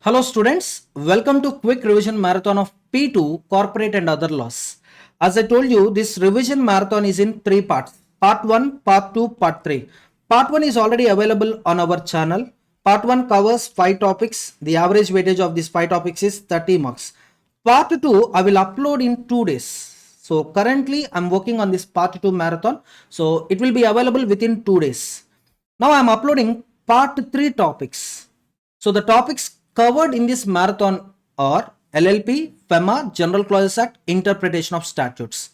Hello students, welcome to quick revision marathon of P2 corporate and other laws. As I told you, this revision marathon is in three parts. Part 1, part 2, part 3. Part 1 is already available on our channel. Part 1 covers 5 topics. The average weightage of these 5 topics is 30 marks. Part 2 I will upload in 2 days. So currently I'm working on this part 2 marathon. So it will be available within 2 days. Now I'm uploading part 3 topics. So the topics covered in this marathon are LLP, FEMA, General Clauses Act, interpretation of statutes.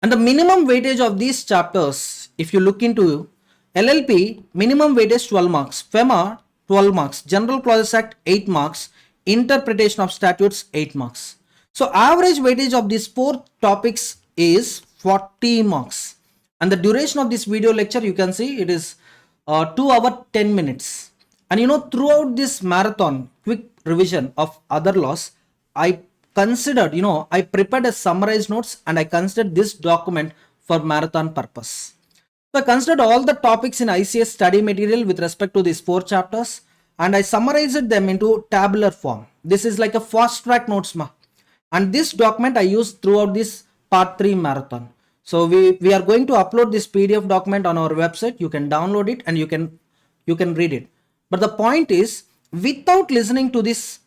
And the minimum weightage of these chapters, if you look into LLP, minimum weightage 12 marks, FEMA 12 marks, General Clauses Act 8 marks, interpretation of statutes 8 marks. So average weightage of these 4 topics is 40 marks. And the duration of this video lecture, you can see it is 2 hours 10 minutes. And throughout this marathon quick revision of other laws, I considered, I prepared a summarized notes and I considered this document for marathon purpose. So I considered all the topics in ICAI study material with respect to these 4 chapters and I summarized them into tabular form. This is like a fast track notes. And this document I used throughout this part 3 marathon. So we are going to upload this PDF document on our website. You can download it and you can read it. But the point is, without listening to this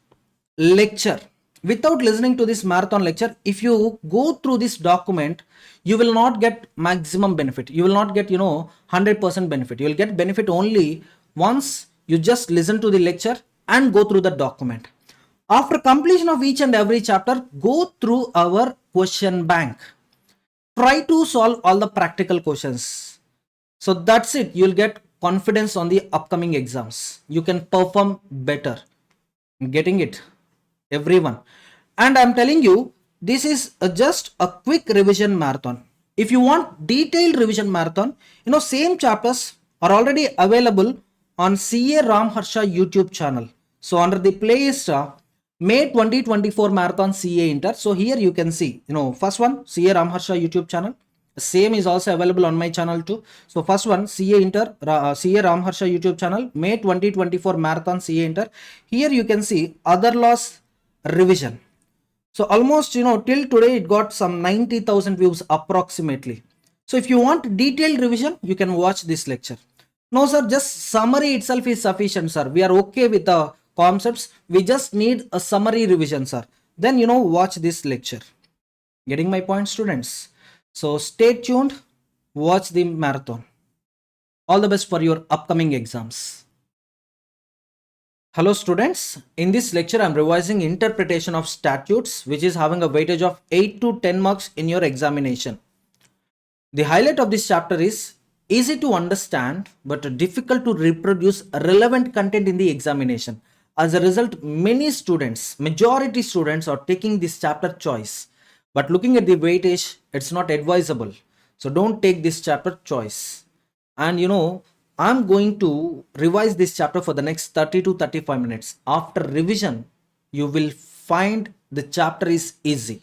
lecture, without listening to this marathon lecture, if you go through this document, you will not get maximum benefit. You will not get, 100% benefit. You will get benefit only once you just listen to the lecture and go through the document. After completion of each and every chapter, go through our question bank. Try to solve all the practical questions. So that's it. You'll get confidence on the upcoming exams. You can perform better. Getting it, everyone? And I'm telling you, this is just a quick revision marathon. If you want detailed revision marathon, same chapters are already available on CA Ramharsha YouTube channel. So under the playlist May 2024 Marathon CA Inter. So here you can see, first one, CA Ramharsha YouTube channel. Same is also available on my channel too. So first one, CA Ramharsha YouTube channel, May 2024 Marathon CA Inter. Here you can see other laws revision. So almost, till today it got some 90,000 views approximately. So if you want detailed revision, you can watch this lecture. No sir, just summary itself is sufficient sir. We are okay with the concepts. We just need a summary revision sir. Then, watch this lecture. Getting my point, students? So stay tuned, watch the marathon. All the best for your upcoming exams. Hello students, in this lecture I am revising interpretation of statutes, which is having a weightage of 8 to 10 marks in your examination. The highlight of this chapter is easy to understand but difficult to reproduce relevant content in the examination. As a result, majority students are taking this chapter choice. But looking at the weightage, it's not advisable. So don't take this chapter choice. And I'm going to revise this chapter for the next 30 to 35 minutes. After revision, you will find the chapter is easy.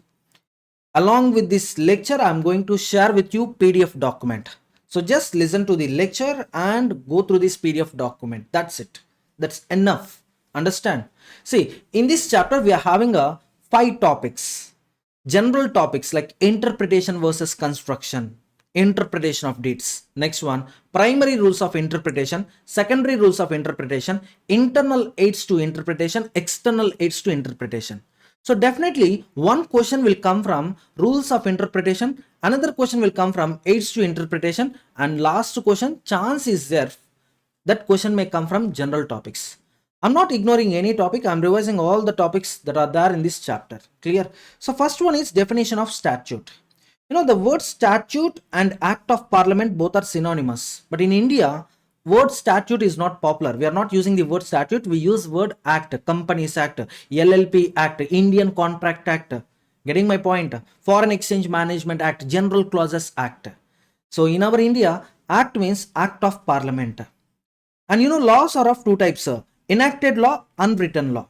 Along with this lecture, I'm going to share with you PDF document. So just listen to the lecture and go through this PDF document. That's it. That's enough. Understand? See, in this chapter, we are having 5 topics. General topics like interpretation versus construction, interpretation of deeds. Next one, primary rules of interpretation, secondary rules of interpretation, internal aids to interpretation, external aids to interpretation. So definitely one question will come from rules of interpretation, another question will come from aids to interpretation, and last question, chance is there that question may come from general topics. I'm not ignoring any topic. I'm revising all the topics that are there in this chapter. Clear? So first one is definition of statute. The word statute and act of parliament both are synonymous. But in India, word statute is not popular. We are not using the word statute. We use word act, Companies Act, LLP Act, Indian Contract Act. Getting my point? Foreign Exchange Management Act, General Clauses Act. So in our India, act means act of parliament. And laws are of 2 types. Enacted law, unwritten law.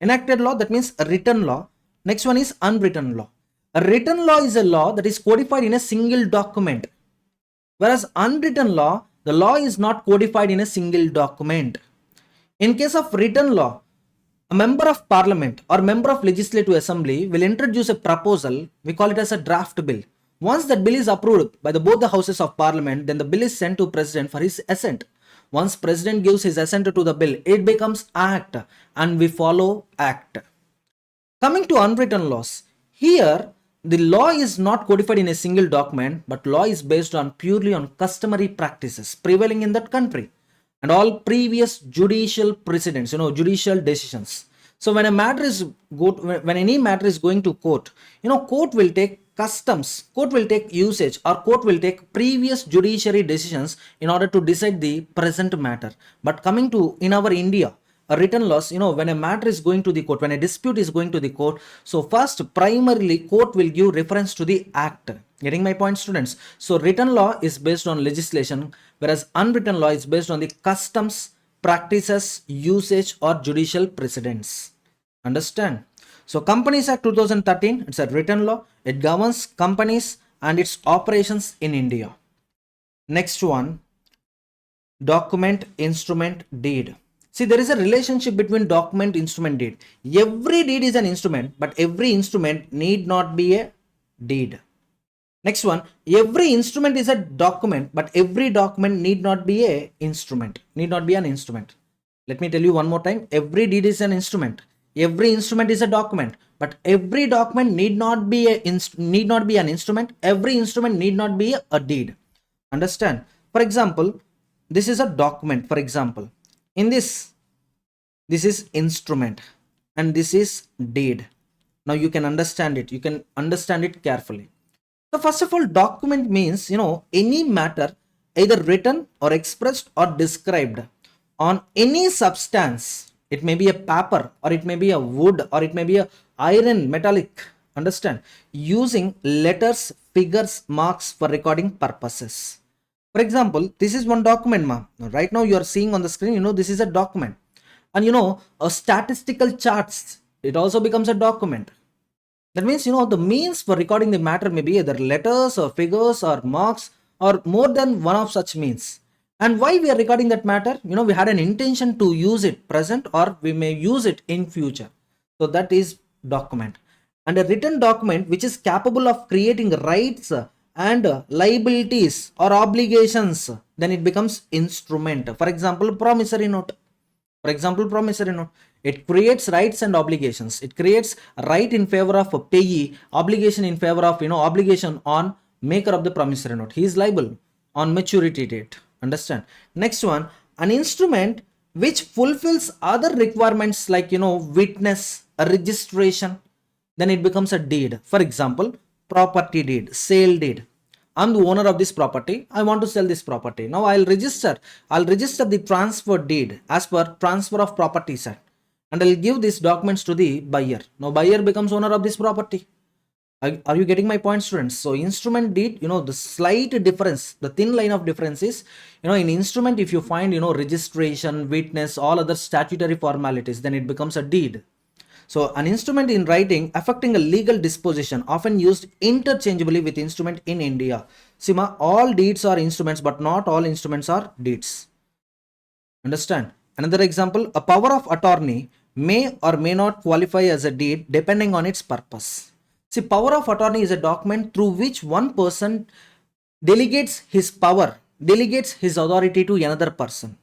Enacted law, that means a written law. Next one is unwritten law. A written law is a law that is codified in a single document. Whereas unwritten law, the law is not codified in a single document. In case of written law, A member of parliament or member of legislative assembly will introduce a proposal. We call it as a draft bill. Once that bill is approved by both the houses of parliament, then the bill is sent to president for his assent. Once president gives his assent to the bill, it becomes act and we follow act. Coming to unwritten laws, here the law is not codified in a single document, but law is based on purely on customary practices prevailing in that country and all previous judicial precedents, judicial decisions. So when when any matter is going to court, court will take customs, court will take usage, or court will take previous judiciary decisions in order to decide the present matter. But coming to in our India, a written laws, when a matter is going to the court, when a dispute is going to the court, so first primarily court will give reference to the act. Getting my point, students? So written law is based on legislation, whereas unwritten law is based on the customs, practices, usage, or judicial precedents. Understand? So Companies Act 2013, it's a written law. It governs companies and its operations in India. Next one, document, instrument, deed. See, there is a relationship between document, instrument, deed. Every deed is an instrument, but every instrument need not be a deed. Next one, every instrument is a document, but every document need not be a instrument, need not be an instrument. Let me tell you one more time. Every deed is an instrument. Every instrument is a document, but every document need not be an instrument. Every instrument need not be a deed. Understand? For example, this is a document. For example, in this is instrument and this is deed. Now you can understand it. You can understand it carefully. So first of all, document means, any matter either written or expressed or described on any substance. It may be a paper, or it may be a wood, or it may be a iron, metallic. Understand? Using letters, figures, marks for recording purposes. For example, this is one document, ma. Right now you are seeing on the screen, this is a document. And a statistical charts, it also becomes a document. That means, the means for recording the matter may be either letters or figures or marks or more than one of such means. And why we are recording that matter? We had an intention to use it present, or we may use it in future. So that is document. And a written document which is capable of creating rights and liabilities or obligations, then it becomes instrument. For example, promissory note. It creates rights and obligations. It creates right in favor of a payee, obligation in favor of, obligation on maker of the promissory note. He is liable on maturity date. Understand? Next one, an instrument which fulfills other requirements like, witness, a registration, then it becomes a deed. For example, property deed, sale deed. I'm the owner of this property. I want to sell this property. Now I'll register the transfer deed as per Transfer of Properties Act, and I'll give these documents to the buyer. Now buyer becomes owner of this property. Are you getting my point, students? So instrument, deed, the slight difference, the thin line of difference is, in instrument, if you find, registration, witness, all other statutory formalities, then it becomes a deed. So an instrument in writing affecting a legal disposition, often used interchangeably with instrument in India. Sima, all deeds are instruments, but not all instruments are deeds. Understand? Another example, a power of attorney may or may not qualify as a deed depending on its purpose. See, power of attorney is a document through which one person delegates his power, delegates his authority to another person.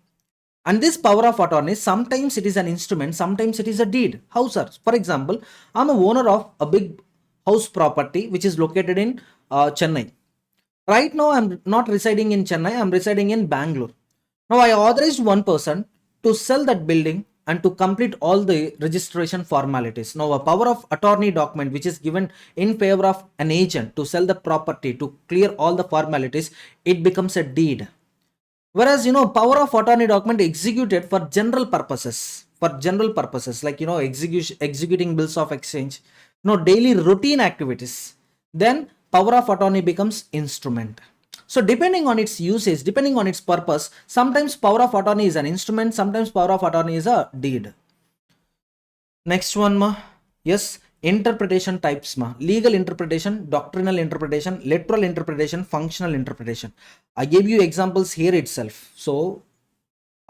And this power of attorney, sometimes it is an instrument, sometimes it is a deed. How, sir? For example, I'm a owner of a big house property which is located in Chennai. Right now, I'm not residing in Chennai, I'm residing in Bangalore. Now, I authorized one person to sell that building and to complete all the registration formalities. Now, a power of attorney document which is given in favor of an agent to sell the property, to clear all the formalities, it becomes a deed. Whereas, power of attorney document executed for general purposes, like, executing bills of exchange, daily routine activities, then power of attorney becomes instrument. So depending on its usage, depending on its purpose, sometimes power of attorney is an instrument, sometimes power of attorney is a deed. Next one, ma. Yes, interpretation types, ma. Legal interpretation, doctrinal interpretation, literal interpretation, functional interpretation. I gave you examples here itself. So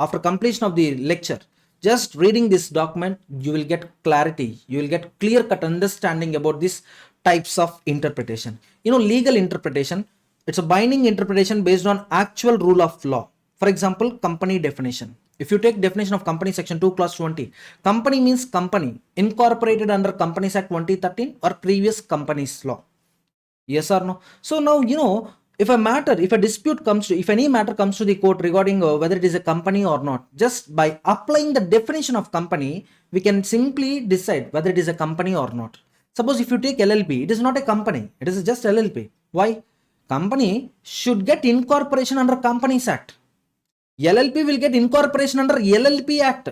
after completion of the lecture, Just reading this document, you will get clarity. You will get clear cut understanding about these types of interpretation. Legal interpretation, it's a binding interpretation based on actual rule of law. For example, company definition. If you take definition of company section 2 clause 20, company means company incorporated under Companies Act 2013 or previous companies law. Yes or no? So now, if any matter comes to the court regarding whether it is a company or not, just by applying the definition of company, we can simply decide whether it is a company or not. Suppose if you take LLP, it is not a company, it is just LLP. Why? Company should get incorporation under Companies Act. LLP will get incorporation under LLP Act.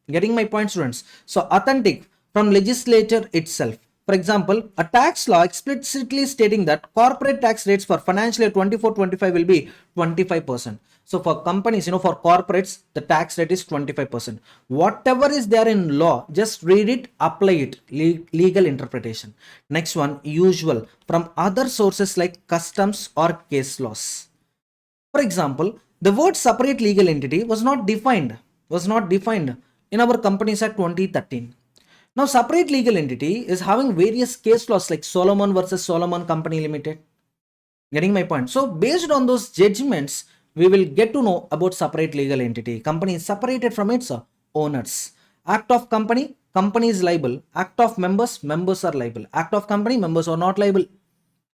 Getting my point, students? So authentic from legislature itself. For example, a tax law explicitly stating that corporate tax rates for financial year 24-25 will be 25%. So for companies, for corporates, the tax rate is 25%. Whatever is there in law, just read it, apply it. Legal interpretation. Next one, usual from other sources like customs or case laws. For example, the word separate legal entity was not defined in our Companies Act 2013. Now, separate legal entity is having various case laws like Solomon versus Solomon Company Limited. Getting my point? So, based on those judgments, we will get to know about separate legal entity. Company is separated from its owners. Act of company, company is liable. Act of members, members are liable. Act of company, members are not liable.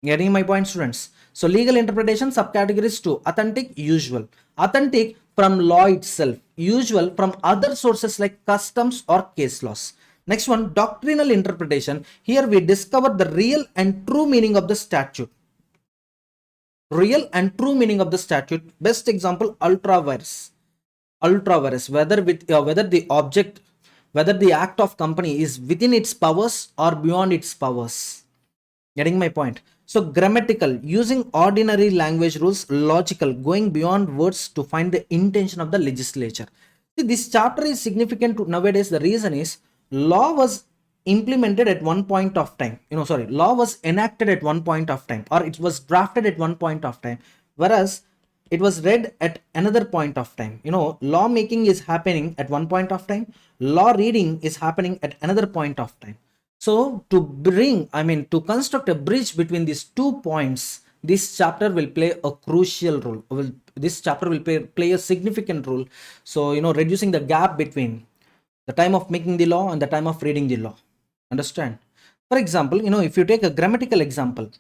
Getting my point, students? So, legal interpretation subcategories 2. Authentic, usual. Authentic from law itself. Usual from other sources like customs or case laws. Next one, doctrinal interpretation. Here we discover the real and true meaning of the statute. Real and true meaning of the statute. Best example, ultra vires. Whether the act of company is within its powers or beyond its powers. Getting my point? So grammatical, using ordinary language rules. Logical, going beyond words to find the intention of the legislature. See, this chapter is significant nowadays. The reason is law was implemented at one point of time. Law was enacted at one point of time, or it was drafted at one point of time, whereas it was read at another point of time. Law making is happening at one point of time, law reading is happening at another point of time. So to construct a bridge between these 2 points, this chapter will play a crucial role. This chapter will play a significant role. So, reducing the gap between the time of making the law and the time of reading the law. Understand? For example, if you take a grammatical example,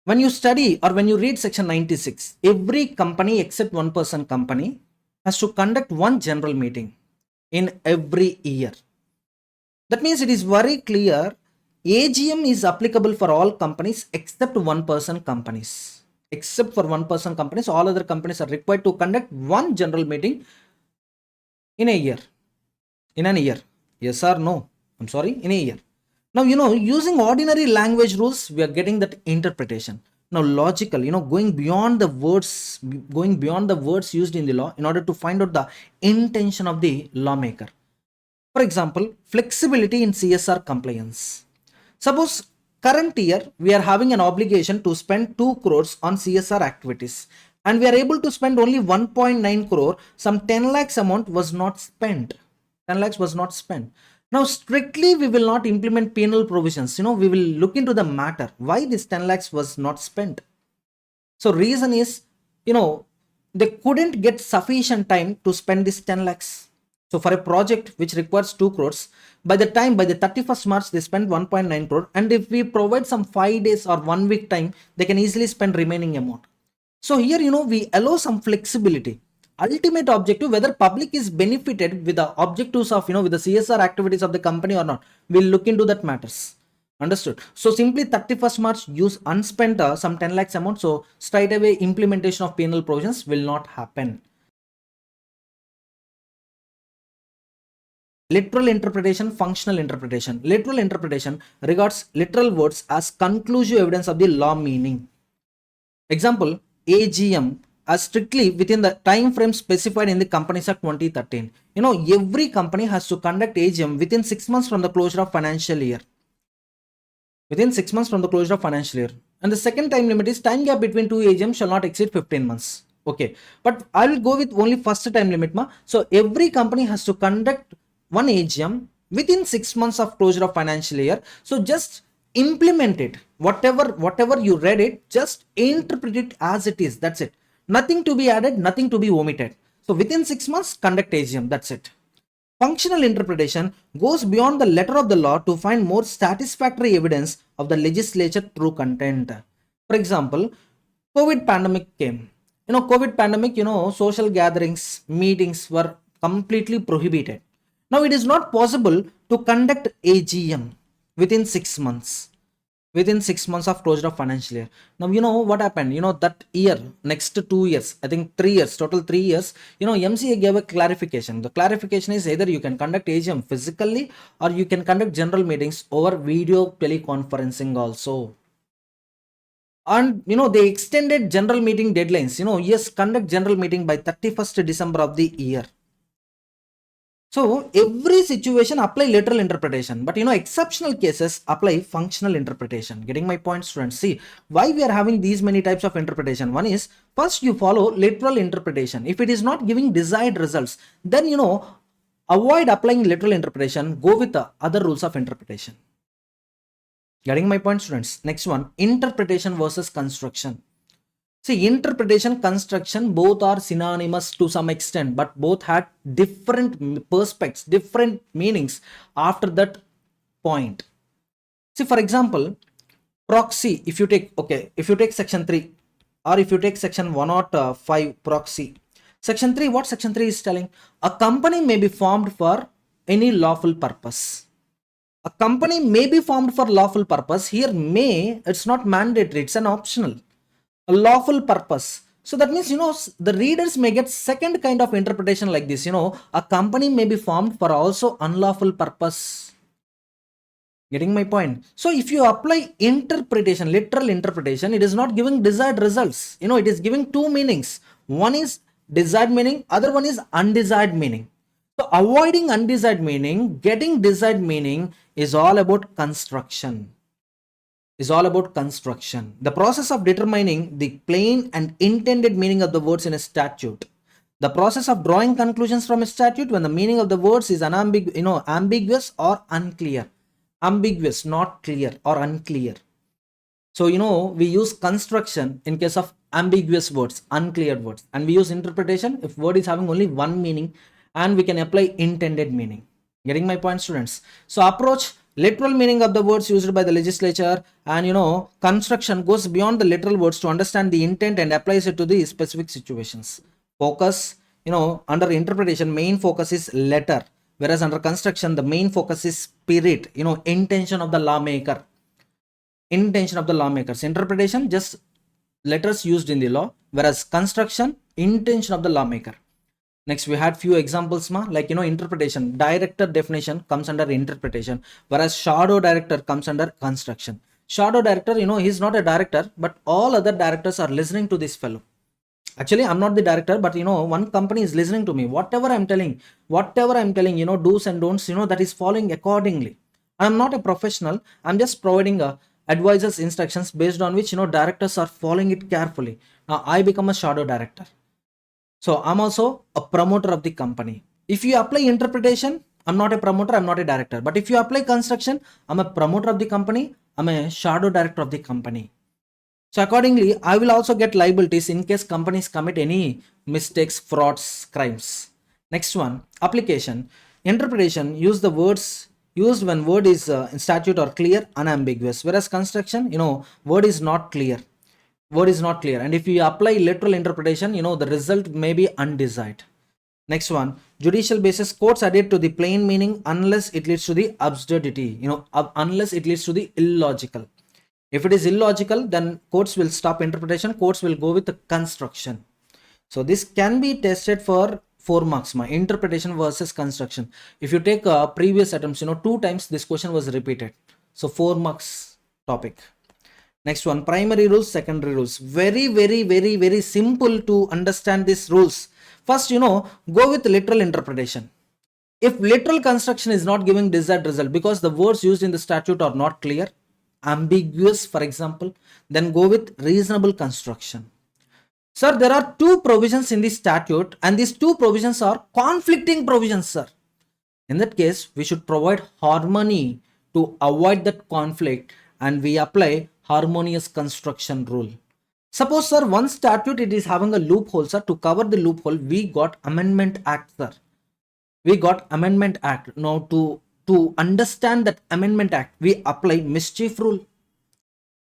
when you study or when you read section 96, every company except one person company has to conduct one general meeting in every year. That means it is very clear AGM is applicable for all companies except one person companies. Except for one person companies, all other companies are required to conduct one general meeting in a year. In an year. Yes or no? I'm sorry, in a year. Now, using ordinary language rules, we are getting that interpretation. Now, logical, going beyond the words used in the law in order to find out the intention of the lawmaker. For example, flexibility in CSR compliance. Suppose current year, we are having an obligation to spend 2 crores on CSR activities, and we are able to spend only 1.9 crore. Some 10 lakhs amount was not spent. 10 lakhs was not spent. Now, strictly, we will not implement penal provisions. We will look into the matter. Why this 10 lakhs was not spent? So, reason is, they couldn't get sufficient time to spend this 10 lakhs. So, for a project which requires 2 crores, by the 31st March, they spend 1.9 crore. And if we provide some 5 days or 1 week time, they can easily spend remaining amount. So, here, we allow some flexibility. Ultimate objective, whether public is benefited with the objectives of, with the CSR activities of the company or not, we'll look into that matters. Understood? So simply 31st March use unspent some 10 lakhs amount. So straight away implementation of penal provisions will not happen. Literal interpretation, functional interpretation. Literal interpretation regards literal words as conclusive evidence of the law meaning. Example, AGM as strictly within the time frame specified in the Companies Act 2013. Every company has to conduct AGM within 6 months from the closure of financial year. Within 6 months from the closure of financial year. And the second time limit is time gap between 2 AGM shall not exceed 15 months. Okay, but I will go with only first time limit ma. So every company has to conduct one AGM within 6 months of closure of financial year. So just implement it. Whatever you read it, just interpret it as it is. That's it. Nothing to be added, nothing to be omitted. So within 6 months, conduct AGM. That's it. Functional interpretation goes beyond the letter of the law to find more satisfactory evidence of the legislature through content. For example, COVID pandemic came. COVID pandemic, social gatherings, meetings were completely prohibited. Now it is not possible to conduct AGM within 6 months, within 6 months of closure of financial year. Now what happened, that year, next 2 years, I think 3 years, total 3 years, MCA gave a clarification. The clarification is either you can conduct AGM physically or you can conduct general meetings over video teleconferencing also. And they extended general meeting deadlines. Yes, conduct general meeting by 31st December of the year. So every situation apply literal interpretation, but exceptional cases apply functional interpretation. Getting my point, students? See why we are having these many types of interpretation. One is, first you follow literal interpretation. If it is not giving desired results, then avoid applying literal interpretation, go with the other rules of interpretation. Getting my point, students? Next one, interpretation versus construction. See, interpretation, construction, both are synonymous to some extent, but both had different perspectives, different meanings after that point. See, for example, proxy, if you take section 3 or if you take section 105 proxy. Section 3, what section 3 is telling? A company may be formed for any lawful purpose. A company may be formed for lawful purpose. Here may, it's not mandatory, it's an optional. A lawful purpose. So that means, the readers may get second kind of interpretation like this. A company may be formed for also unlawful purpose. Getting my point? So if you apply interpretation, literal interpretation, it is not giving desired results. It is giving two meanings. One is desired meaning, other one is undesired meaning. So avoiding undesired meaning, getting desired meaning is all about construction. The process of determining the plain and intended meaning of the words in a statute. The process of drawing conclusions from a statute when the meaning of the words is ambiguous or unclear. Ambiguous, not clear, or unclear. So, we use construction in case of ambiguous words, unclear words. And we use interpretation if word is having only one meaning, and we can apply intended meaning. Getting my point, students? So approach literal meaning of the words used by the legislature, and construction goes beyond the literal words to understand the intent and applies it to the specific situations. Focus, under interpretation, main focus is letter, whereas under construction the main focus is spirit, intention of the lawmaker. Interpretation, just letters used in the law, whereas construction, intention of the lawmaker. Next, we had few examples, like interpretation. Director definition comes under interpretation, whereas shadow director comes under construction. Shadow director, he is not a director, but all other directors are listening to this fellow. Actually, I'm not the director, but one company is listening to me. Whatever I'm telling, do's and don'ts, that is following accordingly. I'm not a professional. I'm just providing advisors instructions based on which directors are following it carefully. Now I become a shadow director. So I'm also a promoter of the company. If you apply interpretation, I'm not a promoter, I'm not a director. But if you apply construction, I'm a promoter of the company, I'm a shadow director of the company. So accordingly, I will also get liabilities in case companies commit any mistakes, frauds, crimes. Next one, application. Interpretation, use the words used when word is in statute or clear, unambiguous. Whereas construction, word is not clear. And if you apply literal interpretation, the result may be undesired. Next one, judicial basis. Courts adhere to the plain meaning unless it leads to the absurdity, unless it leads to the illogical. If it is illogical, then courts will stop interpretation. Courts will go with the construction. So this can be tested for 4 marks, interpretation versus construction. If you take previous attempts, 2 times this question was repeated. So 4 marks topic. Next one, primary rules, secondary rules. Very, very, very, very simple to understand these rules. First, go with literal interpretation. If literal construction is not giving desired result because the words used in the statute are not clear, ambiguous, for example, then go with reasonable construction. Sir, there are two provisions in the statute and these two provisions are conflicting provisions, sir. In that case, we should provide harmony to avoid that conflict and we apply harmonious construction rule. Suppose, sir, one statute it is having a loophole, sir. To cover the loophole, we got Amendment Act, sir. We got Amendment Act. Now, to understand that Amendment Act, we apply mischief rule.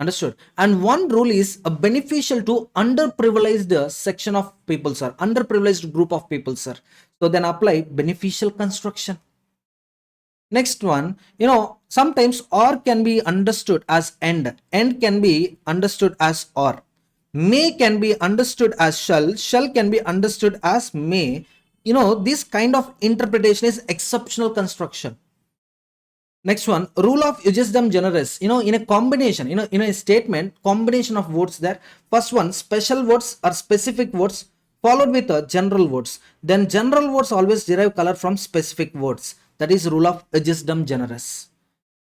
Understood? And one rule is a beneficial to underprivileged section of people, sir. Underprivileged group of people, sir. So then apply beneficial construction. Next one, sometimes or can be understood as end. End can be understood as or. May can be understood as shall. Shall can be understood as may. This kind of interpretation is exceptional construction. Next one, rule of ujusdem generis. In a combination, in a statement, combination of words there. First one, special words or specific words followed with general words. Then general words always derive color from specific words. That is rule of ujusdem generis.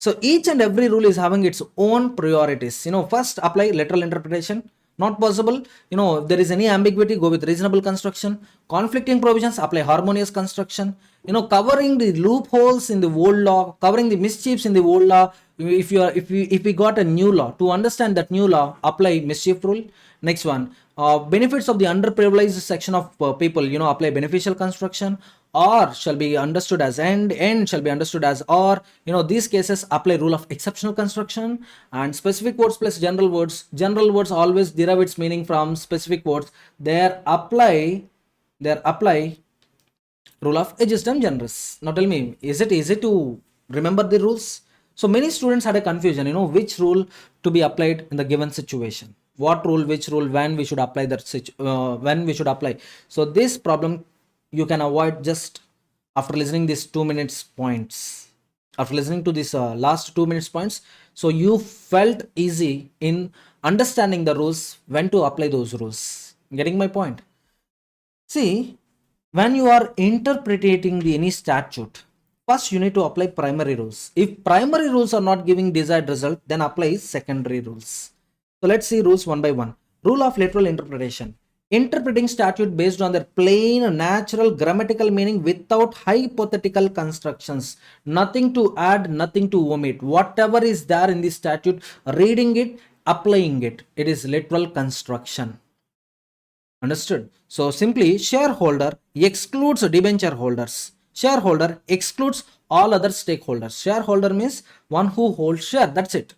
So each and every rule is having its own priorities. First apply literal interpretation. Not possible. If there is any ambiguity, go with reasonable construction. Conflicting provisions, apply harmonious construction. Covering the loopholes in the old law, covering the mischiefs in the old law. If we got a new law, to understand that new law, apply mischief rule. Next one, benefits of the underprivileged section of people, apply beneficial construction. Or shall be understood as end shall be understood as or. These cases apply rule of exceptional construction. And specific words plus general words always derive its meaning from specific words. There apply rule of ejusdem generis. Now tell me, is it easy to remember the rules? So many students had a confusion, which rule to be applied in the given situation. What rule, which rule, when we should apply when we should apply. So this problem you can avoid just after listening these 2 minutes points. After listening to this last 2 minutes points, so you felt easy in understanding the rules, when to apply those rules. Getting my point? See, when you are interpreting any statute, first you need to apply primary rules. If primary rules are not giving desired result, then apply secondary rules. So let's see rules one by one. Rule of literal interpretation. Interpreting statute based on their plain, natural, grammatical meaning without hypothetical constructions. Nothing to add, nothing to omit. Whatever is there in the statute, reading it, applying it. It is literal construction. Understood? So simply shareholder excludes debenture holders. Shareholder excludes all other stakeholders. Shareholder means one who holds share. That's it.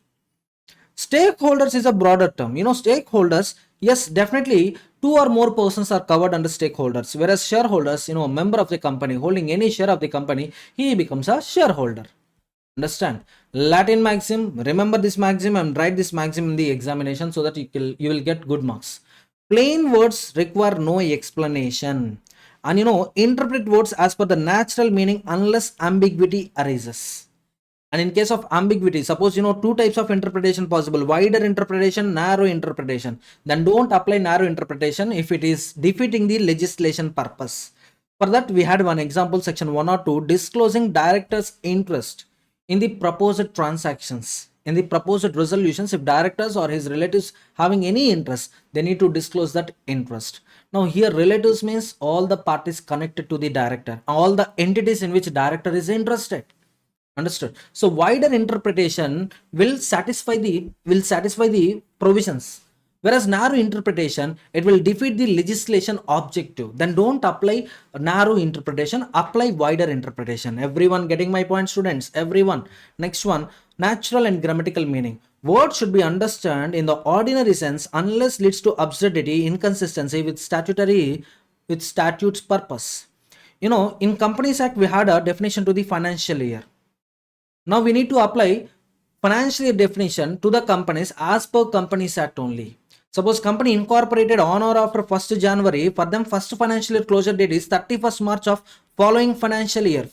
Stakeholders is a broader term. Stakeholders, yes, definitely two or more persons are covered under stakeholders. Whereas shareholders, a member of the company holding any share of the company, he becomes a shareholder. Understand? Latin maxim, remember this maxim and write this maxim in the examination so that you will get good marks. Plain words require no explanation. And interpret words as per the natural meaning unless ambiguity arises. And in case of ambiguity, suppose two types of interpretation possible: wider interpretation, narrow interpretation. Then don't apply narrow interpretation if it is defeating the legislation purpose. For that, we had one example, section 102, disclosing directors' interest in the proposed transactions. In the proposed resolutions, if directors or his relatives having any interest, they need to disclose that interest. Now here relatives means all the parties connected to the director, all the entities in which director is interested. Understood? So wider interpretation will satisfy the provisions, whereas narrow interpretation, it will defeat the legislation objective. Then don't apply narrow interpretation, apply wider interpretation. Everyone getting my point, students? Everyone. Next one, natural and grammatical meaning. Words should be understood in the ordinary sense unless leads to absurdity, inconsistency with statutes purpose. In Companies Act, we had a definition to the financial year. Now we need to apply financial year definition to the companies as per Companies Act only. Suppose company incorporated on or after 1st January, for them first financial year closure date is 31st March of following financial year.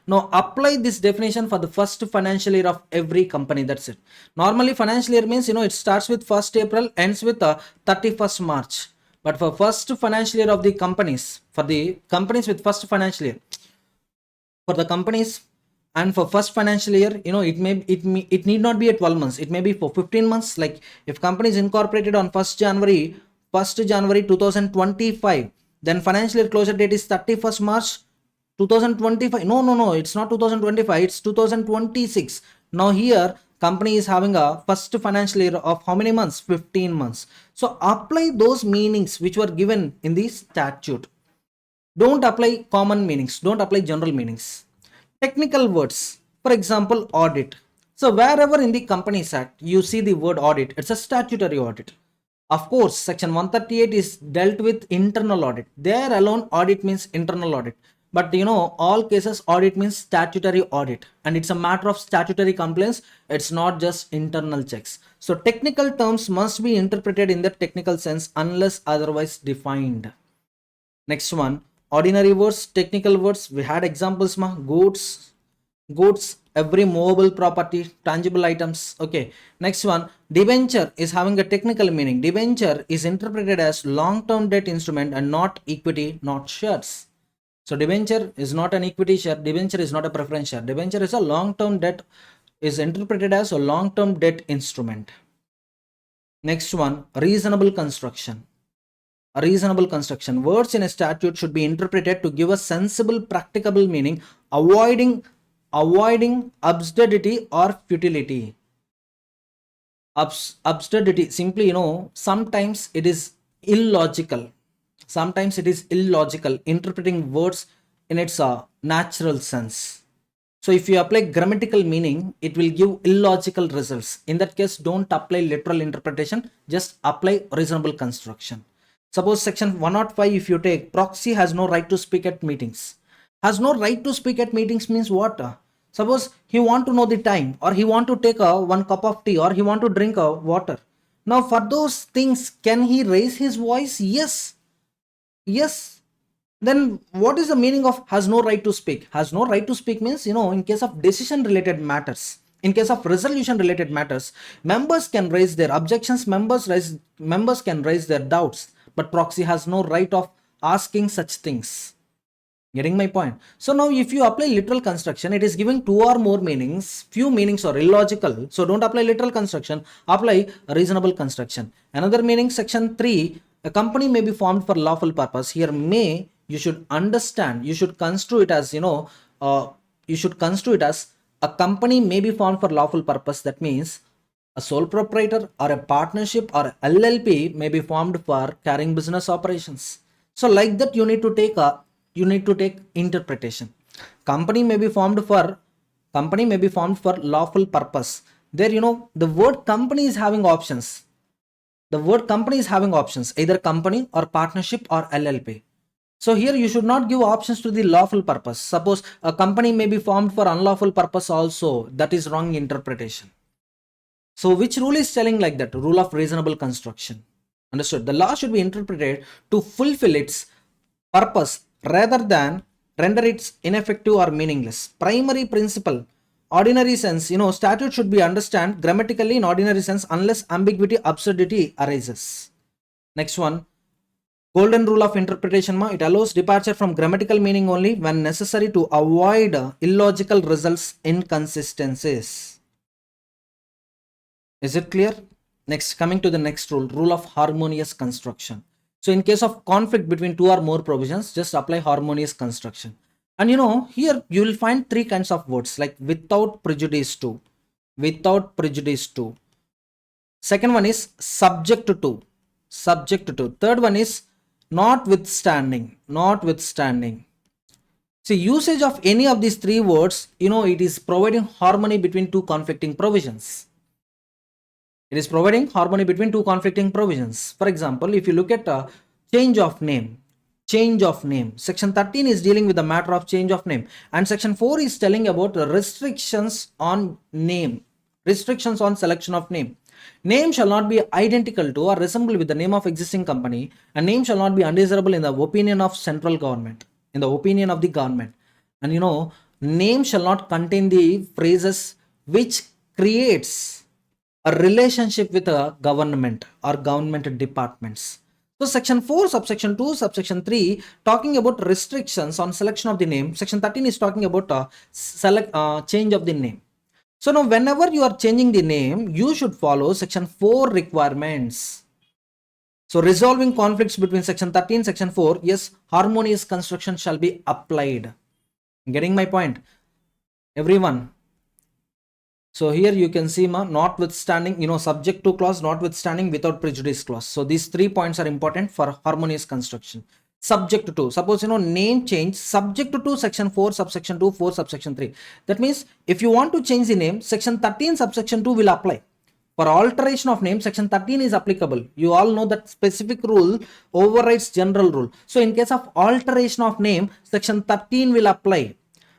Now apply this definition for the first financial year of every company. That's it. Normally financial year means, it starts with 1st April, ends with 31st March. But for first financial year of the companies, for the companies with first financial year, for the companies and for first financial year, it need not be at 12 months. It may be for 15 months. Like if company is incorporated on 1st January 1st January 2025. Then financial year closure date is 31st March 2025. No, it's not 2025, it's 2026. Now here company is having a first financial year of how many months? 15 months. So apply those meanings which were given in the statute. Don't apply common meanings, don't apply general meanings. Technical words, for example, audit. So wherever in the Companies Act you see the word audit, it's a statutory audit. Of course, section 138 is dealt with internal audit. There alone audit means internal audit. But all cases audit means statutory audit, and it's a matter of statutory compliance. It's not just internal checks. So technical terms must be interpreted in the technical sense unless otherwise defined. Next one, ordinary words, technical words. We had examples, goods, every movable property, tangible items. Okay. Next one, debenture is having a technical meaning. Debenture is interpreted as long-term debt instrument and not equity, not shares. So debenture is not an equity share. Debenture is not a preference share. Debenture is a long-term debt, is interpreted as a long-term debt instrument. Next one, reasonable construction. A reasonable construction. Words in a statute should be interpreted to give a sensible, practicable meaning, avoiding absurdity or futility. Absurdity, simply, sometimes it is illogical. Sometimes it is illogical, interpreting words in its natural sense. So if you apply grammatical meaning, it will give illogical results. In that case, don't apply literal interpretation, just apply reasonable construction. Suppose section 105, if you take, proxy has no right to speak at meetings. Has no right to speak at meetings means what? Suppose he want to know the time, or he want to take one cup of tea, or he want to drink water. Now for those things, can he raise his voice? Yes. Then what is the meaning of has no right to speak? Has no right to speak means, in case of decision related matters, in case of resolution related matters, members can raise their objections, members can raise their doubts, but proxy has no right of asking such things. Getting my point? So now if you apply literal construction, it is giving two or more meanings. Few meanings are illogical. So don't apply literal construction, apply reasonable construction. Another meaning, section 3, a company may be formed for lawful purpose. Here may, you should understand, you should construe it as, you should construe it as a company may be formed for lawful purpose. That means a sole proprietor or a partnership or LLP may be formed for carrying business operations. So like that, you need to take interpretation. Company may be formed for lawful purpose. There, the word company is having options. The word company is having options, either company or partnership or LLP. So here you should not give options to the lawful purpose. Suppose a company may be formed for unlawful purpose also. That is wrong interpretation. So which rule is telling like that? Rule of reasonable construction. Understood? The law should be interpreted to fulfill its purpose rather than render it ineffective or meaningless. Primary principle, ordinary sense, statute should be understood grammatically in ordinary sense unless ambiguity, absurdity arises. Next one, golden rule of interpretation, it allows departure from grammatical meaning only when necessary to avoid illogical results, inconsistencies. Is it clear? Next, coming to the next rule, rule of harmonious construction. So in case of conflict between two or more provisions, just apply harmonious construction. And here you will find three kinds of words like without prejudice to. Second one is subject to. Third one is notwithstanding. See, usage of any of these three words, it is providing harmony between two conflicting provisions. It is providing harmony between two conflicting provisions. For example, if you look at change of name. Section 13 is dealing with the matter of change of name, and section 4 is telling about restrictions on name, restrictions on selection of name. Name shall not be identical to or resemble with the name of existing company, and name shall not be undesirable in the opinion of central government, in the opinion of the government. And name shall not contain the phrases which creates a relationship with a government or government departments. So section 4, subsection 2, subsection 3 talking about restrictions on selection of the name. Section 13 is talking about change of the name. So now whenever you are changing the name, you should follow section 4 requirements. So resolving conflicts between section 13, section 4, yes, harmonious construction shall be applied. Getting my point, everyone? So here you can see notwithstanding, subject to clause, notwithstanding, without prejudice clause. So these 3 points are important for harmonious construction. Subject to, suppose name change subject to section 4 subsection 2 4 subsection 3. That means if you want to change the name, section 13 subsection 2 will apply. For alteration of name, section 13 is applicable. You all know that specific rule overrides general rule. So in case of alteration of name, section 13 will apply.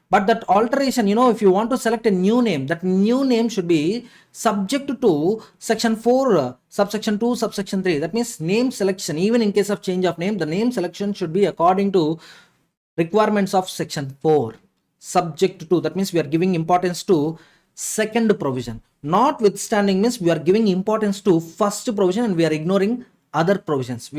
But that alteration, if you want to select a new name, that new name should be subject to section 4 subsection 2 subsection 3. That means name selection, even in case of change of name, the name selection should be according to requirements of section 4 subject to. That means we are giving importance to second provision. Notwithstanding means we are giving importance to first provision and we are ignoring other provisions.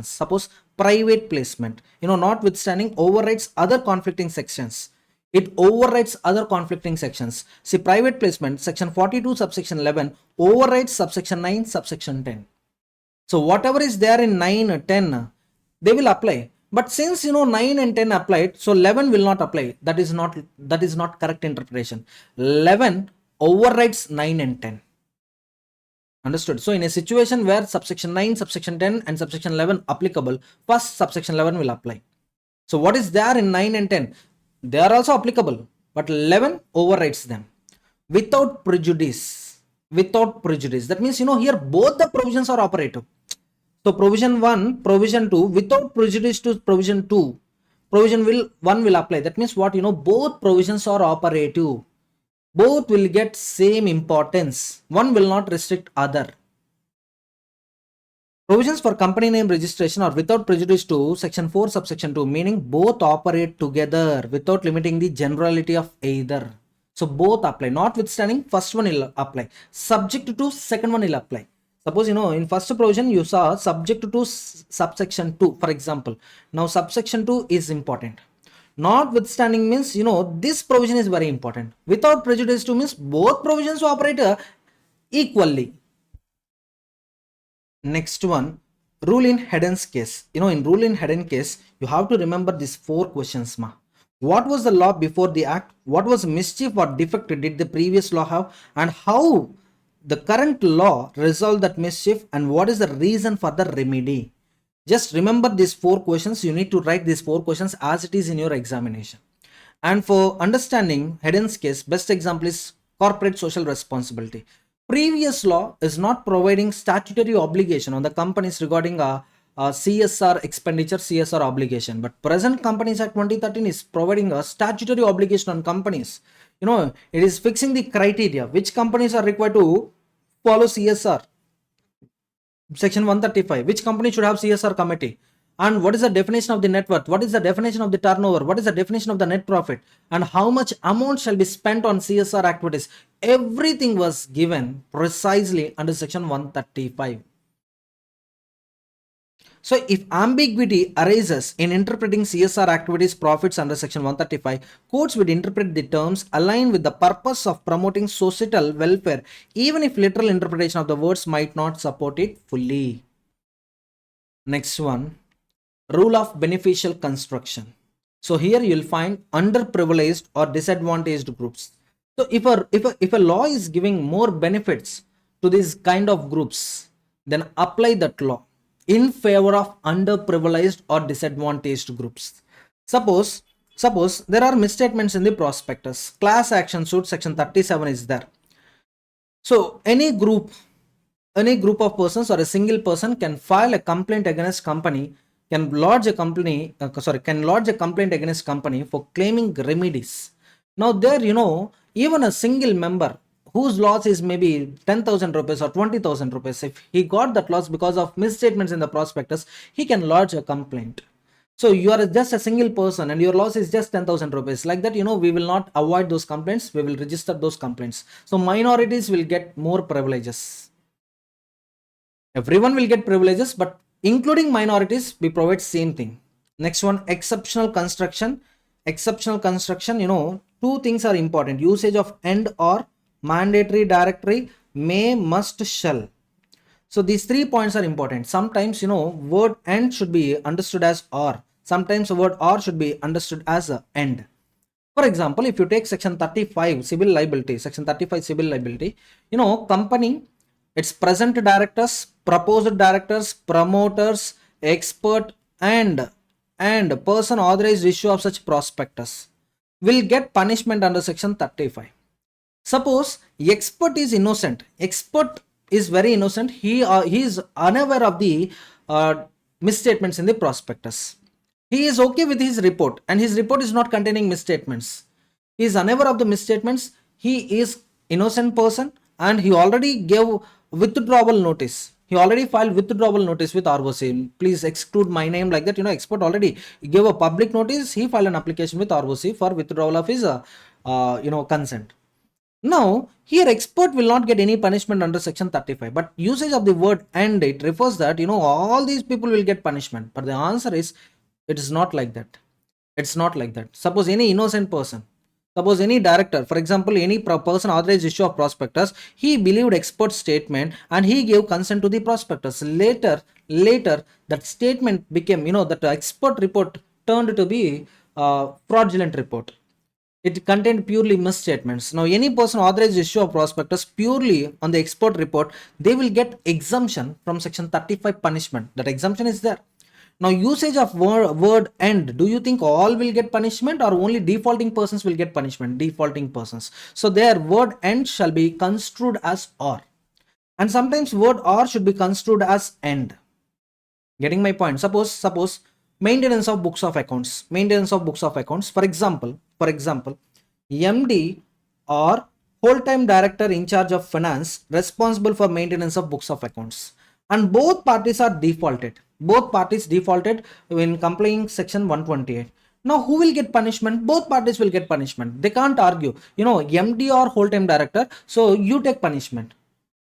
Suppose private placement, notwithstanding overrides other conflicting sections. It overrides other conflicting sections. See, private placement, section 42 subsection 11 overrides subsection 9 subsection 10. So whatever is there in 9 10, they will apply. But since 9 and 10 applied, so 11 will not apply. That is not correct interpretation. 11 overrides 9 and 10. Understood? So in a situation where subsection 9, subsection 10 and subsection 11 applicable, first subsection 11 will apply. So what is there in 9 and 10? They are also applicable, but 11 overrides them. Without prejudice. That means, here both the provisions are operative. So provision 1, provision 2, without prejudice to provision 2, provision 1 will apply. That means what? Both provisions are operative. Both will get same importance. One will not restrict other. Provisions for company name registration are without prejudice to section 4 subsection 2, meaning both operate together without limiting the generality of either. So both apply. Notwithstanding, first one will apply. Subject to second one will apply. Suppose, in first provision, you saw subject to subsection 2, for example. Now, subsection 2 is important. Notwithstanding means, this provision is very important. Without prejudice to means both provisions operate equally. Next one, rule in Hedden's case. In rule in Hedden case, you have to remember these 4 questions. What was the law before the act? What was mischief or defect did the previous law have? And how the current law resolve that mischief, and what is the reason for the remedy? Just remember these 4 questions. You need to write these 4 questions as it is in your examination. And for understanding Hedden's case, best example is corporate social responsibility. Previous law is not providing statutory obligation on the companies regarding a CSR expenditure, CSR obligation, but present Companies Act 2013 is providing a statutory obligation on companies. It is fixing the criteria which companies are required to follow CSR. Section 135, which company should have CSR committee, and what is the definition of the net worth, what is the definition of the turnover, what is the definition of the net profit, and how much amount shall be spent on CSR activities. Everything was given precisely under section 135. So if ambiguity arises in interpreting CSR activities profits under section 135, courts would interpret the terms aligned with the purpose of promoting societal welfare, even if literal interpretation of the words might not support it fully. Next one, rule of beneficial construction. So here you'll find underprivileged or disadvantaged groups. So if a law is giving more benefits to these kind of groups, then apply that law in favor of underprivileged or disadvantaged groups. Suppose there are misstatements in the prospectus. Class action suit section 37 is there. So any group of persons or a single person can file a complaint against company, can lodge a complaint against company for claiming remedies. Now there, even a single member whose loss is maybe 10,000 rupees or 20,000 rupees, if he got that loss because of misstatements in the prospectus, he can lodge a complaint. So you are just a single person and your loss is just 10,000 rupees. Like that, we will not avoid those complaints. We will register those complaints. So minorities will get more privileges. Everyone will get privileges, but including minorities, we provide same thing. Next one, exceptional construction. Exceptional construction, 2 things are important. Usage of and or, mandatory, directory, may, must, shall. So these 3 points are important. Sometimes, word and should be understood as or. Sometimes the word or should be understood as a end. For example, if you take section 35 civil liability, section 35 civil liability, company, its present directors, proposed directors, promoters, expert, and person authorized issue of such prospectus will get punishment under section 35. Suppose expert is innocent. Expert is very innocent. He is unaware of the misstatements in the prospectus. He is okay with his report, and his report is not containing misstatements. He is unaware of the misstatements. He is innocent person, and he already gave withdrawal notice. He already filed withdrawal notice with ROC. Please exclude my name like that. Expert already gave a public notice. He filed an application with ROC for withdrawal of his consent. Now, here expert will not get any punishment under section 35, but usage of the word and, it refers that, all these people will get punishment. But the answer is, it is not like that. It's not like that. Suppose any innocent person, suppose any director, for example, any person authorized issue of prospectus, he believed expert statement and he gave consent to the prospectus. Later, that statement became, that expert report turned to be fraudulent report. It contained purely misstatements. Now, any person authorized issue of prospectus purely on the expert report, they will get exemption from section 35 punishment. That exemption is there. Now, usage of word and, do you think all will get punishment or only defaulting persons will get punishment? Defaulting persons. So, their word and shall be construed as or. And sometimes word or should be construed as end. Getting my point? Suppose maintenance of books of accounts. Maintenance of books of accounts. For example, MD or whole-time director in charge of finance responsible for maintenance of books of accounts. And both parties are defaulted. Both parties defaulted in complying section 128. Now, who will get punishment? Both parties will get punishment. They can't argue. MD or whole-time director, so you take punishment,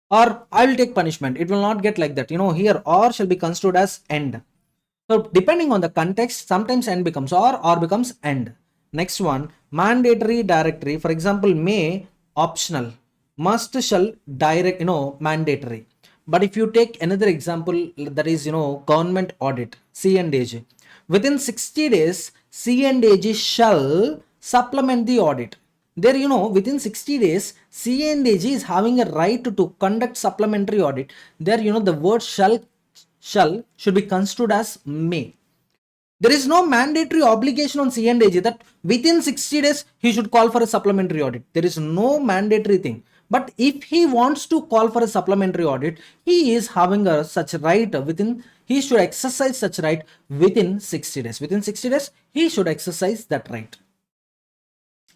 or I will take punishment. It will not get like that. Here or shall be construed as end. So depending on the context, sometimes end becomes or becomes end. Next one, mandatory directory. For example, may, optional, must, shall, direct, mandatory. But if you take another example, that is, government audit, C&AG. Within 60 days, C&AG shall supplement the audit. There, within 60 days, C&AG is having a right to conduct supplementary audit. There, the word shall should be construed as may. There is no mandatory obligation on C&AG that within 60 days he should call for a supplementary audit. There is no mandatory thing. But if he wants to call for a supplementary audit, he is having such right he should exercise such right within 60 days. Within 60 days, he should exercise that right.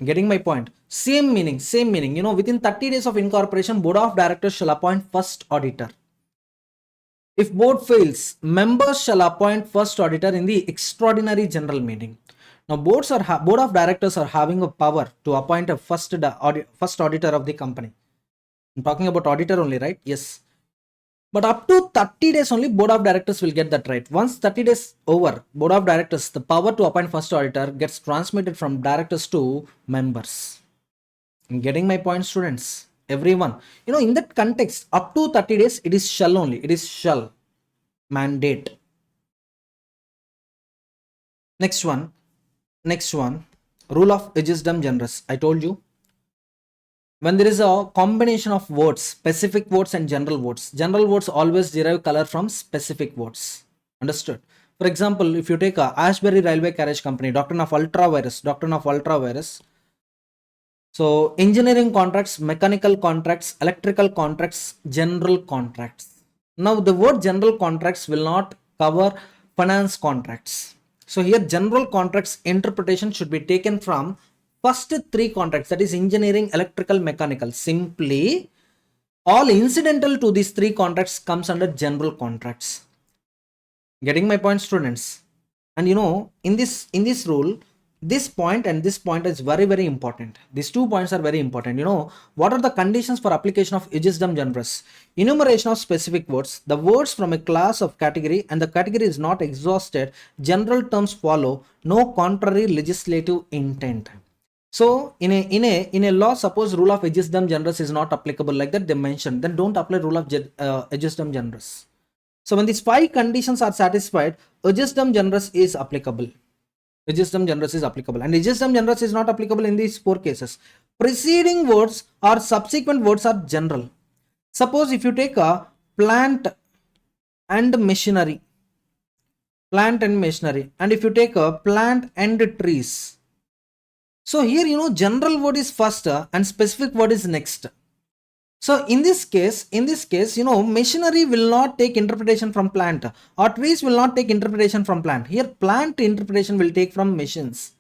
Getting my point? Same meaning. Within 30 days of incorporation, board of directors shall appoint first auditor. If board fails, members shall appoint first auditor in the extraordinary general meeting. Now, board of directors are having a power to appoint a first auditor of the company. I'm talking about auditor only, right? Yes. But up to 30 days only, board of directors will get that right. Once 30 days over, board of directors, the power to appoint first auditor gets transmitted from directors to members. I'm getting my point, students? Everyone, in that context, up to 30 days, it is shall only. It is shall. Mandate. Next one. Rule of aegisdem generis. I told you, when there is a combination of words, specific words and general words always derive color from specific words. Understood? For example, if you take a Ashbury Railway Carriage Company, doctrine of ultravirus. So, engineering contracts, mechanical contracts, electrical contracts, general contracts. Now, the word general contracts will not cover finance contracts. So, here general contracts interpretation should be taken from first 3 contracts, that is engineering, electrical, mechanical. Simply, all incidental to these 3 contracts comes under general contracts. Getting my point, students? And in this rule, this point and this point is very, very important. These 2 points are very important. What are the conditions for application of aegisdem generis? Enumeration of specific words, the words from a class of category, and the category is not exhausted. General terms follow. No contrary legislative intent. So in a law, suppose rule of aegisdem generis is not applicable, like that they mentioned, then don't apply rule of aegisdem generis. So when these 5 conditions are satisfied, aegisdem generis is applicable. Aegisdem generis is applicable, and aegisdem generis is not applicable in these 4 cases. Preceding words or subsequent words are general. Suppose if you take a plant and machinery, and if you take a plant and trees. So here, general word is first and specific word is next. So in this case, machinery will not take interpretation from plant, or trees will not take interpretation from plant. Here plant interpretation will take from machines.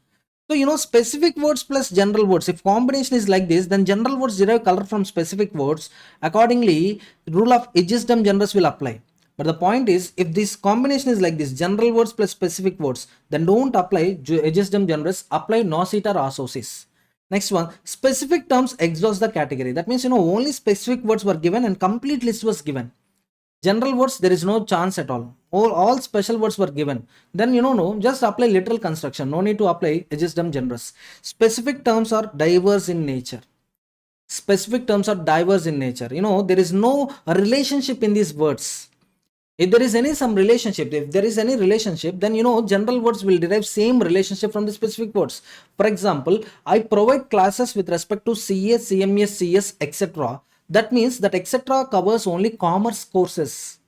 So specific words plus general words, if combination is like this, then general words derive color from specific words. Accordingly, rule of aegisdem generis will apply. But the point is, if this combination is like this, general words plus specific words, then don't apply aegisdem generis, apply nocita ausocis. Next one, specific terms exhaust the category. That means, only specific words were given and complete list was given. General words, there is no chance at all. All special words were given. Then, no, just apply literal construction. No need to apply aegisdem generis. Specific terms are diverse in nature. There is no relationship in these words. If there is any relationship, then general words will derive same relationship from the specific words. For example, I provide classes with respect to CA, CMA, CS, etc. That means that etc. covers only commerce courses.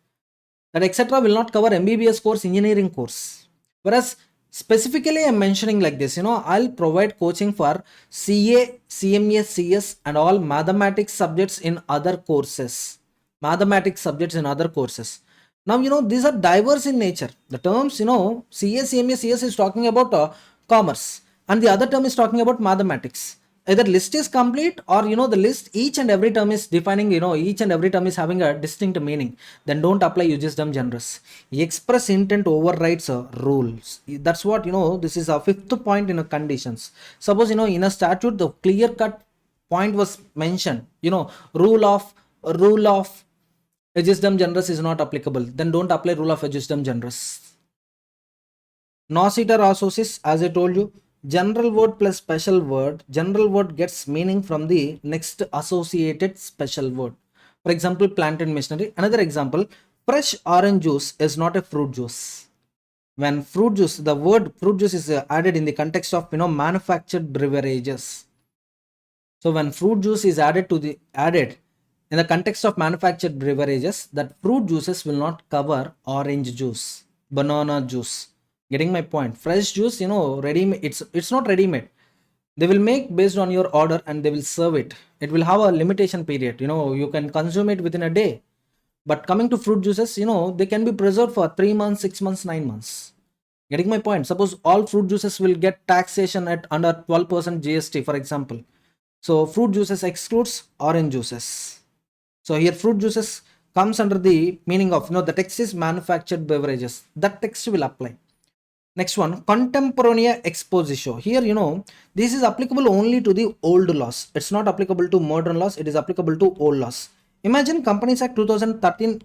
That etc. will not cover MBBS course, engineering course. Whereas specifically I'm mentioning like this, I'll provide coaching for CA, CMA, CS and all mathematics subjects in other courses. Now, these are diverse in nature. The terms, CA, CMA, CS is talking about commerce, and the other term is talking about mathematics. Either list is complete, or, the list, each and every term is defining, each and every term is having a distinct meaning. Then don't apply aegisdem generis. Express intent overrides rules. That's what, this is our 5th point in a conditions. Suppose, in a statute, the clear cut point was mentioned, rule of aegisdem generis is not applicable, then don't apply rule of aegisdem generis. Nocita ausocis, as I told you, general word plus special word. General word gets meaning from the next associated special word. For example, plant and machinery. Another example, fresh orange juice is not a fruit juice. When fruit juice, the word fruit juice is added in the context of manufactured beverages. So when fruit juice is added in the context of manufactured beverages, that fruit juices will not cover orange juice, banana juice. Getting my point? Fresh juice, ready. It's not ready made. They will make based on your order and they will serve it. It will have a limitation period. You can consume it within a day. But coming to fruit juices, they can be preserved for 3 months, 6 months, 9 months. Getting my point? Suppose all fruit juices will get taxation at under 12% GST, for example. So fruit juices excludes orange juices. So here fruit juices comes under the meaning of, the text is manufactured beverages. That text will apply. Next one, contemporaneous expositio. Here, this is applicable only to the old laws. It's not applicable to modern laws. It is applicable to old laws. Imagine Companies Act 2013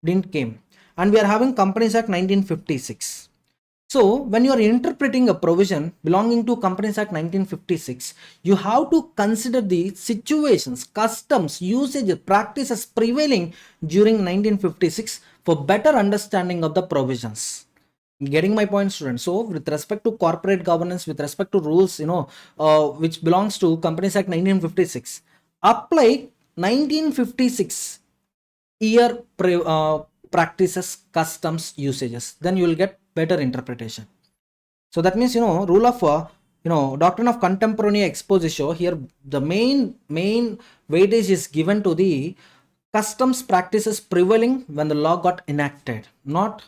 didn't came, and we are having Companies Act 1956. So when you are interpreting a provision belonging to Companies Act 1956, you have to consider the situations, customs, usage, practices prevailing during 1956 for better understanding of the provisions. Getting my point, students? So with respect to corporate governance, with respect to rules, which belongs to Companies Act 1956, apply 1956 year practices, customs, usages. Then you will get better interpretation. So that means, rule of doctrine of contemporaneous expositio. Here the main weightage is given to the customs practices prevailing when the law got enacted, not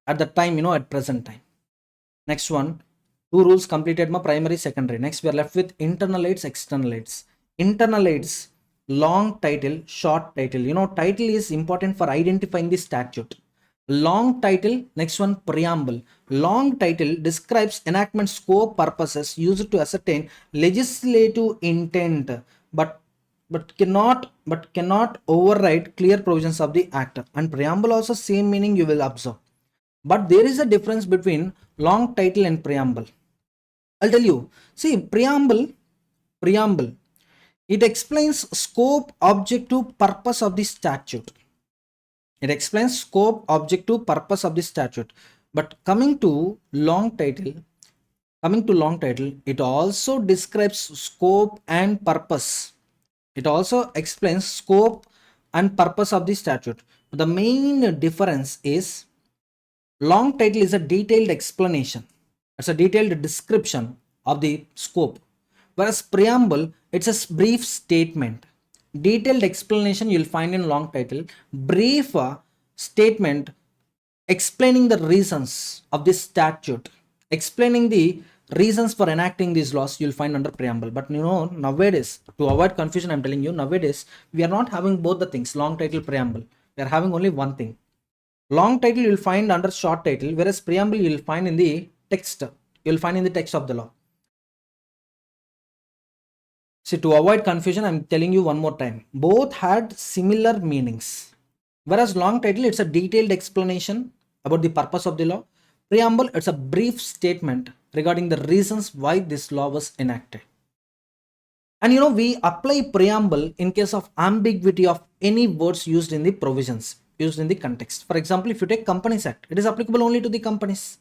at the time, at present time. Next one, 2 rules completed, primary, secondary. Next we are left with internal aids, external aids. Internal aids, long title, short title. Title is important for identifying the statute. Long title, next one, preamble. Long title describes enactment scope, purposes used to ascertain legislative intent, but cannot override clear provisions of the act. And preamble also same meaning you will observe. But there is a difference between long title and preamble. I'll tell you. See, preamble Preamble. It explains scope, objective, purpose of the statute. It explains scope, objective, purpose of the statute. But coming to long title, it also describes scope and purpose. It also explains scope and purpose of the statute. The main difference is long title is a detailed explanation. It's a detailed description of the scope. Whereas preamble, it's a brief statement. Detailed explanation you'll find in long title. Brief statement explaining the reasons of this statute, explaining the reasons for enacting these laws, you'll find under preamble. But nowadays, to avoid confusion, I'm telling you, nowadays we are not having both the things, long title, preamble. We are having only one thing. Long title you'll find under short title, whereas preamble you'll find in the text. You'll find in the text of the law. See, to avoid confusion, I'm telling you one more time. Both had similar meanings. Whereas long title, it's a detailed explanation about the purpose of the law. Preamble, it's a brief statement regarding the reasons why this law was enacted. And we apply preamble in case of ambiguity of any words used in the provisions, used in the context. For example, if you take Companies Act, it is applicable only to the companies.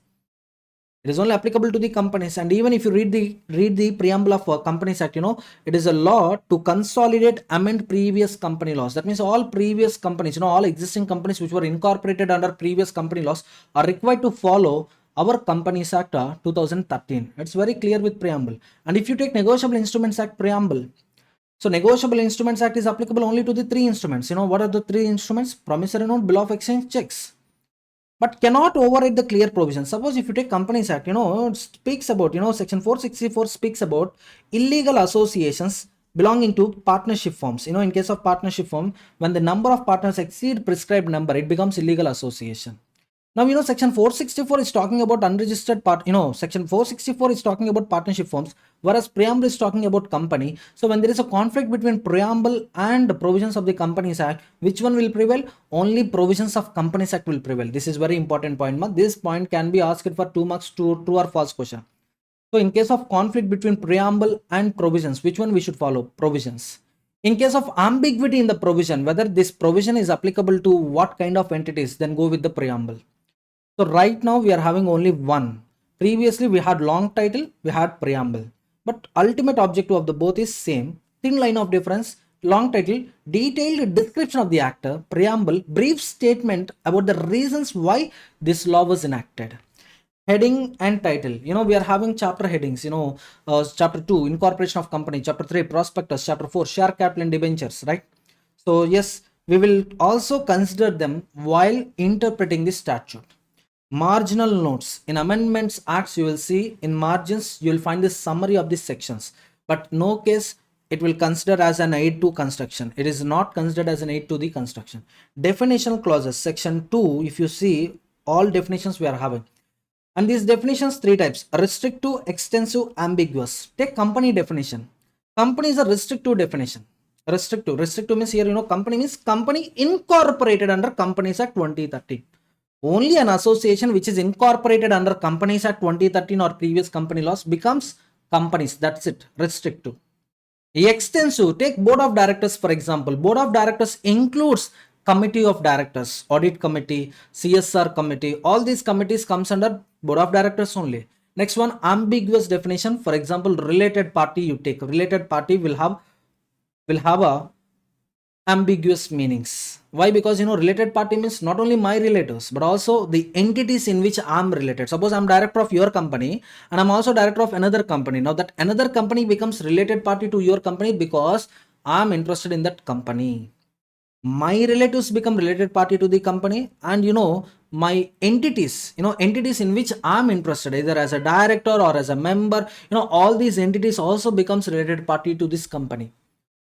It is only applicable to the companies. And even if you read the preamble of Companies Act, it is a law to consolidate, amend previous company laws. That means all previous companies, all existing companies which were incorporated under previous company laws are required to follow our Companies Act 2013. It's very clear with preamble. And if you take Negotiable Instruments Act preamble, so Negotiable Instruments Act is applicable only to the three instruments. What are the three instruments? Promissory note, bill of exchange, checks. But cannot override the clear provision. Suppose if you take Companies Act, it speaks about, section 464 speaks about illegal associations belonging to partnership firms. In case of partnership firm, when the number of partners exceed prescribed number, it becomes illegal association. Now, section 464 is talking about unregistered section 464 is talking about partnership firms, whereas preamble is talking about company. So when there is a conflict between preamble and provisions of the Companies Act, which one will prevail? Only provisions of Companies Act will prevail. This is very important point. This point can be asked for 2 marks, true or false question. So in case of conflict between preamble and provisions, which one we should follow? Provisions. In case of ambiguity in the provision, whether this provision is applicable to what kind of entities, then go with the preamble. So right now we are having only one. Previously we had long title, we had preamble. But ultimate objective of the both is same. Thin line of difference. Long title, detailed description of the actor. Preamble, brief statement about the reasons why this law was enacted. Heading and title. We are having chapter headings. Chapter 2, incorporation of company. Chapter 3, prospectus. Chapter 4, share capital and debentures. Right? So yes, we will also consider them while interpreting the statute. Marginal notes. In amendments acts, you will see in margins, you will find the summary of these sections. But no case, it will consider as an aid to construction. It is not considered as an aid to the construction. Definitional clauses. Section 2, if you see, all definitions we are having. And these definitions, 3 types. Restrictive, extensive, ambiguous. Take company definition. Company is a restrictive definition. Restrictive means here, company means company incorporated under Companies Act 2013. Only an association which is incorporated under Companies Act 2013 or previous company laws becomes companies. That's it. Restrictive. Extensive. Take board of directors for example. Board of directors includes committee of directors, audit committee, CSR committee. All these committees comes under board of directors only. Next one, ambiguous definition. For example, related party you take. Related party will have a ambiguous meanings. Why? Because related party means not only my relatives but also the entities in which I'm related. Suppose I'm director of your company and I'm also director of another company. Now that another company becomes related party to your company because I'm interested in that company. My relatives become related party to the company, and my entities, entities in which I'm interested either as a director or as a member, all these entities also becomes related party to this company.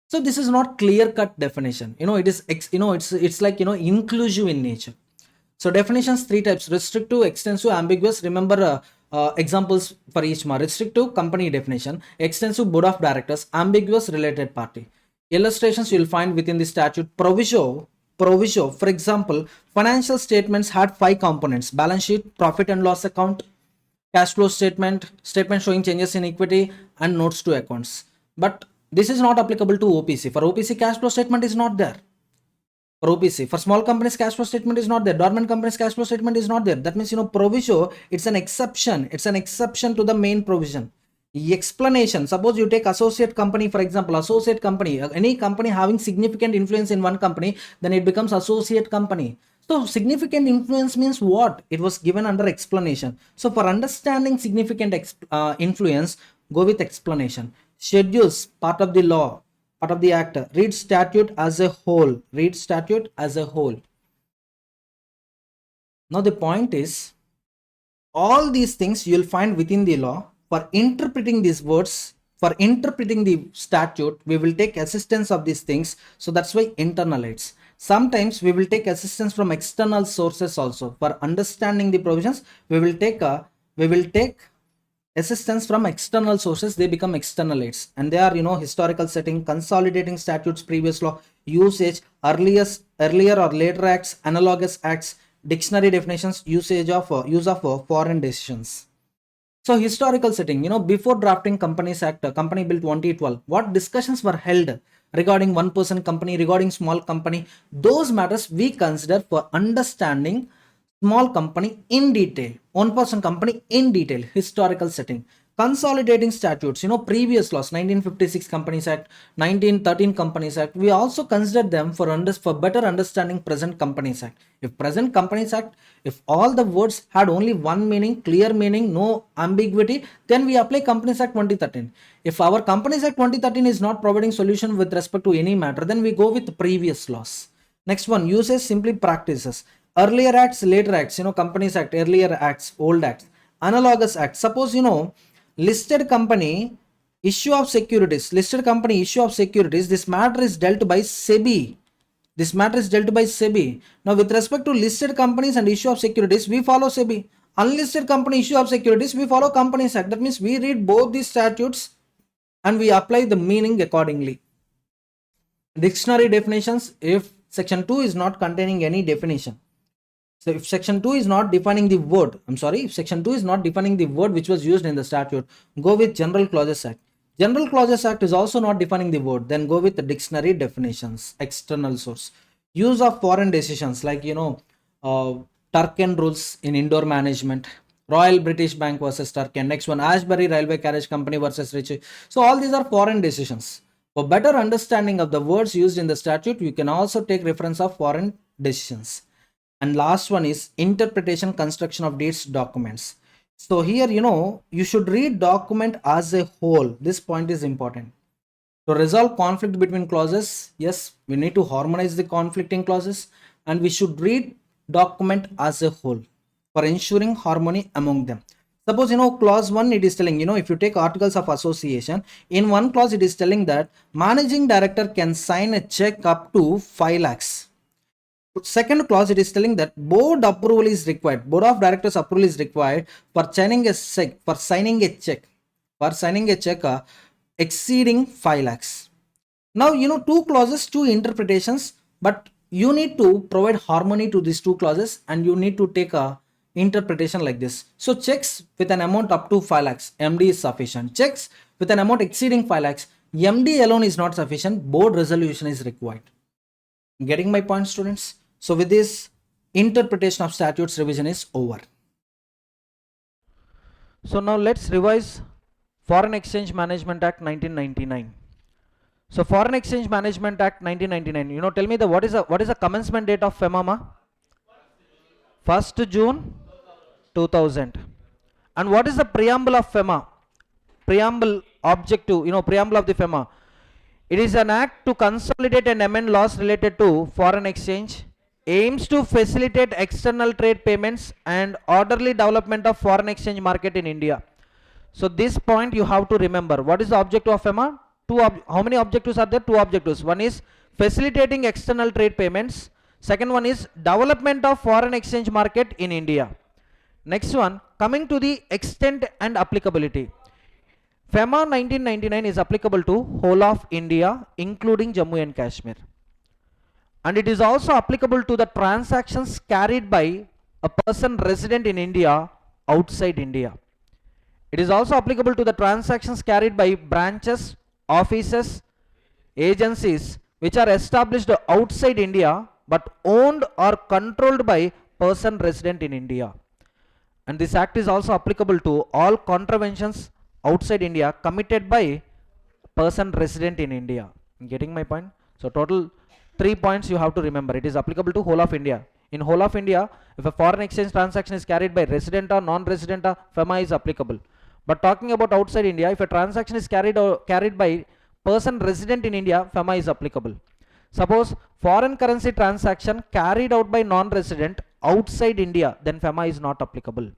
So this is not clear-cut definition. It is it's like inclusive in nature. So definitions 3 types: restrictive, extensive, ambiguous. Remember examples for each one. Restrictive, company definition; extensive, board of directors; ambiguous, related party. Illustrations you will find within the statute. Proviso. For example, financial statements had 5 components: balance sheet, profit and loss account, cash flow statement, statement showing changes in equity, and notes to accounts. But this is not applicable to OPC. For OPC, cash flow statement is not there. For OPC, for small companies, cash flow statement is not there. Dormant companies, cash flow statement is not there. That means, proviso, it's an exception. It's an exception to the main provision. Explanation, suppose you take associate company, for example, associate company, any company having significant influence in one company, then it becomes associate company. So significant influence means what? It was given under explanation. So for understanding significant influence, go with explanation. Schedules, part of the law, part of the act. Read statute as a whole. Read statute as a whole. Now the point is, all these things you will find within the law. For interpreting these words, for interpreting the statute, we will take assistance of these things. So that's why internalites. Sometimes we will take assistance from external sources also. For understanding the provisions, we will take assistance from external sources. They become externalites, and they are historical setting, consolidating statutes, previous law, usage, earlier or later acts, analogous acts, dictionary definitions, use of foreign decisions. So historical setting, before drafting Companies Act, Company Bill 2012, what discussions were held regarding one-person company, regarding small company? Those matters we consider for understanding small company in detail, one-person company in detail, historical setting. Consolidating statutes, previous laws, 1956 Companies Act, 1913 Companies Act, we also consider them for better understanding present Companies Act. If present Companies Act, if all the words had only one meaning, clear meaning, no ambiguity, then we apply Companies Act 2013. If our Companies Act 2013 is not providing solution with respect to any matter, then we go with previous laws. Next one, uses, simply practices. Earlier acts, later acts, Companies Act, earlier acts, old acts. Analogous acts, suppose, listed company issue of securities, this matter is dealt by SEBI. Now with respect to listed companies and issue of securities, we follow SEBI. Unlisted company issue of securities, we follow Companies Act. That means we read both these statutes and we apply the meaning accordingly. Dictionary definitions, if section 2 is not containing any definition. So if section 2 is not defining the word, if section 2 is not defining the word which was used in the statute, go with General Clauses Act. General Clauses Act is also not defining the word, then go with the dictionary definitions, external source. Use of foreign decisions like, Turken rules in indoor management, Royal British Bank versus Turken. Next one, Ashbury Railway Carriage Company versus Ritchie. So all these are foreign decisions. For better understanding of the words used in the statute, you can also take reference of foreign decisions. And last one is interpretation, construction of deeds, documents. So here, you should read document as a whole. This point is important. To resolve conflict between clauses, yes, we need to harmonize the conflicting clauses, and we should read document as a whole for ensuring harmony among them. Suppose, clause 1, it is telling, if you take articles of association, in one clause it is telling that managing director can sign a check up to 5 lakhs. Second clause, it is telling that board approval is required. Board of directors approval is required for signing a check exceeding 5 lakhs. Now, two clauses, two interpretations, but you need to provide harmony to these two clauses and you need to take a interpretation like this. So checks with an amount up to 5 lakhs, MD is sufficient. Checks with an amount exceeding 5 lakhs, MD alone is not sufficient. Board resolution is required. Getting my point, students? So with this, interpretation of statutes revision is over. So now let's revise Foreign Exchange Management Act 1999. So Foreign Exchange Management Act 1999, tell me what is the commencement date of FEMA? 1st June 2000. And what is the preamble of FEMA? Preamble objective, preamble of the FEMA. It is an act to consolidate and amend laws related to foreign exchange, aims to facilitate external trade payments and orderly development of foreign exchange market in India. So this point you have to remember. What is the objective of FEMA? How many objectives are there? Two objectives. One is facilitating external trade payments. Second one is development of foreign exchange market in India. Next one, coming to the extent and applicability. FEMA 1999 is applicable to whole of India, including Jammu and Kashmir. And it is also applicable to the transactions carried by a person resident in India outside India. It is also applicable to the transactions carried by branches offices, agencies which are established outside India but owned or controlled by person resident in India. And this act is also applicable to all contraventions outside India committed by person resident in India. Getting my point? So total 3 points you have to remember. It is applicable to whole of India. In whole of India, if a foreign exchange transaction is carried by resident or non-resident, FEMA is applicable. But talking about outside India, if a transaction is carried by person resident in India, FEMA is applicable. Suppose foreign currency transaction carried out by non-resident outside India, then FEMA is not applicable.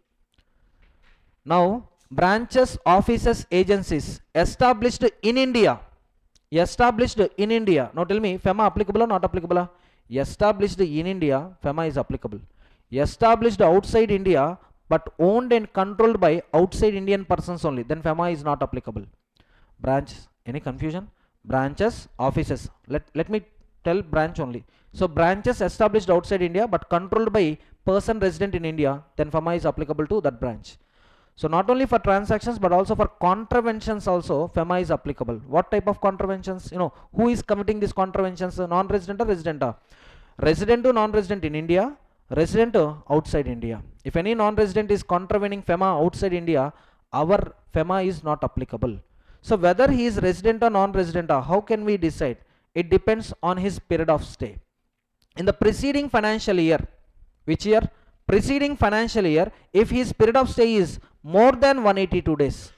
Now, branches, offices, agencies established in India. Now tell me, FEMA applicable or not applicable? Established in India, FEMA is applicable. Established outside India but owned and controlled by outside Indian persons only, then FEMA is not applicable. Branches, any confusion? Branches, offices. Let me tell branch only. So branches established outside India but controlled by person resident in India, then FEMA is applicable to that branch. So not only for transactions but also for contraventions also FEMA is applicable. What type of contraventions? Who is committing these contraventions? Non-resident or resident? Resident to non-resident in India, resident outside India. If any non-resident is contravening FEMA outside India, our FEMA is not applicable. So whether he is resident or non-resident, how can we decide? It depends on his period of stay. In the preceding financial year, which year? Preceding financial year, if his period of stay is more than 182 days,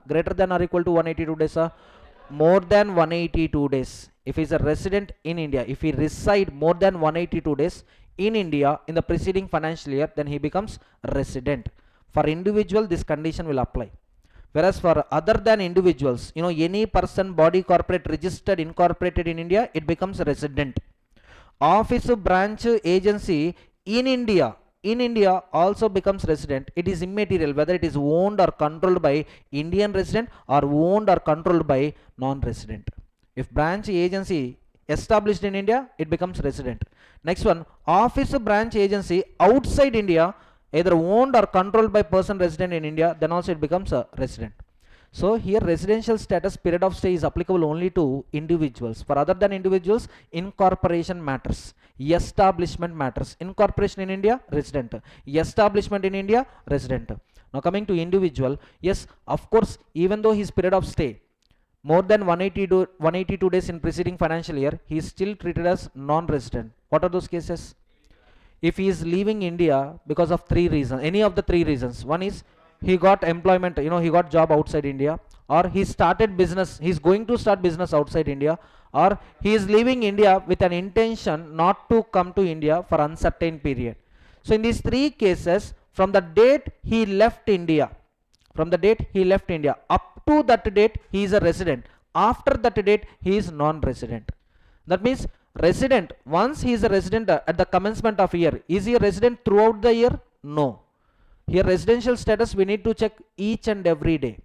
greater than or equal to 182 days, more than 182 days. If he is a resident in India, if he reside more than 182 days in India in the preceding financial year, then he becomes resident. For individual, this condition will apply. Whereas for other than individuals, any person, body, corporate, registered, incorporated in India, it becomes resident. Office, branch, agency in India also becomes resident. It is immaterial whether it is owned or controlled by Indian resident or owned or controlled by non-resident. If branch, agency established in India, it becomes resident. Next one, office, branch, agency outside India, either owned or controlled by person resident in India, then also it becomes a resident. So here residential status period of stay is applicable only to individuals. For other than individuals, incorporation matters, establishment matters. Incorporation in India, resident. Establishment in India, resident. Now coming to individual, yes, of course, even though his period of stay more than 182 days in preceding financial year, he is still treated as non-resident. What are those cases? If he is leaving India because of 3 reasons, any of the 3 reasons. One is he got employment, he got job outside India, or he started business, he is going to start business outside India, or he is leaving India with an intention not to come to India for uncertain period. So in these 3 cases, from the date he left India, up to that date he is a resident. After that date he is non-resident. That means resident, once he is a resident at the commencement of year, is he a resident throughout the year? No. Here residential status we need to check each and every day.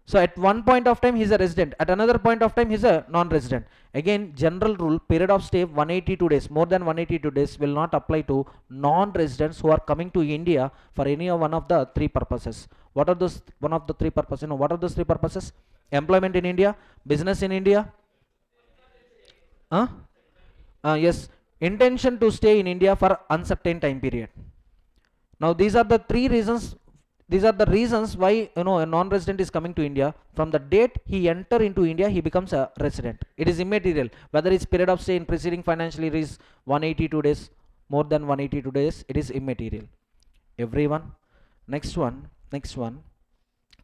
So at one point of time he is a resident, at another point of time he is a non-resident. Again, general rule, period of stay 182 days, more than 182 days will not apply to non-residents who are coming to India for any of one of the 3 purposes. What are those one of the 3 purposes? What are those 3 purposes? Employment in India, business in India, yes, intention to stay in India for uncertain time period. Now these are the 3 reasons. These are the reasons why a non-resident is coming to India. From the date he enter into India, he becomes a resident. It is immaterial whether his period of stay in preceding financial year is 182 days, more than 182 days. It is immaterial. Everyone. Next one.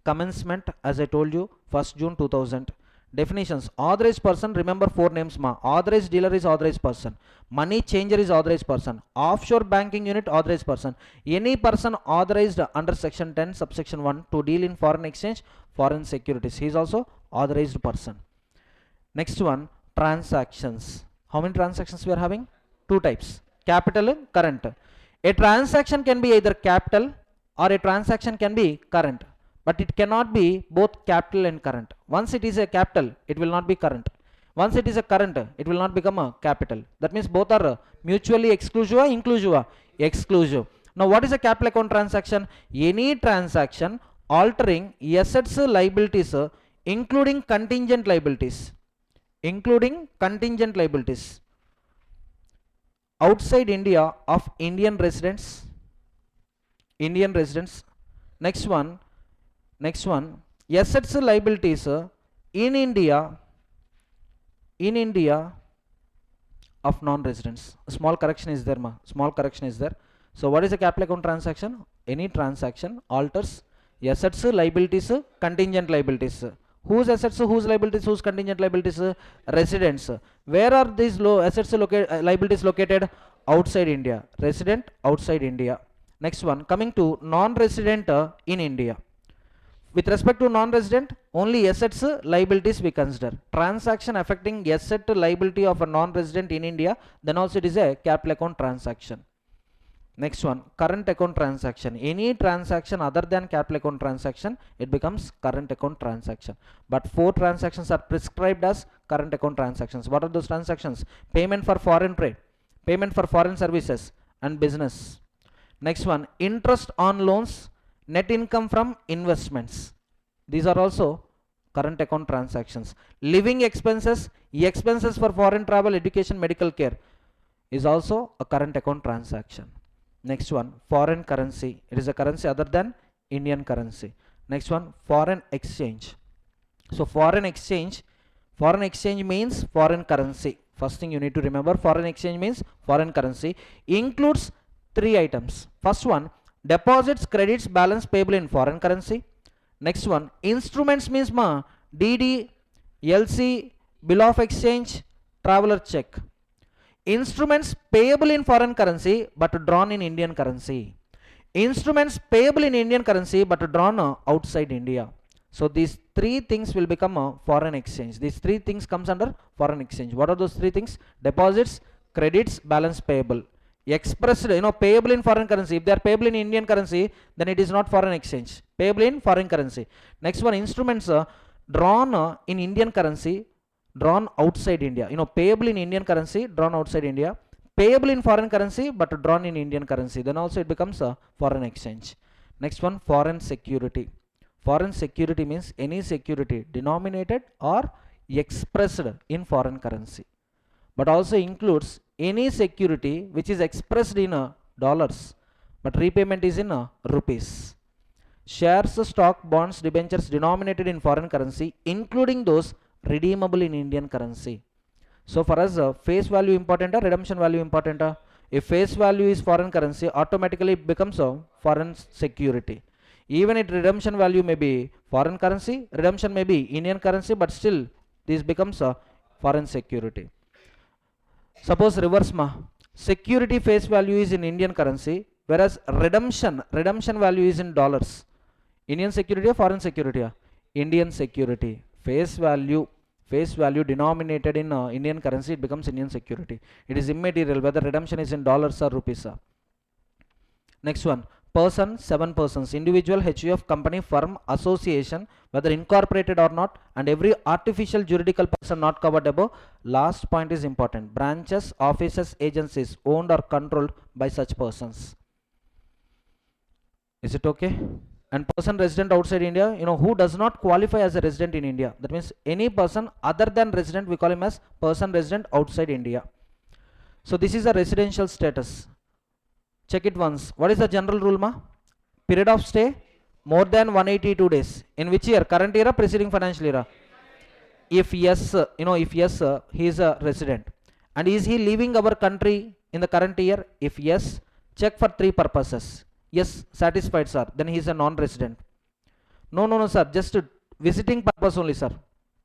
Commencement, as I told you, 1st June 2000. Definitions. Authorized person, remember 4 names ma. Authorized dealer is authorized person. Money changer is authorized person. Offshore banking unit authorized person. Any person authorized under section 10 subsection 1 to deal in foreign exchange, foreign securities. He is also authorized person. Next one, transactions. How many transactions we are having? 2 types. Capital and current. A transaction can be either capital or a transaction can be current. But it cannot be both capital and current. Once it is a capital, it will not be current. Once it is a current, it will not become a capital. That means both are mutually exclusive or inclusive? Exclusive. Now what is a capital account transaction? Any transaction altering assets, liabilities including contingent liabilities, outside India of Indian residents. Next one, assets liabilities in India of non-residents. Small correction is there, small correction is there. So what is a capital account transaction? Any transaction alters assets, liabilities, contingent liabilities. Whose assets, whose liabilities, whose contingent liabilities? Residents. Where are these assets liabilities located? Outside India. Resident outside India. Next one, coming to non-resident in India. With respect to non-resident, only assets, liabilities we consider. Transaction affecting asset liability of a non-resident in India, then also it is a capital account transaction. Next one, current account transaction. Any transaction other than capital account transaction, it becomes current account transaction. But 4 transactions are prescribed as current account transactions. What are those transactions? Payment for foreign trade, payment for foreign services and business. Next one, interest on loans, net income from investments. These are also current account transactions. Living expenses, expenses for foreign travel, education, medical care is also a current account transaction. Next one, foreign currency. It is a currency other than Indian currency. Next one, foreign exchange. So foreign exchange means foreign currency. First thing you need to remember, foreign exchange means foreign currency. Includes 3 items. First one, deposits, credits, balance payable in foreign currency. Next one, instruments means DD, LC, bill of exchange, traveler check. Instruments payable in foreign currency but drawn in Indian currency. Instruments payable in Indian currency but drawn outside India. So these 3 things will become a foreign exchange. These 3 things comes under foreign exchange. What are those 3 things? Deposits, credits, balance payable. Expressed, payable in foreign currency. If they are payable in Indian currency, then it is not foreign exchange. Payable in foreign currency. Next one, instruments drawn in Indian currency, drawn outside India. Payable in Indian currency, drawn outside India. Payable in foreign currency but drawn in Indian currency. Then also it becomes a foreign exchange. Next one, foreign security. Foreign security means any security denominated or expressed in foreign currency, but also includes any security which is expressed in dollars but repayment is in rupees. Shares, stock, bonds, debentures denominated in foreign currency, including those redeemable in Indian currency. So for us, face value important or redemption value important? If face value is foreign currency, automatically it becomes a foreign security. Even if redemption value may be foreign currency, redemption may be Indian currency, but still this becomes a foreign security. Suppose reverse security face value is in Indian currency, whereas redemption value is in dollars. Indian security or foreign security? Indian security. Face value denominated in Indian currency, it becomes Indian security. It is immaterial whether redemption is in dollars or rupees. Next one, person, 7 persons, individual, HUF, company, firm, association, whether incorporated or not, and every artificial juridical person not covered above. Last point is important, branches, offices, agencies owned or controlled by such persons. Is it okay? And person resident outside India, who does not qualify as a resident in India. That means any person other than resident, we call him as person resident outside India. So this is a residential status. Check it once. What is the general rule, Period of stay more than 182 days. In which year? Current year or preceding financial year? If yes, he is a resident. And is he leaving our country in the current year? If yes, check for 3 purposes. Yes, satisfied, sir. Then he is a non-resident. No, sir. Just visiting purpose only, sir.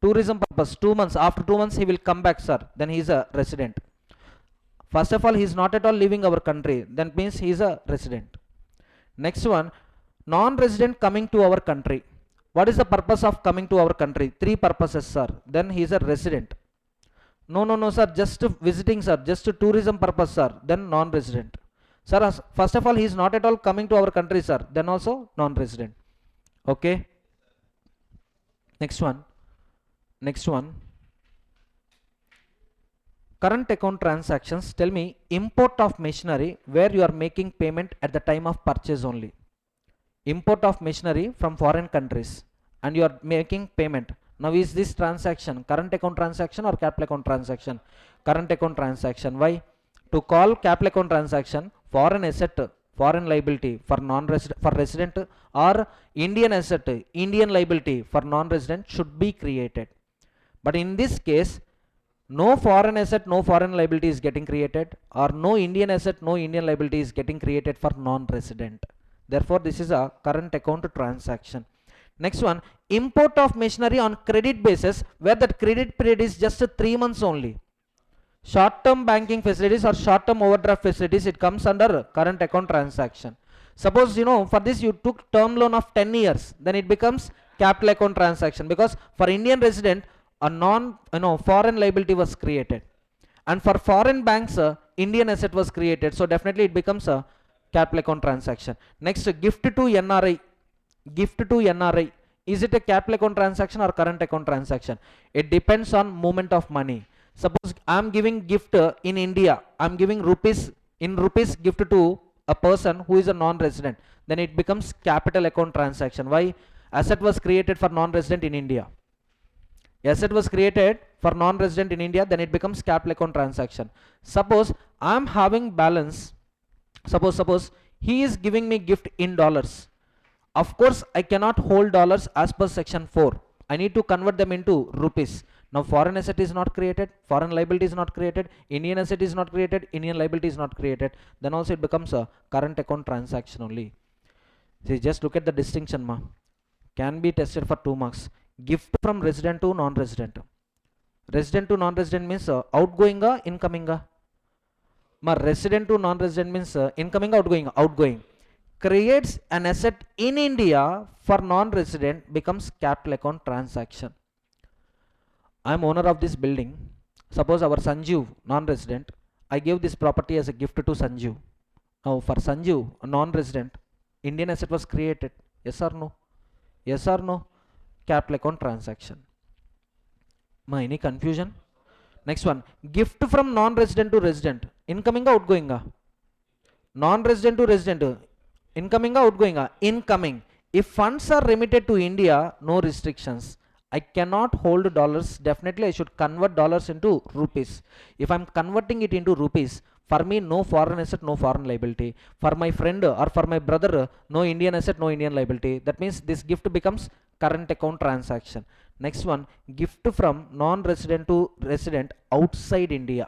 Tourism purpose. 2 months. After 2 months, he will come back, sir. Then he is a resident. First of all, he is not at all leaving our country. Then means he is a resident. Next one, non-resident coming to our country. What is the purpose of coming to our country? 3 purposes, sir. Then he is a resident. No, sir. Just visiting, sir. Just tourism purpose, sir. Then non-resident. Sir, first of all, he is not at all coming to our country, sir. Then also non-resident. Okay. Next one. Current account transactions. Tell me, import of machinery where you are making payment at the time of purchase only. Import of machinery from foreign countries and you are making payment Now is this transaction current account transaction or capital account transaction? Current account transaction. Why? To call capital account transaction, foreign asset, foreign liability for non-resident, for resident, or Indian asset, Indian liability for non-resident should be created. But in this case, no foreign asset, no foreign liability is getting created, or no Indian asset, no Indian liability is getting created for non-resident. Therefore, this is a current account transaction. Next one, import of machinery on credit basis, where that credit period is just 3 months only. Short-term banking facilities or short-term overdraft facilities, it comes under current account transaction. Suppose, for this you took term loan of 10 years, then it becomes capital account transaction, because for Indian resident, a foreign liability was created, and for foreign banks, Indian asset was created, so definitely it becomes a capital account transaction. Next, gift to NRI. Gift to NRI, is it a capital account transaction or current account transaction? It depends on movement of money. Suppose I am giving gift in India, I am giving rupees, in rupees gift to a person who is a non-resident, then it becomes capital account transaction. Why? Asset was created for non-resident in India. Asset was created for non-resident in India, then it becomes capital account transaction. Suppose I am having balance, suppose he is giving me gift in dollars. Of course, I cannot hold dollars as per section 4. I need to convert them into rupees. Now foreign asset is not created, foreign liability is not created, Indian asset is not created, Indian liability is not created. Then also it becomes a current account transaction only. See, just look at the distinction, ma. Can be tested for 2 marks. Gift from resident to non-resident. Resident to non-resident means outgoing or incoming? Ma, resident to non-resident means incoming or outgoing? Outgoing. Creates an asset in India for non-resident becomes capital account transaction. I am owner of this building. Suppose our Sanjeev, non-resident, I gave this property as a gift to Sanjeev. Now for Sanjeev, a non-resident, Indian asset was created. Yes or no? Yes or no? Capital account transaction. Ma, any confusion? Next one, gift from non-resident to resident. Incoming or outgoing? Non-resident to resident. Incoming or outgoing? Incoming. If funds are remitted to India, no restrictions. I cannot hold dollars. Definitely I should convert dollars into rupees. If I'm converting it into rupees, for me no foreign asset, no foreign liability. For my friend or for my brother, no Indian asset, no Indian liability. That means this gift becomes current account transaction. Next one, gift from non-resident to resident outside India.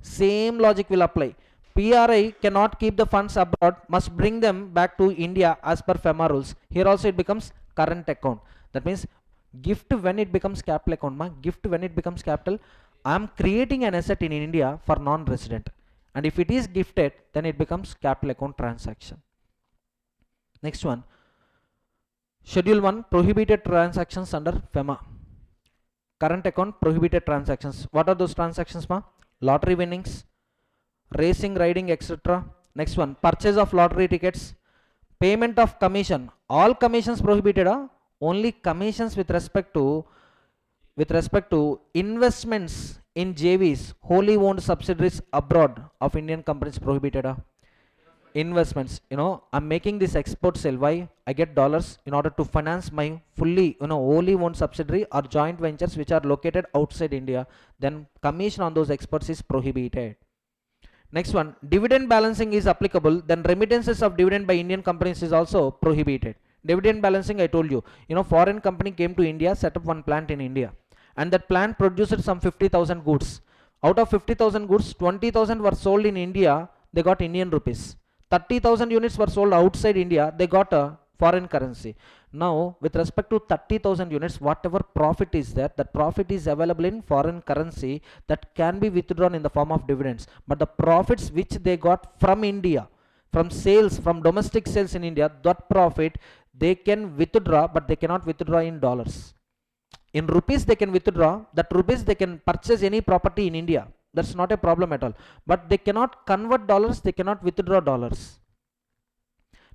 Same logic will apply. PRI cannot keep the funds abroad, must bring them back to India as per FEMA rules. Here also it becomes current account. That means gift when it becomes capital account, gift when it becomes capital, I am creating an asset in India for non-resident, and if it is gifted, then it becomes capital account transaction. Next one, schedule 1, prohibited transactions under FEMA. Current account, prohibited transactions. What are those transactions, ma? Lottery winnings, racing, riding, etc. Next one, purchase of lottery tickets, payment of commission. All commissions prohibited, only commissions with respect to investments in JVs, wholly owned subsidiaries abroad of Indian companies prohibited. Investments, I'm making this export sale. Why? I get dollars in order to finance my fully wholly owned subsidiary or joint ventures which are located outside India. Then commission on those exports is prohibited. Next one, dividend balancing is applicable, then remittances of dividend by Indian companies is also prohibited. Dividend balancing, I told you, foreign company came to India, set up one plant in India, and that plant produced some 50,000 goods. Out of 50,000 goods, 20,000 were sold in India, they got Indian rupees. 30,000 units were sold outside India, they got a foreign currency. Now with respect to 30,000 units, whatever profit is there, that profit is available in foreign currency, that can be withdrawn in the form of dividends. But the profits which they got from India, from sales, from domestic sales in India, that profit they can withdraw, but they cannot withdraw in dollars. In rupees they can withdraw, that rupees they can purchase any property in India. That's not a problem at all. But they cannot convert dollars, they cannot withdraw dollars.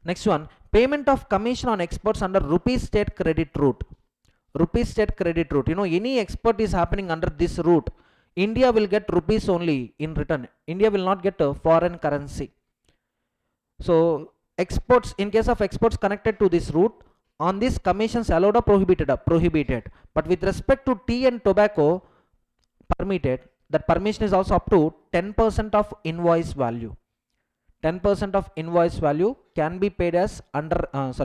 Next one, payment of commission on exports under rupee state credit route. Rupee state credit route. Any export is happening under this route, India will get rupees only in return. India will not get a foreign currency. So exports, in case of exports connected to this route, on this commissions allowed or prohibited? Prohibited. But with respect to tea and tobacco, permitted. That permission is also up to 10% of invoice value. 10% of invoice value can be paid as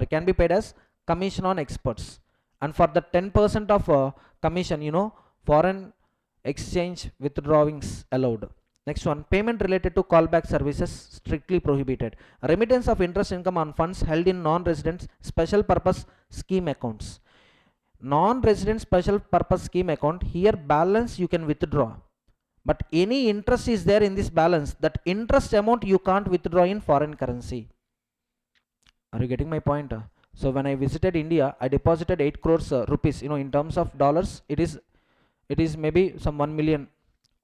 can be paid as commission on exports. And for the 10% of commission, foreign exchange withdrawings allowed. Next one, payment related to callback services strictly prohibited. Remittance of interest income on funds held in non-resident special purpose scheme accounts. Non-resident special purpose scheme account, here balance you can withdraw, but any interest is there in this balance, that interest amount you can't withdraw in foreign currency. Are you getting my point? So when I visited India, I deposited 8 crores rupees, in terms of dollars, it is maybe some 1 million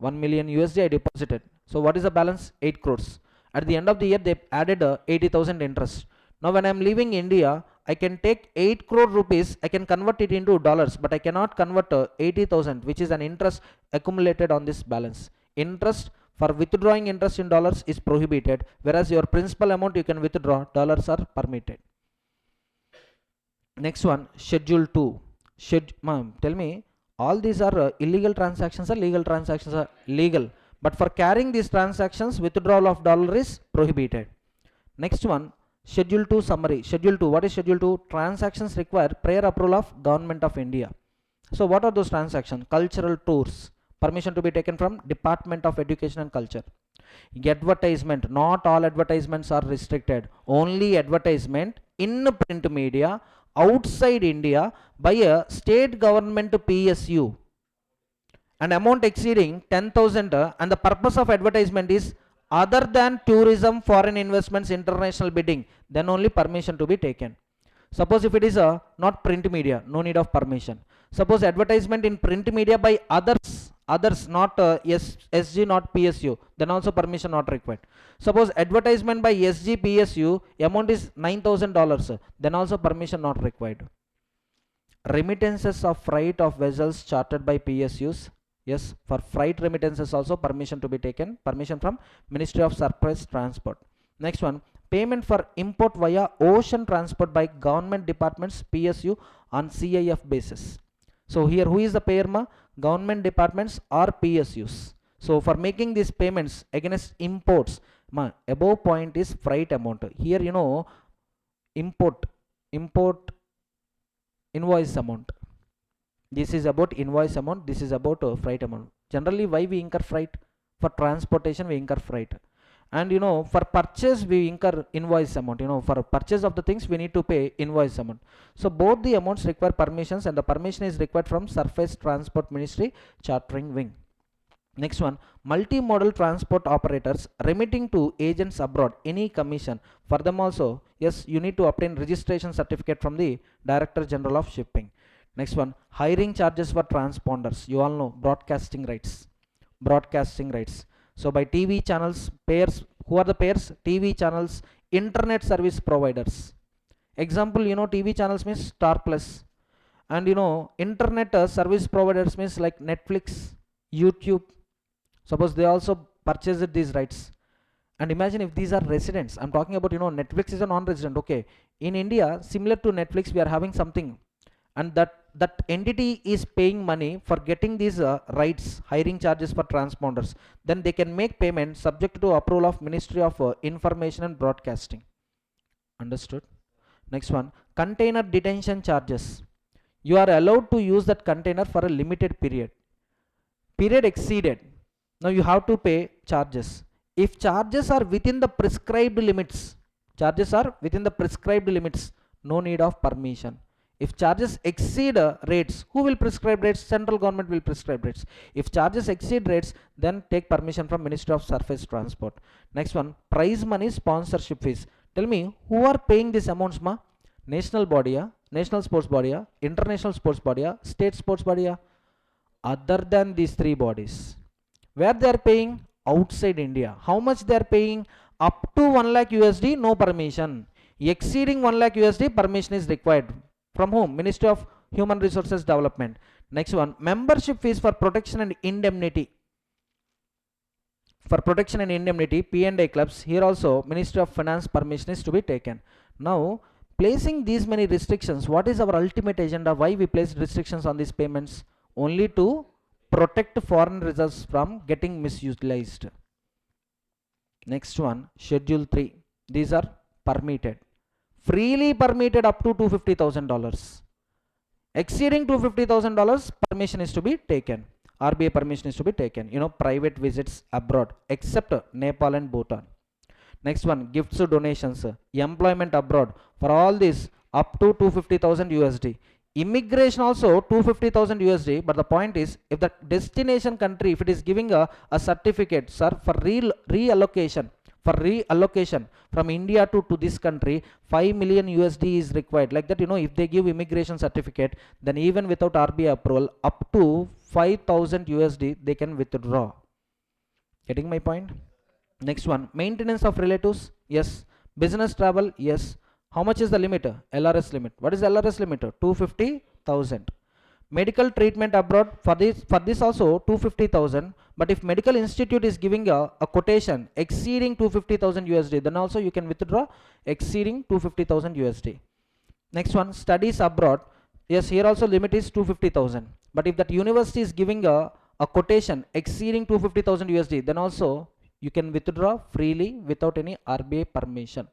USD I deposited. So what is the balance? 8 crores. At the end of the year, they added 80,000 interest. Now when I am leaving India, I can take 8 crore rupees, I can convert it into dollars, but I cannot convert 80,000, which is an interest accumulated on this balance. Interest for withdrawing interest in dollars is prohibited, whereas your principal amount you can withdraw, dollars are permitted. Next one, Schedule 2. Tell me, all these are illegal transactions or legal transactions? Are legal, but for carrying these transactions, withdrawal of dollar is prohibited. Next one, Schedule 2 summary. Schedule 2, what is Schedule 2? Transactions require prior approval of Government of India. So what are those transactions? Cultural tours, permission to be taken from Department of Education and Culture. Advertisement, not all advertisements are restricted, only advertisement in print media outside India by a state government PSU and amount exceeding 10,000 and the purpose of advertisement is other than tourism, foreign investments, international bidding, then only permission to be taken. Suppose if it is not print media, no need of permission. Suppose advertisement in print media by others not SG, not PSU, then also permission not required. Suppose advertisement by SG, PSU, amount is $9,000, then also permission not required. Remittances of freight of vessels chartered by PSUs, yes, for freight remittances also permission to be taken, permission from Ministry of Surface Transport. Next one, payment for import via ocean transport by government departments PSU on CIF basis. So here who is the payer? Government departments or PSUs. So for making these payments against imports, above point is freight amount. Here import invoice amount. This is about invoice amount, this is about freight amount. Generally why we incur freight? For transportation we incur freight, and for purchase we incur invoice amount. For purchase of the things we need to pay invoice amount. So both the amounts require permissions, and the permission is required from Surface Transport Ministry Chartering Wing. Next one, multimodal transport operators remitting to agents abroad any commission, for them also, yes, you need to obtain registration certificate from the Director General of Shipping. Next one, hiring charges for transponders. You all know broadcasting rights. So by TV channels, payers, who are the payers? TV channels, internet service providers. Example, TV channels means Star Plus, and internet service providers means like Netflix, YouTube. Suppose they also purchased these rights. And imagine if these are residents. I'm talking about, Netflix is a non-resident. Okay, in India, similar to Netflix, we are having something, and that entity is paying money for getting these rights, hiring charges for transponders. Then they can make payment subject to approval of Ministry of Information and Broadcasting. Understood? Next one, container detention charges. You are allowed to use that container for a limited period. Period exceeded, now you have to pay charges. If charges are within the prescribed limits, no need of permission. If charges exceed rates, who will prescribe rates? Central government will prescribe rates. If charges exceed rates, then take permission from Ministry of Surface Transport. Next one, prize money sponsorship fees. Tell me, who are paying these amounts? National body, national sports body, international sports body, state sports body. Other than these three bodies, where they are paying? Outside India. How much they are paying? Up to 1 lakh USD, no permission. Exceeding 1 lakh USD, permission is required. From whom? Ministry of Human Resources Development. Next one, membership fees for protection and indemnity. For protection and indemnity, P&A clubs, here also Ministry of Finance permission is to be taken. Now, Placing these many restrictions, what is our ultimate agenda? Why we place restrictions on these payments? Only to protect foreign reserves from getting misutilized. Next one, schedule 3. These are permitted, freely permitted up to $250,000. Exceeding $250,000, permission is to be taken. RBI permission is to be taken. Private visits abroad, except Nepal and Bhutan. Next one, gifts, donations, employment abroad. For all this, up to 250,000 USD. Immigration also 250,000 USD. But the point is, if the destination country, if it is giving a certificate, sir, for reallocation from India to this country, 5 million USD is required. Like that, if they give immigration certificate, then even without RBI approval, up to 5,000 USD they can withdraw. Getting my point? Next one, maintenance of relatives, yes. Business travel, yes. How much is the limit? LRS limit. What is LRS limit? 250,000. Medical treatment abroad, for this also 250,000. But if medical institute is giving a quotation exceeding 250,000 USD, then also you can withdraw exceeding 250,000 USD. Next one, studies abroad, yes, here also limit is 250,000. But if that university is giving a quotation exceeding 250,000 USD, then also you can withdraw freely without any RBI permission.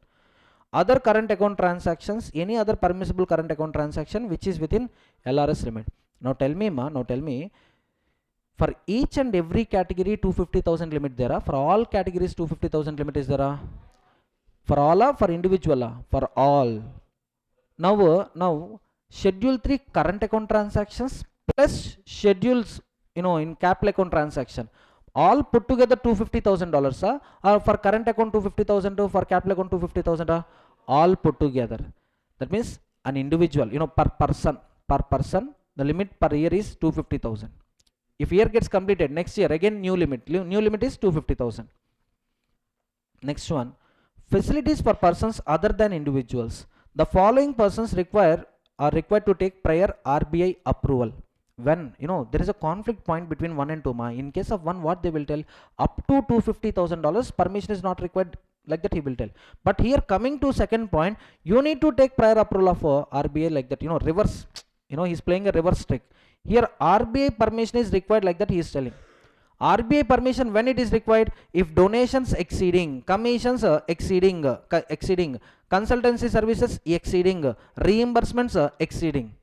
Other current account transactions, any other permissible current account transaction which is within LRS limit. Now tell me, for each and every category 250,000 limit there are. For all categories 250,000 limit is there are. For all, for individual, for all. Now schedule 3 current account transactions plus schedules, in capital account transaction, all put together $250,000, or for current account 250,000, for capital account 250,000, all put together. That means an individual, per person, the limit per year is 250,000. If year gets completed, next year again new limit is 250,000. Next one, facilities for persons other than individuals. The following persons are required to take prior RBI approval. When there is a conflict point between 1 and 2, in case of 1, what they will tell, up to $250,000 permission is not required, like that he will tell. But here coming to second point, you need to take prior approval of RBI, like that, reverse, he's playing a reverse trick. Here RBI permission is required, like that he is telling. RBI permission when it is required, if donations exceeding, commissions exceeding, consultancy services exceeding, reimbursements exceeding.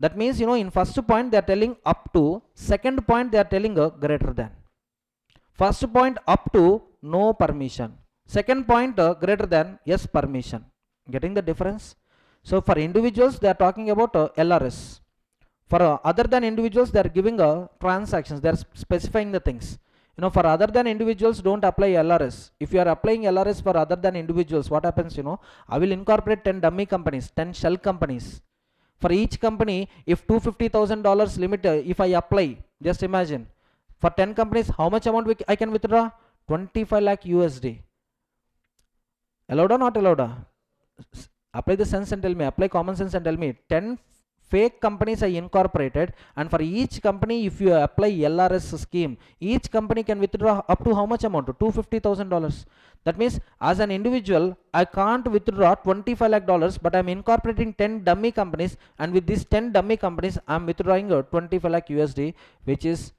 That means, in first point they are telling up to, second point they are telling greater than. First point up to, no permission. Second point greater than, yes, permission. Getting the difference? So for individuals they are talking about LRS. For other than individuals they are giving transactions, they are specifying the things. For other than individuals don't apply LRS. If you are applying LRS for other than individuals, what happens? I will incorporate 10 dummy companies, 10 shell companies. For each company, if $250,000 limit, if I apply, just imagine, for 10 companies, how much amount I can withdraw? 25 lakh USD. Allowed or not allowed? Apply the sense and tell me, apply common sense and tell me, 10 fake companies are incorporated, and for each company, if you apply LRS scheme, each company can withdraw up to how much amount? $250,000. That means as an individual, I can't withdraw $25 lakh, but I'm incorporating 10 dummy companies, and with these 10 dummy companies, I'm withdrawing 25 lakh USD, which is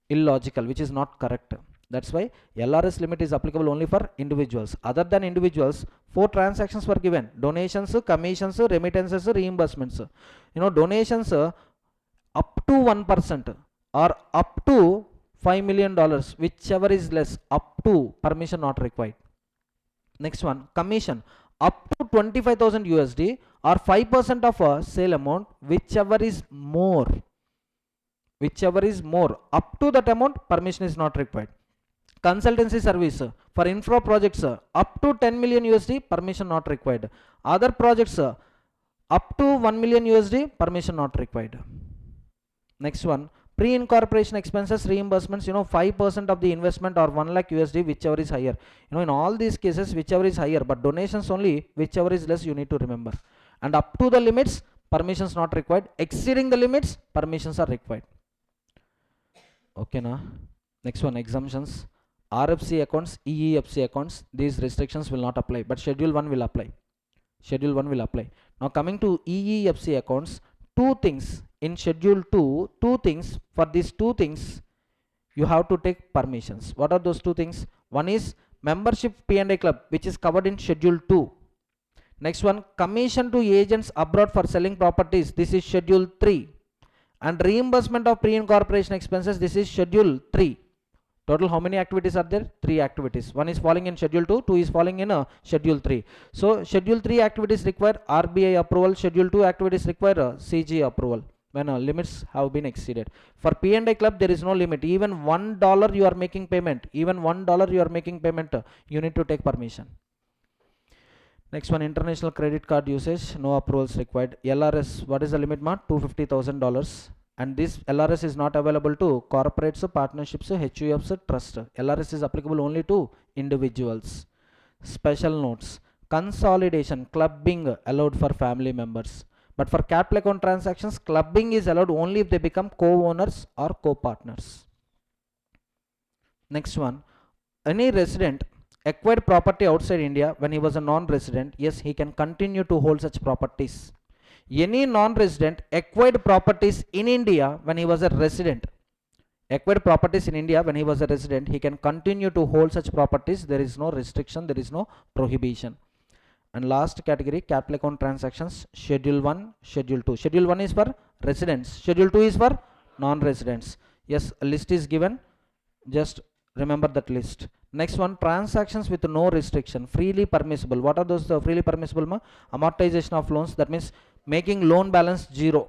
illogical, which is not correct. That's why LRS limit is applicable only for individuals. Other than individuals, 4 transactions were given: donations, commissions, remittances, reimbursements. Donations up to 1% or up to $5 million, whichever is less, up to, permission not required. Next one, commission up to 25,000 USD or 5% of a sale amount, whichever is more, up to that amount, permission is not required. Consultancy service for infra projects up to 10 million USD, permission not required. Other projects up to 1 million USD, permission not required. Next one, pre-incorporation expenses reimbursements, 5% of the investment or 1 lakh USD, whichever is higher. In all these cases, whichever is higher, but donations only, whichever is less, you need to remember. And up to the limits, permissions not required. Exceeding the limits, permissions are required. Okay, na? Next one, exemptions. RFC accounts, EEFC accounts, these restrictions will not apply, but schedule 1 will apply. Schedule 1 will apply. Now coming to EEFC accounts, two things in Schedule 2, two things, for these two things you have to take permissions. What are those two things? One is membership P&A club, which is covered in Schedule 2. Next one, commission to agents abroad for selling properties, this is Schedule 3. And reimbursement of pre-incorporation expenses, this is Schedule 3. Total how many activities are there? 3 activities. One is falling in Schedule 2, 2 is falling in Schedule 3. So Schedule 3 activities require RBI approval, Schedule 2 activities require CG approval when limits have been exceeded. For P&A club there is no limit. Even $1 you are making payment, even $1 you are making payment, you need to take permission. Next one, international credit card usage, no approvals required. LRS, what is the limit, ma? $250,000. And this LRS is not available to corporates, partnerships, HUFs, trust. LRS is applicable only to individuals. Special notes, consolidation, clubbing allowed for family members. But for capital account transactions, clubbing is allowed only if they become co-owners or co-partners. Next one, any resident acquired property outside India when he was a non-resident, yes, he can continue to hold such properties. Any non-resident acquired properties in India when he was a resident, acquired properties in India when he was a resident, he can continue to hold such properties. There is no restriction, there is no prohibition. And last category, capital account transactions, Schedule 1, Schedule 2. Schedule 1 is for residents, Schedule 2 is for non-residents. Yes, a list is given, just remember that list. Next one, transactions with no restriction, freely permissible. What are those freely permissible, ma? Amortization of loans, that means making loan balance 0.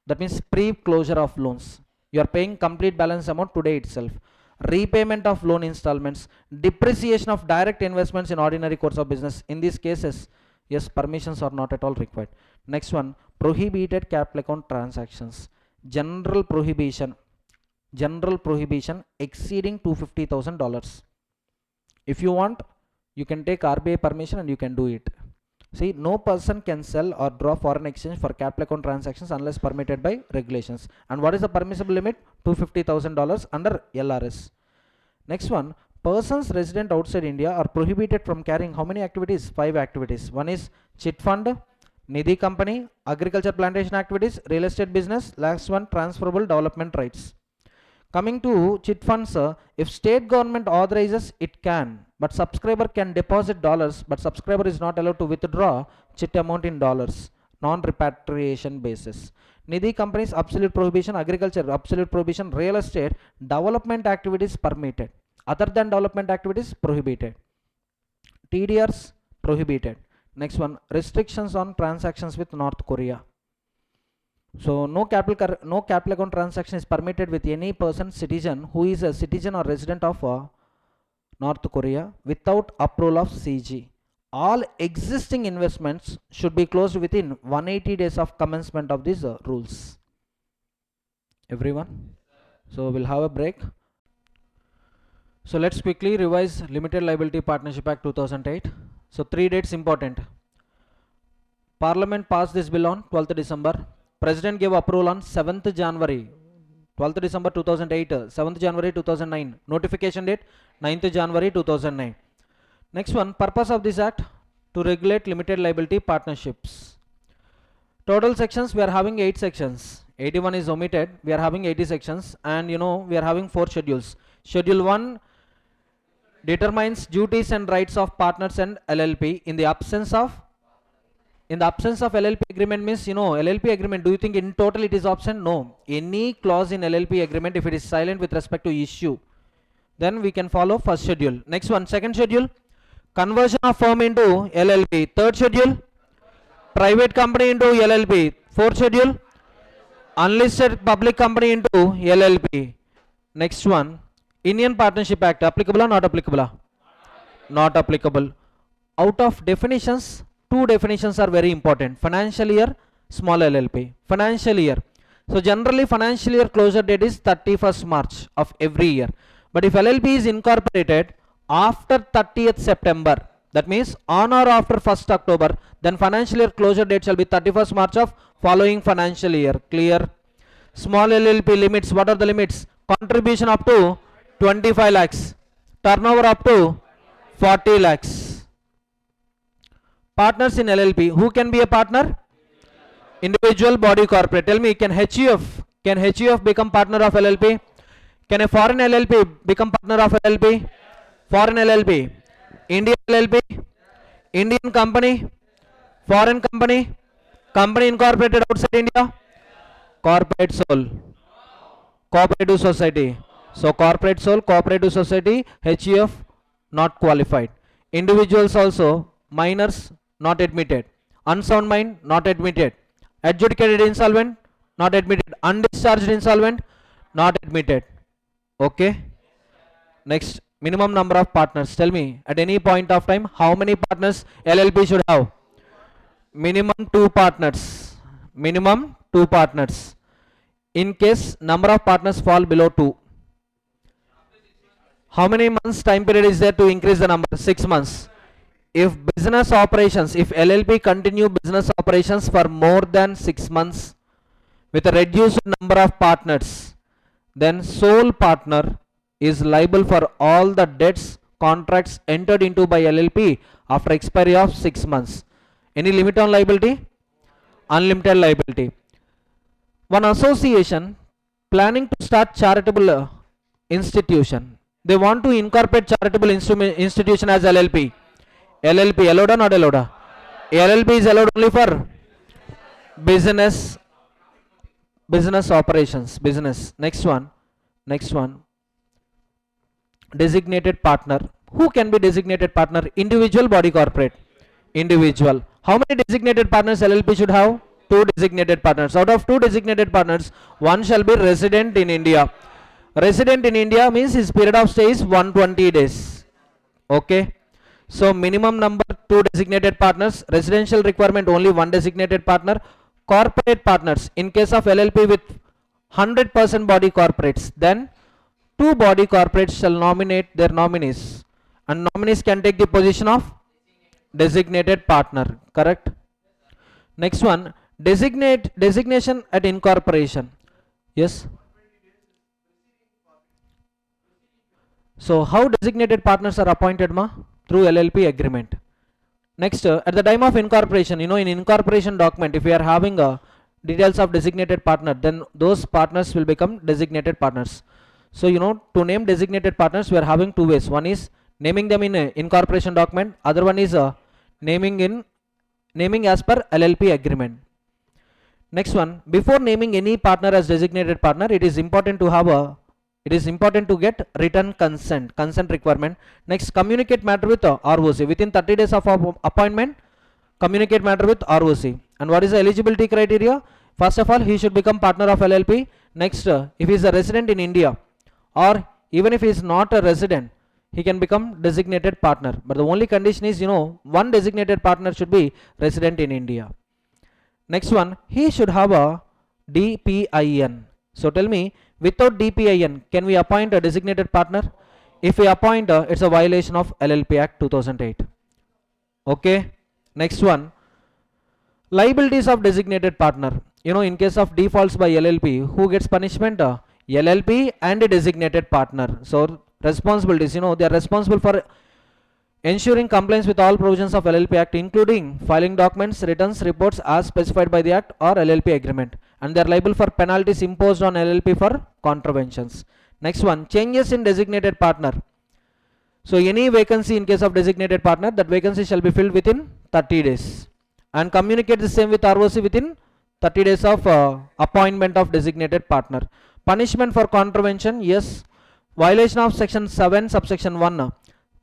That means pre-closure of loans. You are paying complete balance amount today itself. Repayment of loan installments, depreciation of direct investments in ordinary course of business. In these cases, yes, permissions are not at all required. Next one, prohibited capital account transactions. General prohibition exceeding $250,000. If you want, you can take RBI permission and you can do it. See, no person can sell or draw foreign exchange for capital account transactions unless permitted by regulations. And what is the permissible limit? $250,000 under LRS. Next one, persons resident outside India are prohibited from carrying how many activities? 5 activities. One is chit fund, Nidhi company, agriculture plantation activities, real estate business. Last one, transferable development rights. Coming to chit funds, if state government authorizes, it can, but subscriber can deposit dollars, but subscriber is not allowed to withdraw chit amount in dollars, non-repatriation basis. Nidhi companies, absolute prohibition, agriculture, absolute prohibition, real estate, development activities permitted, other than development activities prohibited. TDRs prohibited. Next one, restrictions on transactions with North Korea. So no capital account transaction is permitted with any person, citizen who is a citizen or resident of North Korea without approval of CG. All existing investments should be closed within 180 days of commencement of these rules. Everyone? So we'll have a break. So let's quickly revise Limited Liability Partnership Act 2008. So 3 dates important. Parliament passed this bill on 12th December. President gave approval on 7th January, 12th December 2008, 7th January 2009. Notification date 9th January 2009. Next one, purpose of this act to regulate limited liability partnerships. Total sections, we are having 8 sections. 81 is omitted. We are having 80 sections, and we are having 4 schedules. Schedule 1 determines duties and rights of partners and LLP in the absence of LLP agreement. Means LLP agreement, do you think in total it is option? No. Any clause in LLP agreement, if it is silent with respect to issue, then we can follow first schedule. Next one, second schedule, conversion of firm into LLP. Third schedule, private company into LLP. Fourth schedule, unlisted public company into LLP. Next one, Indian Partnership Act, applicable or not applicable? Not applicable. Out of definitions, 2 definitions are very important. Financial year, small LLP. Financial year. So generally financial year closure date is 31st March of every year. But if LLP is incorporated after 30th September, that means on or after 1st October, then financial year closure date shall be 31st March of following financial year. Clear? Small LLP limits, what are the limits? Contribution up to 25 lakhs. Turnover up to 40 lakhs. Partners in LLP. Who can be a partner? Individual body corporate. Tell me, can HUF become partner of LLP? Can a foreign LLP become partner of LLP? Foreign LLP. Indian LLP. Indian company. Foreign company. Company incorporated outside India. Corporate sole. Cooperative society. So corporate sole, cooperative society, HUF not qualified. Individuals also, minors not admitted. Unsound mind not admitted. Adjudicated insolvent not admitted. Undischarged insolvent not admitted. Okay. Next, minimum number of partners. Tell me, at any point of time, how many partners LLP should have? Minimum 2 partners. Minimum 2 partners. In case number of partners fall below 2, how many months time period is there to increase the number? 6 months. If business operations, if LLP continue business operations for more than 6 months with a reduced number of partners, then sole partner is liable for all the debts contracts entered into by LLP after expiry of 6 months. Any limit on liability? Unlimited liability. One association planning to start charitable institution. They want to incorporate charitable institution as LLP. LLP allowed or not allowed? LLP is allowed only for business operations. Business. Next one. Designated partner. Who can be designated partner? Individual, body corporate. Individual. How many designated partners LLP should have? 2 designated partners. Out of 2 designated partners, one shall be resident in India. Resident in India means his period of stay is 120 days. Okay. So minimum number 2 designated partners. Residential requirement only 1 designated partner. Corporate partners. In case of LLP with 100% body corporates, then 2 body corporates shall nominate their nominees, and nominees can take the position of designated partner. Correct. Next one, designation at incorporation. Yes. So how designated partners are appointed, ma? Through LLP agreement. Next, at the time of incorporation, in incorporation document, if we are having details of designated partner, then those partners will become designated partners. So to name designated partners, we are having 2 ways. One is naming them in a incorporation document. Other one is naming as per LLP agreement. Next one, before naming any partner as designated partner, it is important to get written consent requirement. Next, communicate matter with ROC within 30 days of appointment. Communicate matter with ROC. And what is the eligibility criteria? First of all, he should become partner of LLP. Next, if he is a resident in India, or even if he is not a resident, he can become designated partner. But the only condition is, one designated partner should be resident in India. Next one, he should have a DPIN. So tell me, without DPIN, can we appoint a designated partner? If we appoint, it's a violation of LLP Act 2008. Okay. Next one, liabilities of designated partner. In case of defaults by LLP, who gets punishment? LLP and a designated partner. So responsibilities, they are responsible for ensuring compliance with all provisions of LLP Act, including filing documents, returns, reports as specified by the Act or LLP agreement, and they are liable for penalties imposed on LLP for contraventions. Next one, changes in designated partner. So any vacancy in case of designated partner, that vacancy shall be filled within 30 days, and communicate the same with ROC within 30 days of appointment of designated partner. Punishment for contravention, yes, violation of section 7 subsection 1,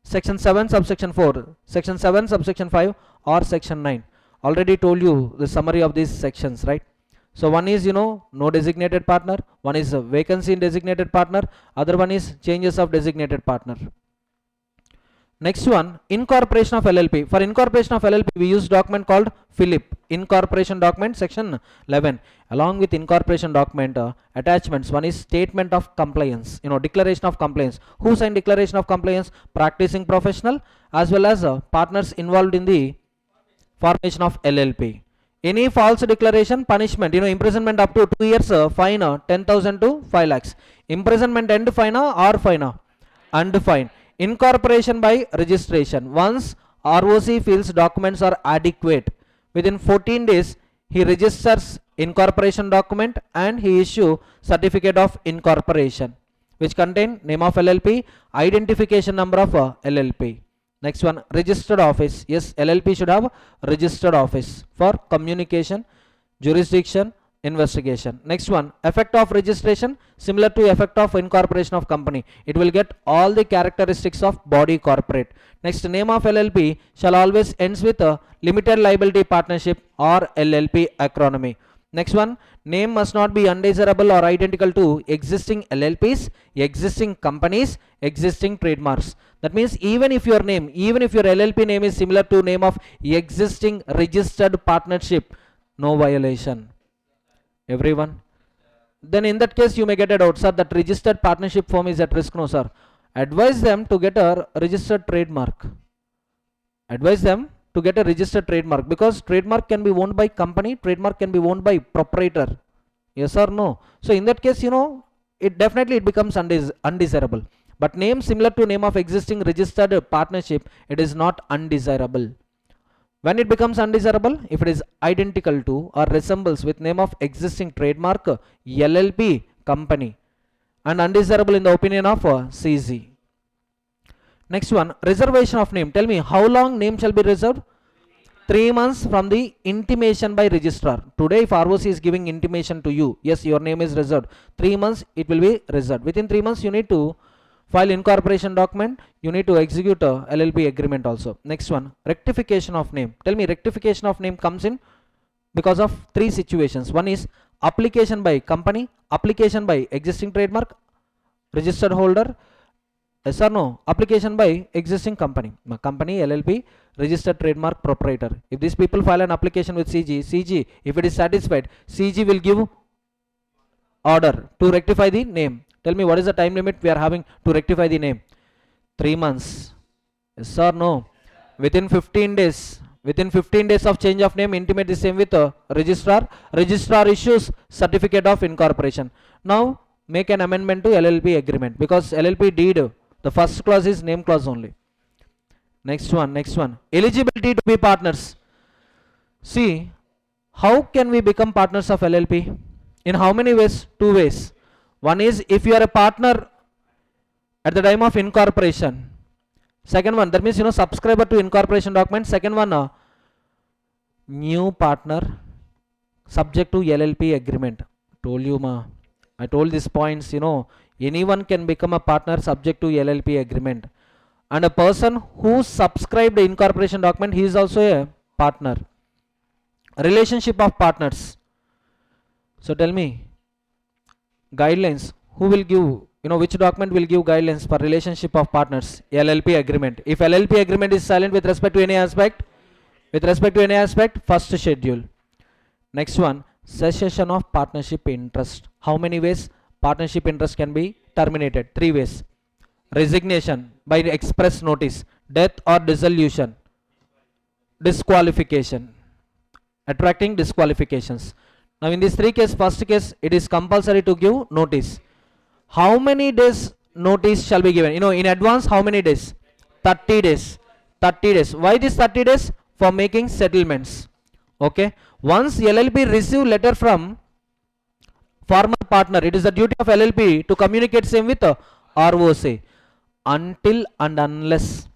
section 7 subsection 4, section 7 subsection 5, or section 9. Already told you the summary of these sections, right? So one is no designated partner, one is a vacancy in designated partner, other one is changes of designated partner. Next one, incorporation of LLP. For incorporation of LLP, we use document called FILIP, incorporation document, section 11. Along with incorporation document, attachments, one is statement of compliance, declaration of compliance. Who signed declaration of compliance? Practicing professional as well as partners involved in the formation of LLP. Any false declaration, punishment, imprisonment up to 2 years, fine 10,000 to 5 lakhs. Imprisonment and fine or fine and fine. Incorporation by registration. Once ROC feels documents are adequate. Within 14 days, he registers incorporation document and he issue certificate of incorporation, which contain name of LLP, identification number of LLP. Next one, registered office. Yes, LLP should have registered office for communication, jurisdiction, investigation. Next one, effect of registration, similar to effect of incorporation of company. It will get all the characteristics of body corporate. Next, name of LLP shall always ends with a limited liability partnership or LLP acronym. Next one, name must not be undesirable or identical to existing LLPs, existing companies, existing trademarks. That means even if your LLP name is similar to name of existing registered partnership, no violation. Everyone? Then in that case you may get a doubt, sir, that registered partnership firm is at risk. No, sir. Advise them to get a registered trademark. Advise them to get a registered trademark, because trademark can be owned by company, trademark can be owned by proprietor. Yes or no? So in that case, it definitely it becomes undesirable. But name similar to name of existing registered partnership, it is not undesirable. When it becomes undesirable, if it is identical to or resembles with name of existing trademark, LLP company, and undesirable in the opinion of CZ. Next one, reservation of name. Tell me, how long name shall be reserved? 3 months from the intimation by registrar. Today if ROC is giving intimation to you, yes, your name is reserved, 3 months it will be reserved. Within 3 months you need to file incorporation document, you need to execute a LLP agreement also. Next one, rectification of name. Tell me, rectification of name comes in because of 3 situations. One is application by company, application by existing trademark, registered holder. Yes or no? Application by existing company, LLP, registered trademark, proprietor. If these people file an application with CG, if it is satisfied, CG will give order to rectify the name. Tell me, what is the time limit we are having to rectify the name? 3 months. Yes or no? Within 15 days. Within 15 days of change of name, intimate the same with the registrar. Registrar issues certificate of incorporation. Now make an amendment to LLP agreement, because LLP deed, the first clause is name clause only. Next one. Eligibility to be partners. See, how can we become partners of LLP? In how many ways? 2 ways. One is if you are a partner at the time of incorporation. Second one, that means subscriber to incorporation document. Second one, new partner subject to LLP agreement. I told these points, anyone can become a partner subject to LLP agreement. And a person who subscribed the incorporation document, he is also a partner. Relationship of partners. So tell me, guidelines, who will give, which document will give guidelines for relationship of partners? LLP agreement. If LLP agreement is silent with respect to any aspect, first schedule. Next one, cessation of partnership interest. How many ways partnership interest can be terminated? 3 ways. Resignation by express notice, death or dissolution, disqualification, attracting disqualifications. Now in these 3 cases, first case, it is compulsory to give notice. How many days notice shall be given? In advance, how many days? 30 days. 30 days. Why this 30 days? For making settlements. Okay. Once LLP receive letter from former partner, it is the duty of LLP to communicate same with ROC. Until and unless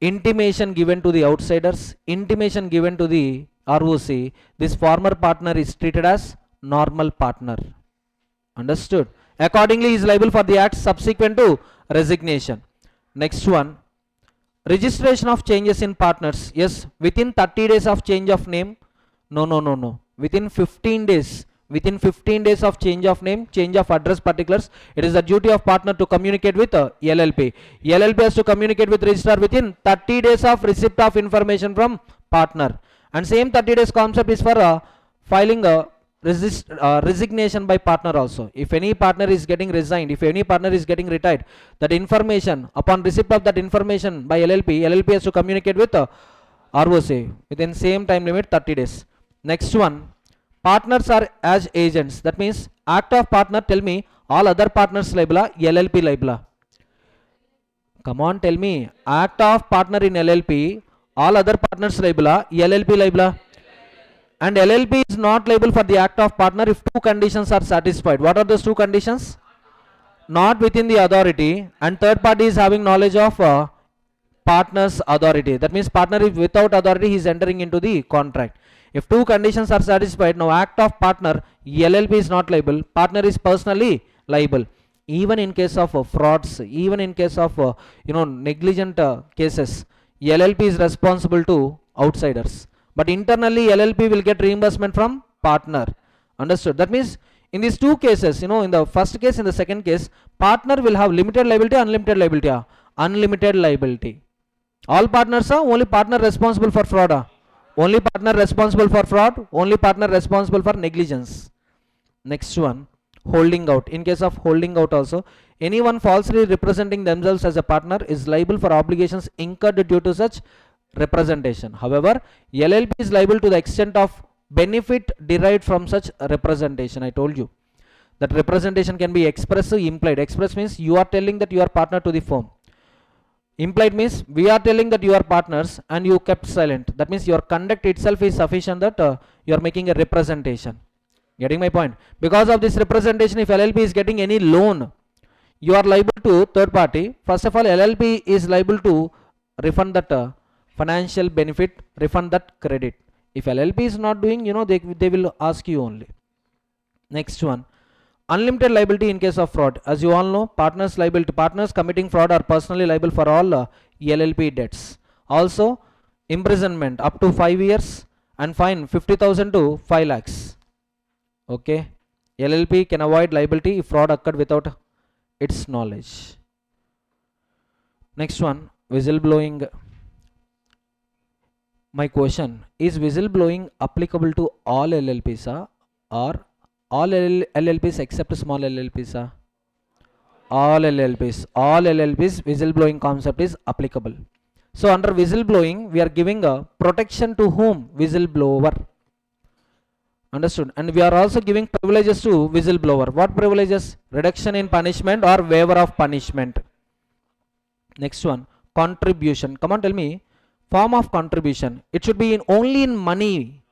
intimation given to the outsiders, intimation given to the ROC, this former partner is treated as normal partner. Understood? Accordingly, he is liable for the acts subsequent to resignation. Next one, registration of changes in partners. Yes, within 30 days of change of name. No. Within 15 days. Within 15 days of change of name, change of address particulars, it is the duty of partner to communicate with LLP. LLP has to communicate with registrar within 30 days of receipt of information from partner. And same 30 days concept is for filing a resignation by partner also. If any partner is getting resigned, if any partner is getting retired, that information, upon receipt of that information by LLP has to communicate with ROC within same time limit, 30 days. Next one, partners are as agents. That means act of partner, tell me, all other partners liable, LLP liable. Come on, tell me, act of partner in LLP, All other partners liable, LLP liable. And LLP is not liable for the act of partner if two conditions are satisfied. What are those two conditions? Not within the authority, and third party is having knowledge of partner's authority. That means partner is without authority, he is entering into the contract. If two conditions are satisfied, now act of partner, LLP is not liable, partner is personally liable. Even in case of frauds, even in case of negligent cases, LLP is responsible to outsiders, but internally LLP will get reimbursement from partner. Understood? That means in these two cases, in the first case, in the second case, partner will have limited liability, unlimited liability. Unlimited liability. All partners are only partner responsible for fraud. Only partner responsible for fraud, only partner responsible for negligence. Next one, holding out. In case of holding out also, anyone falsely representing themselves as a partner is liable for obligations incurred due to such representation. However, LLP is liable to the extent of benefit derived from such representation. I told you that representation can be expressive, implied. Express means you are telling that you are partner to the firm. Implied means we are telling that you are partners and you kept silent. That means your conduct itself is sufficient that you are making a representation. Getting my point? Because of this representation, if LLP is getting any loan, you are liable to third party. First of all, LLP is liable to refund that financial benefit, refund that credit. If LLP is not doing, they will ask you only. Next one, unlimited liability in case of fraud. As you all know, partners liability, partners committing fraud are personally liable for all LLP debts. Also, imprisonment up to 5 years and fine 50,000 to 5 lakhs. Okay, LLP can avoid liability if fraud occurred without its knowledge. Next one, whistleblowing. My question is, whistleblowing applicable to all LLPs or all LLPs except small LLPs? All LLPs, whistleblowing concept is applicable. So under whistleblowing, we are giving a protection to whom? Whistleblower. Understood? And we are also giving privileges to whistleblower. What privileges? Reduction in punishment or waiver of punishment. Next one, contribution. Come on, tell me. Form of contribution. It should be only in money.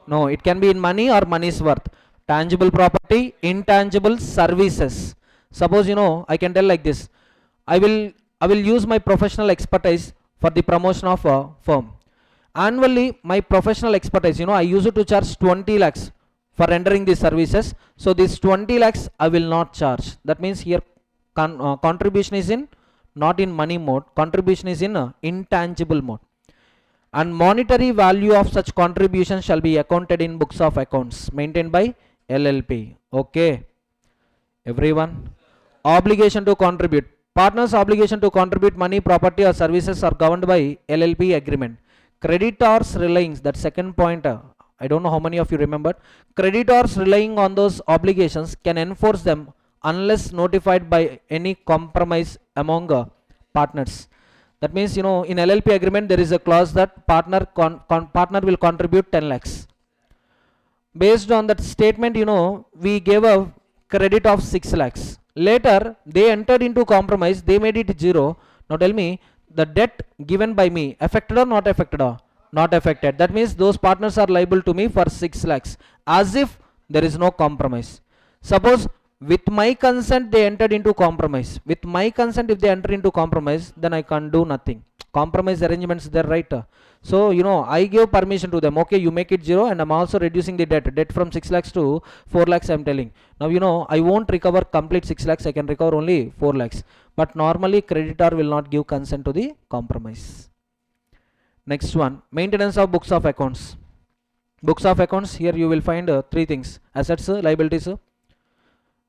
No, it can be in money or money's worth. Tangible property, intangible services. Suppose I can tell like this. I will use my professional expertise for the promotion of a firm. Annually, my professional expertise, I use it to charge 20 lakhs for rendering these services. So this 20 lakhs I will not charge. That means here contribution is in not in money mode. Contribution is in intangible mode. And monetary value of such contribution shall be accounted in books of accounts maintained by LLP. Okay, everyone. Obligation to contribute. Partners' obligation to contribute money, property or services are governed by LLP agreement. Creditors relying, that second point, I don't know how many of you remembered. Creditors relying on those obligations can enforce them unless notified by any compromise among partners. That means, in LLP agreement, there is a clause that partner will contribute 10 lakhs. Based on that statement, we gave a credit of 6 lakhs. Later, they entered into compromise, they made it 0. Now tell me, the debt given by me, affected or not affected? Not affected. That means those partners are liable to me for 6 lakhs, as if there is no compromise. Suppose with my consent they entered into compromise. With my consent, if they enter into compromise, then I can't do nothing. Compromise arrangements there, right? So I gave permission to them. Okay, you make it 0 and I'm also reducing the debt from 6 lakhs to 4 lakhs. I'm telling now, I won't recover complete 6 lakhs. I can recover only 4 lakhs. But normally creditor will not give consent to the compromise. Next one, maintenance of books of accounts. Books of accounts, here you will find 3 things: assets, liabilities,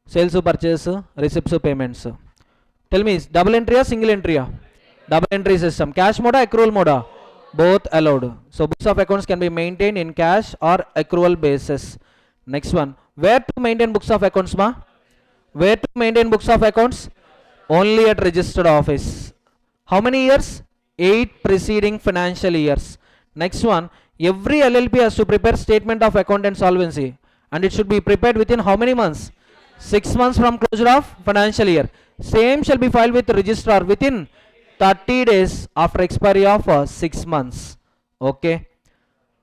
sales, purchase, receipts, payments. Tell me, double entry or single entry? Double entry system. Cash mode or accrual mode? Both allowed. So books of accounts can be maintained in cash or accrual basis. Next one, where to maintain books of accounts, ma? Where to maintain books of accounts? Only at registered office. How many years? 8 preceding financial years. Next one, every LLP has to prepare statement of account and solvency, and it should be prepared within how many months? 6 months from closure of financial year. Same shall be filed with registrar within 30 days after expiry of 6 months. Okay.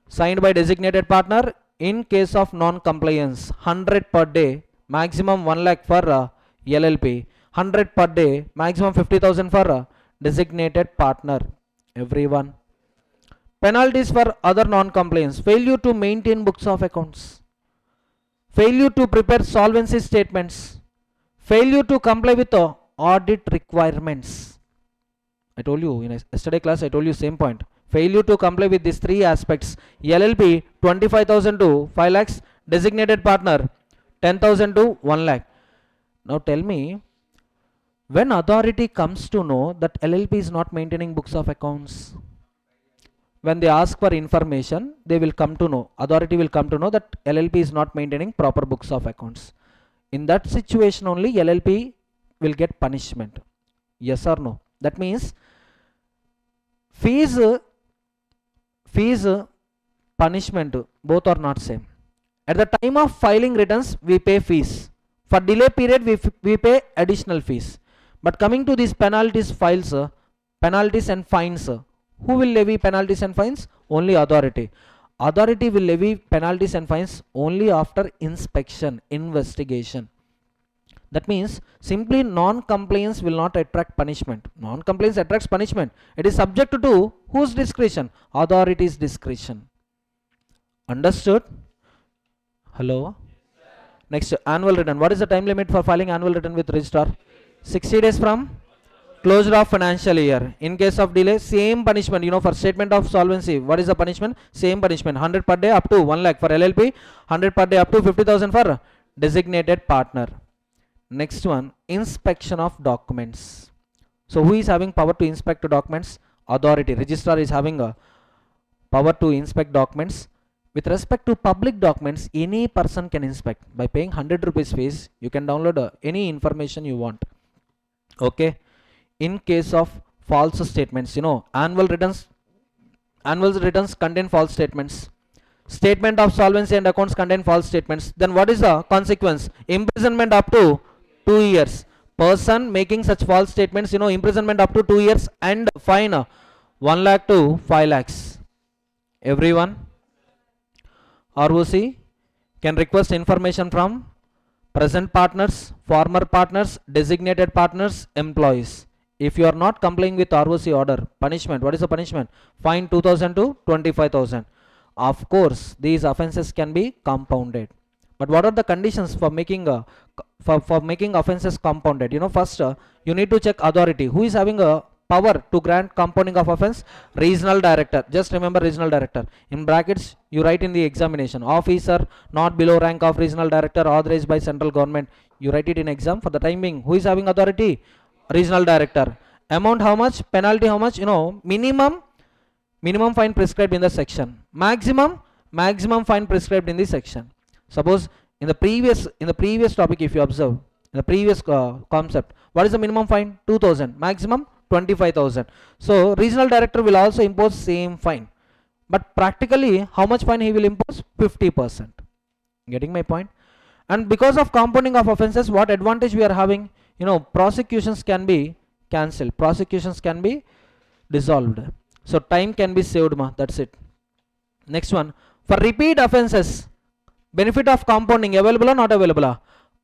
Signed by designated partner. In case of non-compliance, 100 per day, maximum 1 lakh for LLP, 100 per day, maximum 50,000 for designated partner. Everyone. Penalties for other non-compliance: failure to maintain books of accounts, failure to prepare solvency statements, failure to comply with audit requirements. I told you in yesterday class, I told you same point. Failure to comply with these three aspects. LLP 25,000 to 5 lakhs, designated partner 10,000 to 1 lakh. Now tell me, when authority comes to know that LLP is not maintaining books of accounts, when they ask for information, they will come to know, authority will come to know that LLP is not maintaining proper books of accounts. In that situation only LLP will get punishment. Yes or no? That means fees, punishment, both are not same. At the time of filing returns, we pay fees. For delay period, we pay additional fees. But coming to these penalties files, penalties and fines, who will levy penalties and fines? Only authority. Authority will levy penalties and fines only after inspection, investigation. That means simply non-compliance will not attract punishment. Non-compliance attracts punishment. It is subject to whose discretion? Authority's discretion. Understood? Hello? Next, annual return. What is the time limit for filing annual return with registrar? 60 days from closure of financial year. In case of delay, same punishment. You know, for statement of solvency, what is the punishment? Same punishment. 100 per day up to 1 lakh for LLP, 100 per day up to 50,000 for designated partner. Next one, inspection of documents. So who is having power to inspect the documents? Authority. Registrar is having a power to inspect documents. With respect to public documents, any person can inspect. By paying 100 rupees fees, you can download any information you want. Okay. In case of false statements, you know, annual returns contain false statements. Statement of solvency and accounts contain false statements. Then what is the consequence? Imprisonment up to 2 years. Person making such false statements, you know, imprisonment up to 2 years and fine 1 lakh to 5 lakhs. Everyone. ROC can request information from present partners, former partners, designated partners, employees. If you are not complying with ROC order, punishment. What is the punishment? Fine 2,000 to 25,000. Of course, these offences can be compounded. But what are the conditions for making for making offences compounded? You know, first you need to check authority. Who is having a power to grant compounding of offence? Regional director. Just remember regional director. In brackets, you write in the examination. Officer not below rank of regional director authorized by central government. You write it in exam. For the time being, who is having authority? Regional director. Amount how much? Penalty how much? You know, minimum fine prescribed in the section. Maximum fine prescribed in the section. Suppose in the previous topic, if you observe in the previous concept, what is the minimum fine? 2,000. Maximum 25,000. So regional director will also impose same fine, but practically how much fine he will impose? 50%. Getting my point? And because of compounding of offences, what advantage we are having? You know, prosecutions can be cancelled, prosecutions can be dissolved, so time can be saved, that's it. Next one, for repeat offences, benefit of compounding available or not available?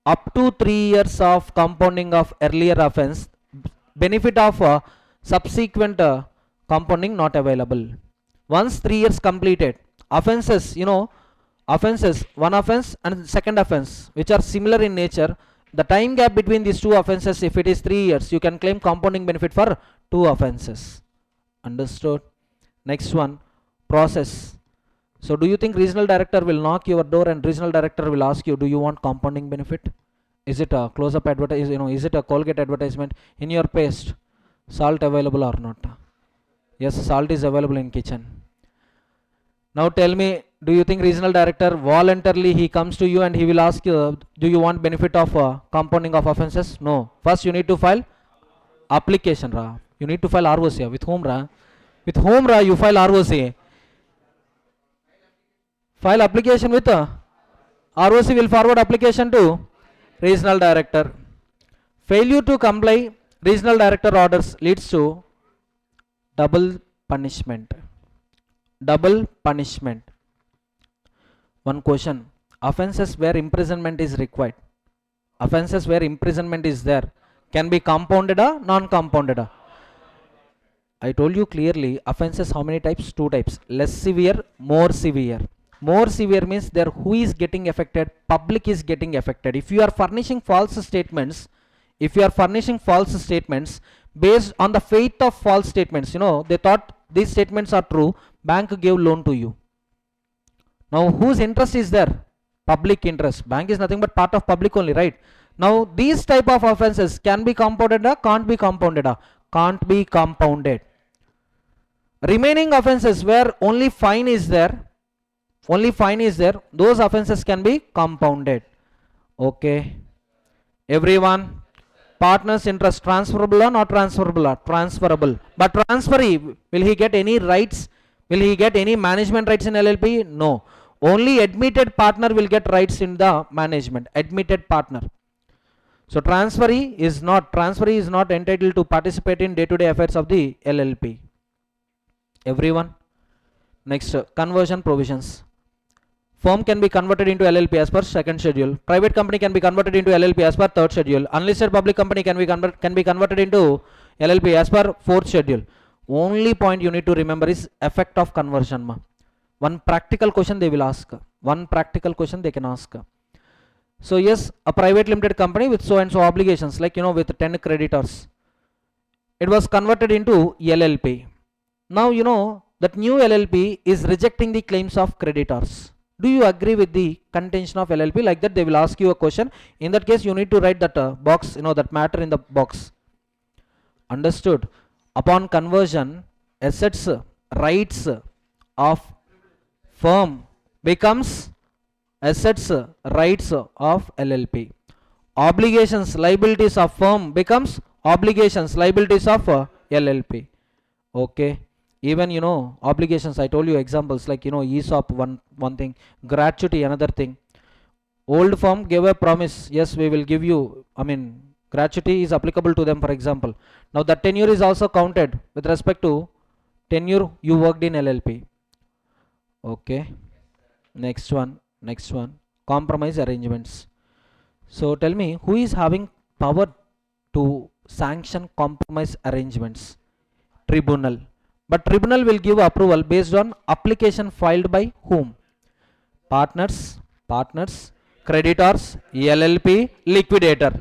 Up to 3 years of compounding of earlier offence, benefit of subsequent compounding not available. Once 3 years completed, offences, you know, offences, one offence and second offence which are similar in nature, the time gap between these two offences, if it is 3 years, you can claim compounding benefit for 2 offences. Understood? Next one, process. So do you think regional director will knock your door and regional director will ask you, do you want compounding benefit? Is it a close-up advertise? You know, is it a Colgate advertisement? In your paste, salt available or not? Yes, salt is available in kitchen. Now tell me, do you think regional director voluntarily he comes to you and he will ask you, do you want benefit of compounding of offences? No. First you need to file application, ra. You need to file ROC. With whom, ra? With whom, ra, you file ROC? File application with ROC will forward application to regional director. Failure to comply regional director orders leads to double punishment. double punishment. One question, offenses where imprisonment is required, offenses where imprisonment is there, can be compounded or non-compounded? I told you clearly, offenses how many types? Two types, less severe, more severe. More severe means there who is getting affected, public is getting affected. If you are furnishing false statements, if you are furnishing false statements based on the faith of false statements, you know, they thought these statements are true, bank gave loan to you. Now whose interest is there? Public interest. Bank is nothing but part of public only, right? Now these type of offenses can be compounded or can't be compounded? Can't be compounded. Remaining offenses where only fine is there, those offenses can be compounded. Okay, everyone, partner's interest transferable or not transferable? Transferable. But transferee, will he get any rights? Will he get any management rights in LLP? No. Only admitted partner will get rights in the management. Admitted partner. So transferee is not entitled to participate in day-to-day affairs of the LLP. Everyone. Next, conversion provisions. Firm can be converted into LLP as per second schedule. Private company can be converted into LLP as per third schedule. Unlisted public company can be converted into LLP as per fourth schedule. Only point you need to remember is effect of conversion. One practical question they will ask. One practical question they can ask. So yes, a private limited company with so and so obligations, like you know, with 10 creditors, it was converted into LLP. Now you know that new LLP is rejecting the claims of creditors. Do you agree with the contention of LLP? Like that they will ask you a question. In that case you need to write that box, you know, that matter in the box. Understood? Upon conversion, assets, rights of firm becomes assets, rights of LLP. Obligations, liabilities of firm becomes obligations, liabilities of LLP. Okay. Even you know, obligations, I told you examples like you know, ESOP, one thing, gratuity, another thing. Old firm gave a promise, yes, we will give you, I mean, gratuity is applicable to them, for example. Now that tenure is also counted with respect to tenure you worked in LLP. Okay. Next one, compromise arrangements. So tell me, who is having power to sanction compromise arrangements? Tribunal. But tribunal will give approval based on application filed by whom? Partners, creditors, LLP, liquidator.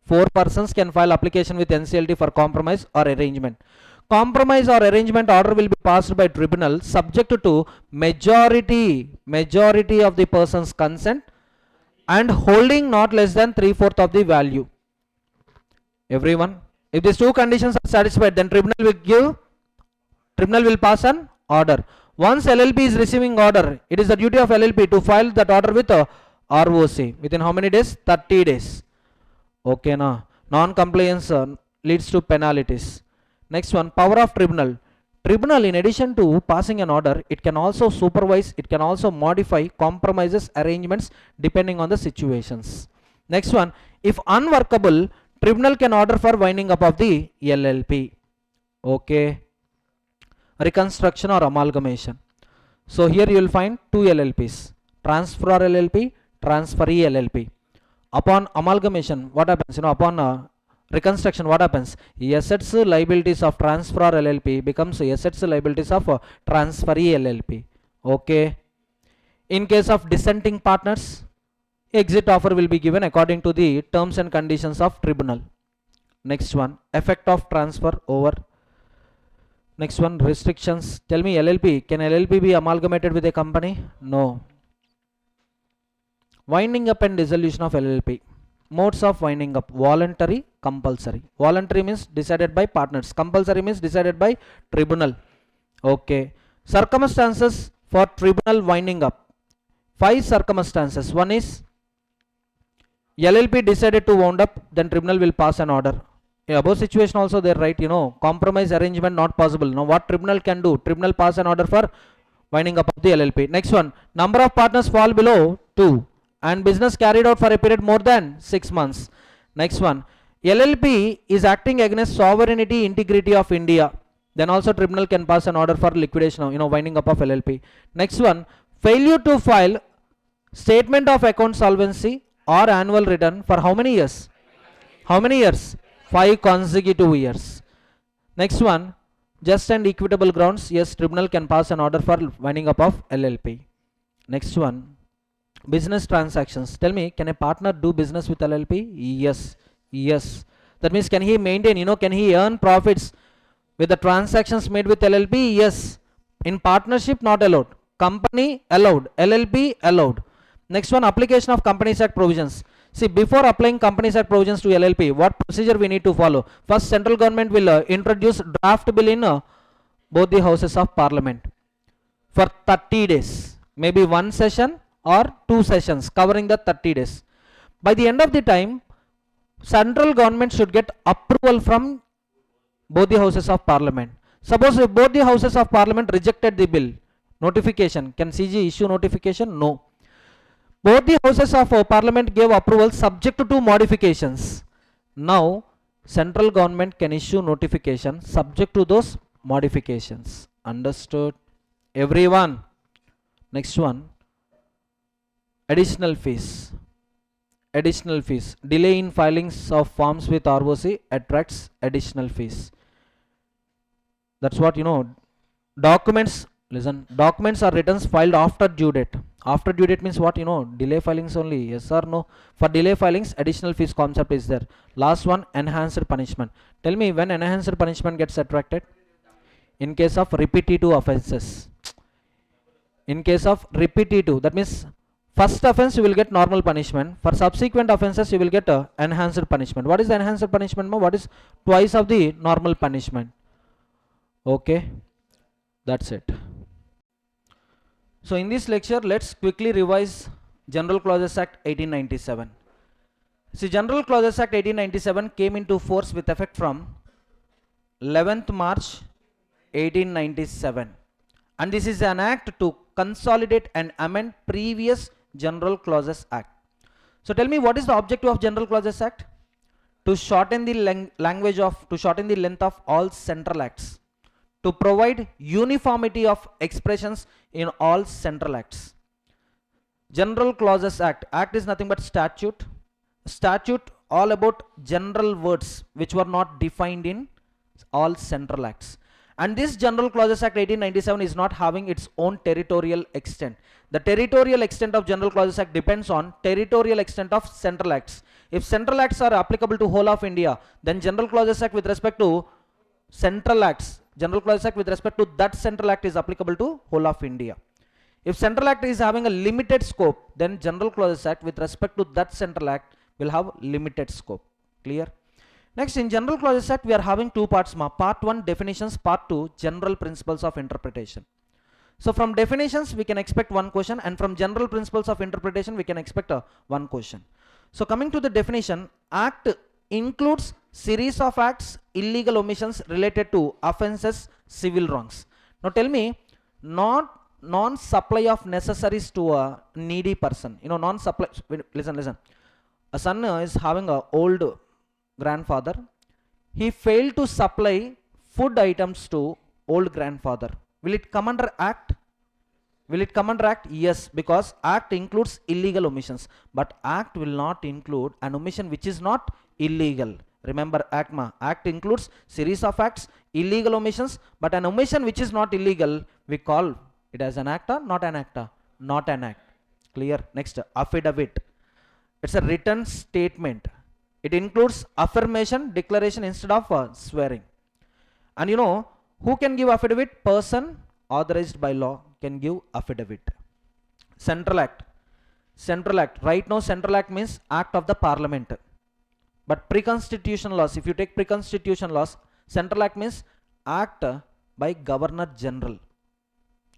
4 persons can file application with NCLT for compromise or arrangement. Compromise or arrangement order will be passed by tribunal subject to majority of the person's consent and holding not less than 3/4 of the value. Everyone, if these two conditions are satisfied, then tribunal will pass an order. Once LLP is receiving order, it is the duty of LLP to file that order with ROC within how many days? 30 days. Okay, na. Non-compliance leads to penalties. Next one, power of tribunal. Tribunal, in addition to passing an order, it can also supervise, it can also modify compromises, arrangements depending on the situations. Next one, if unworkable, tribunal can order for winding up of the LLP. Okay. Reconstruction or amalgamation. So here you will find two LLPs, transferor LLP, transferee LLP. Upon amalgamation, what happens? You know, upon reconstruction, what happens? Assets, liabilities of transferor LLP becomes assets, liabilities of transferee LLP. Okay. In case of dissenting partners, exit offer will be given according to the terms and conditions of tribunal. Next one, effect of transfer over. Next one, restrictions. Tell me, LLP, can LLP be amalgamated with a company? No. Winding up and dissolution of LLP. Modes of winding up: voluntary, compulsory. Voluntary means decided by partners, compulsory means decided by tribunal. Okay. Circumstances for tribunal winding up: 5 circumstances. One is LLP decided to wound up, then tribunal will pass an order. Above situation also there, right? You know, compromise arrangement not possible. Now what tribunal can do? Tribunal pass an order for winding up of the LLP. Next one, number of partners fall below 2 and business carried out for a period more than 6 months. Next one, LLP is acting against sovereignty, integrity of India. Then also tribunal can pass an order for liquidation, winding up of LLP. Next one, failure to file statement of account solvency or annual return for how many years? How many years? 5 consecutive years. Next one, just and equitable grounds. Yes, tribunal can pass an order for winding up of LLP. Next one, business transactions. Tell me, can a partner do business with LLP? Yes. Yes. That means can he maintain, can he earn profits with the transactions made with LLP? Yes. In partnership, not allowed. Company allowed. LLP allowed. Next one, application of Companies Act provisions. See, before applying Companies Act provisions to LLP, what procedure we need to follow? First, central government will introduce draft bill in both the houses of parliament for 30 days. Maybe one session or 2 sessions covering the 30 days. By the end of the time, central government should get approval from both the houses of parliament. Suppose if both the houses of parliament rejected the bill, notification, can CG issue notification? No. Both the houses of parliament gave approval subject to modifications. Now central government can issue notification subject to those modifications. Understood, everyone? Next one, additional fees. Additional fees. Delay in filings of forms with ROC attracts additional fees. That's what documents. Listen, documents are returns filed after due date. After due date means what? Delay filings only. Yes or no? For delay filings, additional fees concept is there. Last one, enhanced punishment. Tell me when enhanced punishment gets attracted? In case of repetitive offenses. In case of repetitive, that means first offense you will get normal punishment. For subsequent offenses you will get enhanced punishment. What is the enhanced punishment? What is twice of the normal punishment? Okay, that's it. So in this lecture, let's quickly revise General Clauses Act 1897. See, General Clauses Act 1897 came into force with effect from 11th March 1897, and this is an act to consolidate and amend previous General Clauses Act. So tell me, what is the objective of General Clauses Act? To shorten the length of all central acts, to provide uniformity of expressions in all central acts. General Clauses Act. Act is nothing but statute. Statute all about general words which were not defined in all central acts. And this General Clauses Act 1897 is not having its own territorial extent. The territorial extent of General Clauses Act depends on territorial extent of central acts. If central acts are applicable to whole of India, then General Clauses Act with respect to central acts, General Clauses Act with respect to that central act is applicable to whole of India. If central act is having a limited scope, then General Clauses Act with respect to that central act will have limited scope. Clear? Next, in General Clauses Act we are having two parts. Part 1 definitions, part 2 general principles of interpretation. So from definitions we can expect one question, and from general principles of interpretation we can expect one question. So coming to the definition, act includes series of acts, illegal omissions related to offenses, civil wrongs. Now tell me, non-supply of necessaries to a needy person. Non-supply. Listen. A son is having a old grandfather. He failed to supply food items to old grandfather. Will it come under act? Will it come under act? Yes, because act includes illegal omissions, but act will not include an omission which is not illegal. Remember, act includes series of acts, illegal omissions, but an omission which is not illegal, we call it as an act or not an act? Not an act. Clear? Next, affidavit. It's a written statement. It includes affirmation, declaration instead of swearing. And who can give affidavit? Person authorized by law can give affidavit. Central act. Right now Central Act means act of the parliament. But pre-constitutional laws, if you take pre-constitution laws, Central Act means act by Governor General.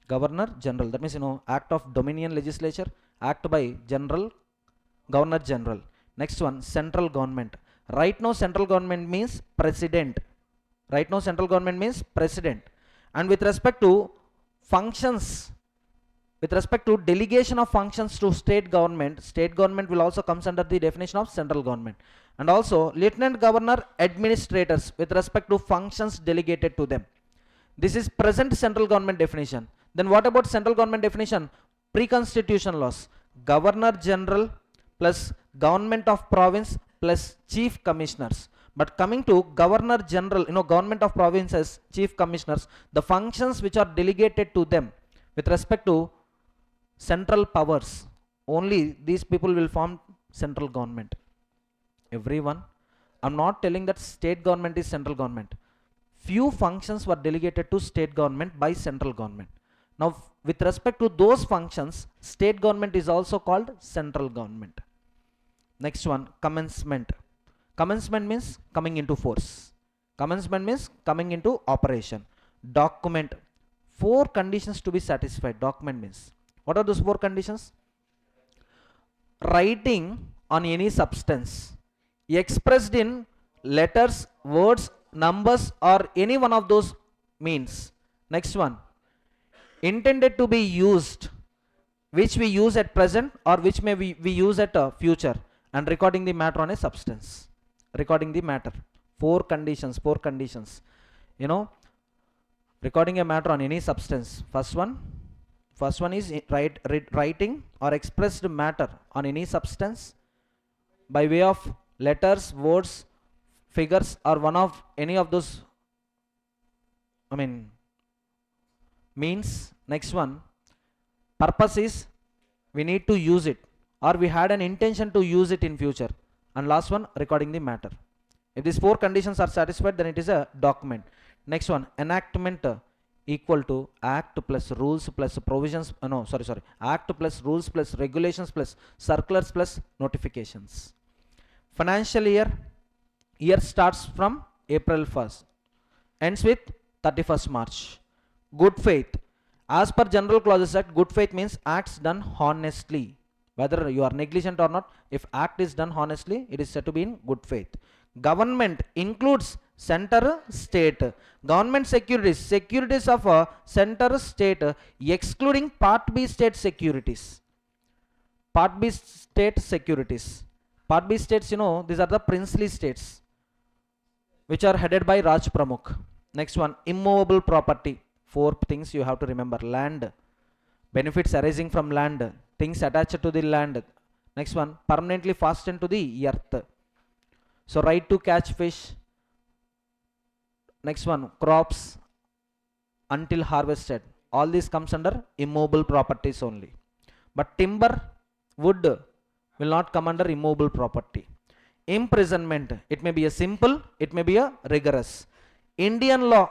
Governor General. That means act of Dominion Legislature, act by Governor General. Next one, central government. Right now central government means president. And with respect to functions, with respect to delegation of functions to state government will also comes under the definition of central government. And also lieutenant governor administrators with respect to functions delegated to them. This is present central government definition. Then what about central government definition? Pre-constitution laws. Governor General plus government of province plus chief commissioners. But coming to Governor General, government of provinces, chief commissioners, the functions which are delegated to them with respect to central powers, only these people will form central government. Everyone, I'm not telling that state government is central government. Few functions were delegated to state government by central government. Now, with respect to those functions, state government is also called central government. Next one, commencement. Commencement means coming into force. Commencement means coming into operation. Document. 4 conditions to be satisfied. Document means. What are those 4 conditions? Writing on any substance, expressed in letters, words, numbers, or any one of those means. Next one, intended to be used, which we use at present or which may we use at future, and recording the matter on a substance. Recording the matter. 4 conditions. Recording a matter on any substance. First one is writing or expressed matter on any substance by way of letters, words, figures, or one of any of those means. Next one, purpose is we need to use it or we had an intention to use it in future. And last one, recording the matter. If these 4 conditions are satisfied, then it is a document. Next one, enactment equal to act plus rules plus provisions, act plus rules plus regulations plus circulars plus notifications. Financial year starts from April 1st, ends with 31st March. Good faith. As per General Clauses Act, good faith means acts done honestly. Whether you are negligent or not, if act is done honestly, it is said to be in good faith. Government includes center, state. Government securities of a center, state, excluding Part B state securities. Part B state securities. Part B states, these are the princely states which are headed by Raj Pramukh. Next one, immovable property. 4 things you have to remember. Land, benefits arising from land, things attached to the land. Next one, permanently fastened to the earth. So right to catch fish. Next one, crops until harvested. All this comes under immovable properties only. But timber, wood will not come under immovable property. Imprisonment, it may be a simple, it may be a rigorous. Indian law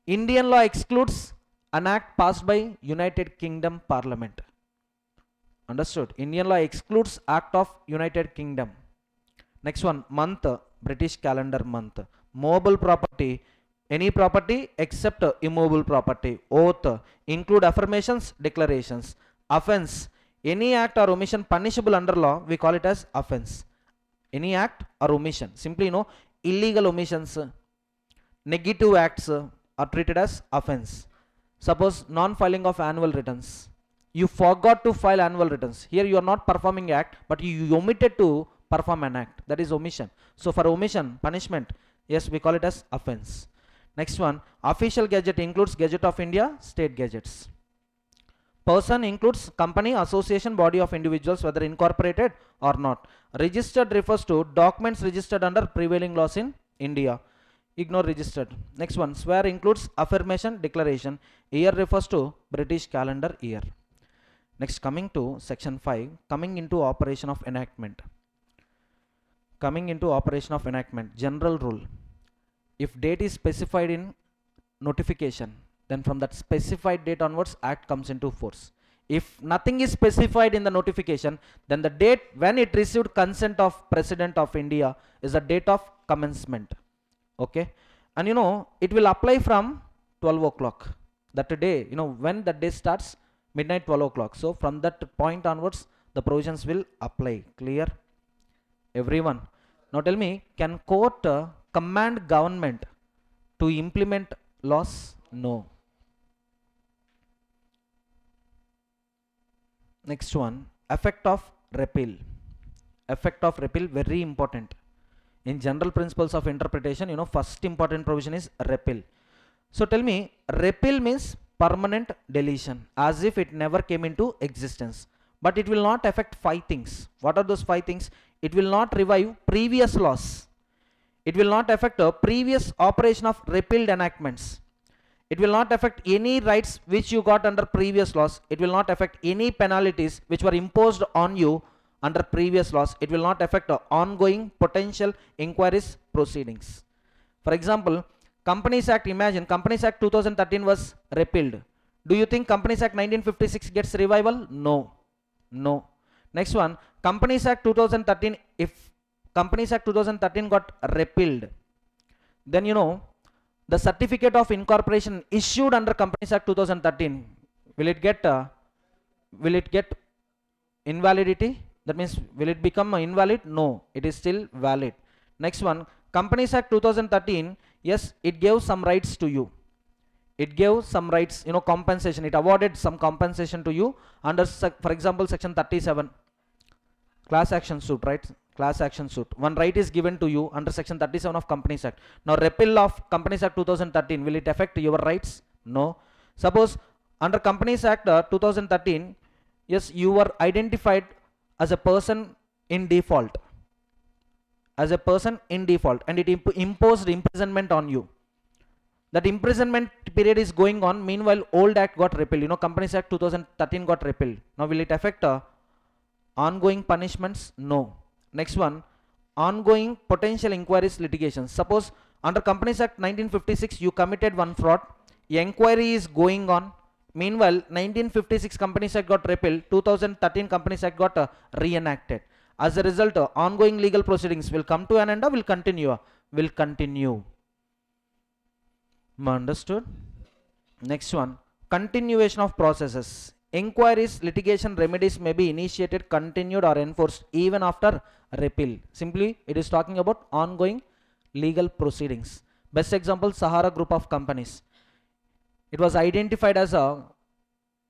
excludes an act passed by United Kingdom Parliament. Understood? Indian law excludes act of United Kingdom. Next one, month, British calendar month. Movable property, any property except immovable property. Oath, include affirmations, declarations. Offense, any act or omission punishable under law, we call it as offense. Any act or omission. Simply, illegal omissions, negative acts are treated as offense. Suppose non-filing of annual returns. You forgot to file annual returns. Here you are not performing act, but you omitted to perform an act. That is omission. So for omission, punishment, yes, we call it as offense. Next one, official gazette includes Gazette of India, state gazettes. Person includes company, association, body of individuals, whether incorporated or not. Registered refers to documents registered under prevailing laws in India. Ignore registered. Next one, swear includes affirmation, declaration. Year refers to British calendar year. Next, coming to section 5, coming into operation of enactment. General rule. If date is specified in notification, then from that specified date onwards, act comes into force. If nothing is specified in the notification, then the date when it received consent of President of India is the date of commencement. Okay, and it will apply from 12 o'clock. That day, when the day starts, midnight 12 o'clock. So from that point onwards, the provisions will apply. Clear? Everyone. Now tell me, can court command government to implement laws? No. Next one, effect of repeal. Effect of repeal, very important. In general principles of interpretation, first important provision is repeal. So tell me, repeal means permanent deletion, as if it never came into existence, but it will not affect five things. What are those five things? It will not revive previous laws, it will not affect a previous operation of repealed enactments, it will not affect any rights which you got under previous laws, it will not affect any penalties which were imposed on you under previous laws, it will not affect ongoing potential inquiries proceedings. For example, Companies Act, imagine Companies Act 2013 was repealed. Do you think Companies Act 1956 gets revival? No. No. Next one, Companies Act 2013, if Companies Act 2013 got repealed, then you know the certificate of incorporation issued under Companies Act 2013, will it get invalidity? That means will it become invalid? No, it is still valid. Next one, Companies Act 2013, yes, it gave some rights to you, it gave some rights, you know, compensation, it awarded some compensation to you under for example section 37, class action suit, right? Class action suit, one right is given to you under section 37 of Companies Act. Now repeal of Companies Act 2013, will it affect your rights? No. Suppose under Companies Act 2013, yes, you were identified as a person in default, as a person in default, and it imposed imprisonment on you. That imprisonment period is going on, meanwhile old act got repealed, you know, Companies Act 2013 got repealed. Now will it affect ongoing punishments? No. Next one, ongoing potential inquiries litigation. Suppose under Companies Act 1956 you committed one fraud, inquiry is going on, meanwhile 1956 Companies Act got repealed, 2013 Companies Act got reenacted. As a result, ongoing legal proceedings will come to an end or will continue? Will continue. Understood? Next one, continuation of processes. Inquiries, litigation, remedies may be initiated, continued or enforced even after repeal. Simply it is talking about ongoing legal proceedings. Best example, Sahara group of companies. It was identified as a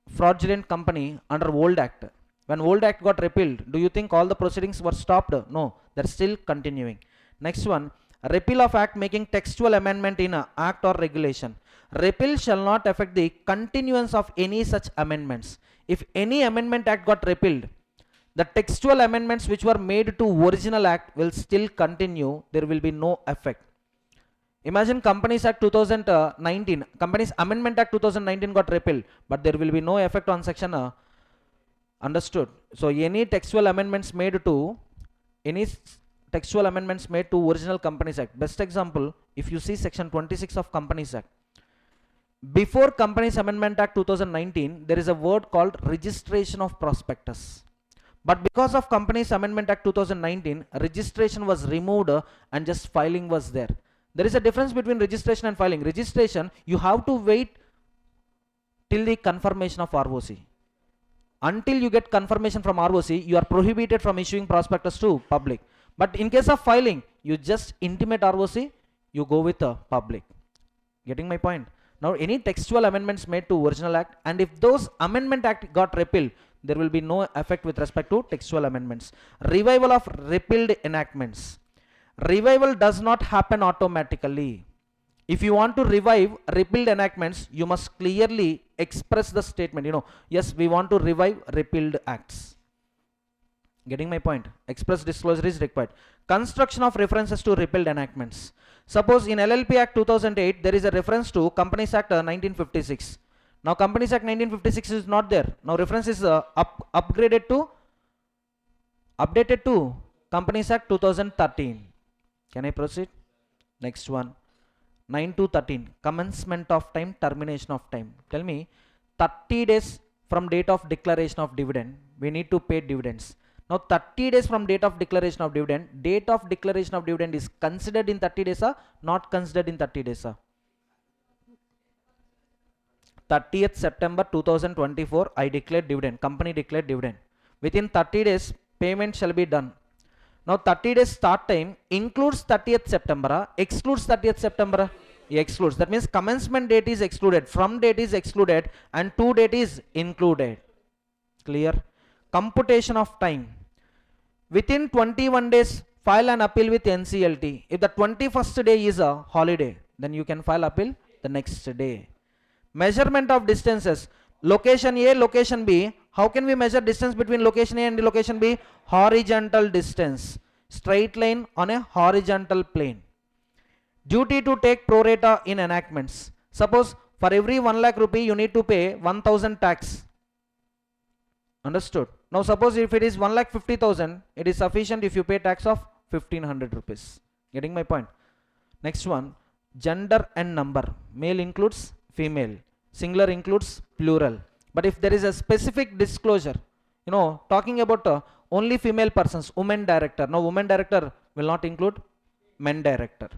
fraudulent company under old act. When old act got repealed, do you think all the proceedings were stopped? No, they're still continuing. Next one, repeal of act making textual amendment in a act or regulation. Repeal shall not affect the continuance of any such amendments. If any amendment act got repealed, the textual amendments which were made to original act will still continue, there will be no effect. Imagine Companies Act 2019, Companies Amendment Act 2019 got repealed, but there will be no effect on section understood. So any textual amendments made to original Companies Act. Best example, if you see section 26 of Companies Act, before Companies Amendment Act 2019 there is a word called registration of prospectus, but because of Companies Amendment Act 2019 registration was removed and just filing was there. There is a difference between registration and filing. Registration, you have to wait till the confirmation of ROC. Until you get confirmation from ROC, you are prohibited from issuing prospectus to public. But in case of filing, you just intimate ROC, you go with the public. Getting my point? Now any textual amendments made to original act, and if those amendment act got repealed, there will be no effect with respect to textual amendments. Revival of repealed enactments. Revival does not happen automatically. If you want to revive repealed enactments, you must clearly express the statement, you know, yes, we want to revive repealed acts. Getting my point? Express disclosure is required. Construction of references to repealed enactments. Suppose in LLP Act 2008 there is a reference to Companies Act 1956. Now Companies Act 1956 is not there. Now reference is updated to Companies Act 2013. Can I proceed? Next one, 9 to 13, commencement of time, termination of time. Tell me, 30 days from date of declaration of dividend, we need to pay dividends. Now 30 days from date of declaration of dividend, date of declaration of dividend is considered in 30 days or not considered in 30 days? 30th September 2024, I declared dividend, company declared dividend. Within 30 days, payment shall be done. Now 30 days start time includes 30th September, excludes 30th September? Excludes. That means commencement date is excluded, from date is excluded, and to date is included. Clear? Computation of time. Within 21 days, file an appeal with NCLT. If the 21st day is a holiday, then you can file appeal the next day. Measurement of distances. Location A, location B. How can we measure distance between location A and location B? Horizontal distance. Straight line on a horizontal plane. Duty to take pro rata in enactments. Suppose for every 1 lakh rupee you need to pay 1000 tax. Understood? Now suppose if it is 1,50,000, it is sufficient if you pay tax of 1500 rupees. Getting my point? Next one, gender and number. Male includes female, singular includes plural. But if there is a specific disclosure, talking about only female persons, women director. Now women director will not include men director.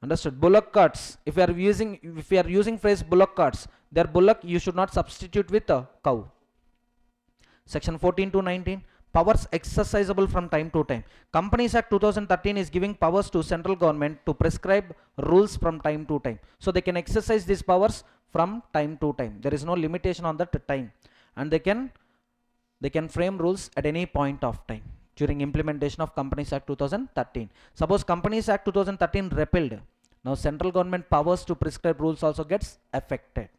Understood? Bullock carts. If we are using phrase bullock carts, their bullock you should not substitute with a cow. Section 14 to 19, powers exercisable from time to time. Companies Act 2013 is giving powers to central government to prescribe rules from time to time. So they can exercise these powers from time to time. There is no limitation on that time. And they can frame rules at any point of time during implementation of Companies Act 2013. Suppose Companies Act 2013 repealed. Now central government powers to prescribe rules also gets affected.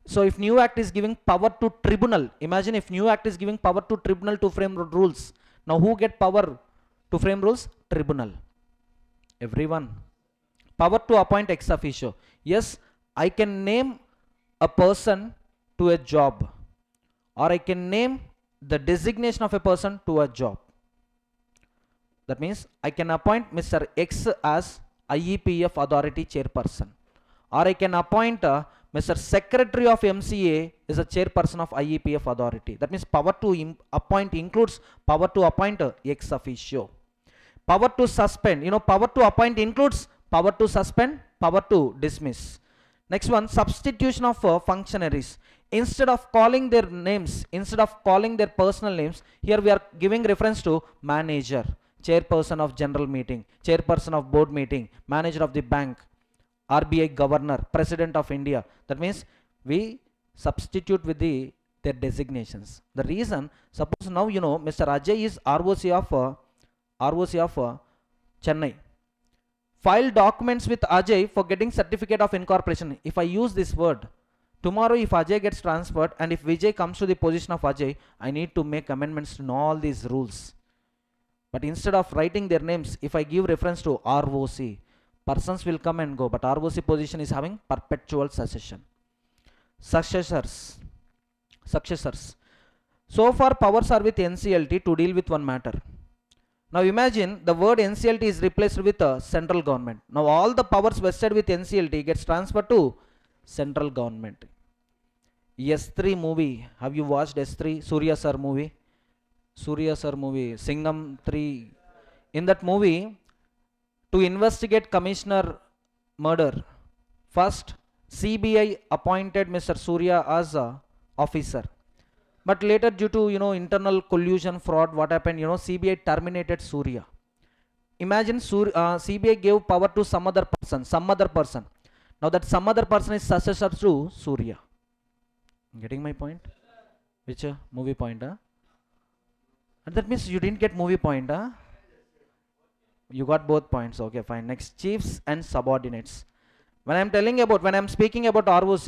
So if new act is giving power to tribunal, imagine if new act is giving power to tribunal to frame rules. Now who get power to frame rules? Tribunal. Everyone. Power to appoint ex officio. Yes, I can name a person to a job, or I can name the designation of a person to a job. That means I can appoint Mr. X as IEPF authority chairperson, or I can appoint Mr. Secretary of MCA is a chairperson of IEPF authority. That means power to appoint includes power to appoint ex officio. Power to suspend. Power to appoint includes power to suspend, power to dismiss. Next one, substitution of functionaries. Instead of calling their names, instead of calling their personal names, here we are giving reference to manager, chairperson of general meeting, chairperson of board meeting, manager of the bank, RBI governor, president of India. That means we substitute with their designations. The reason, suppose now Mr. Ajay is ROC of Chennai. File documents with Ajay for getting certificate of incorporation. If I use this word, tomorrow if Ajay gets transferred and if Vijay comes to the position of Ajay, I need to make amendments to all these rules. But instead of writing their names, if I give reference to ROC, persons will come and go, but ROC position is having perpetual succession. Successors. So far powers are with NCLT to deal with one matter. Now imagine the word NCLT is replaced with a central government. Now all the powers vested with NCLT gets transferred to central government. S3 movie. Have you watched S3? Surya sir movie. Singham 3. In that movie, to investigate commissioner murder, first CBI appointed Mr. Surya as a officer. But later due to internal collusion, fraud, what happened, CBI terminated Surya. Imagine CBI gave power to some other person. Now that some other person is successor to Surya. Getting my point? Which movie point? And that means you didn't get movie point. You got both points. Okay, fine. Next, chiefs and subordinates. When I'm speaking about ROC,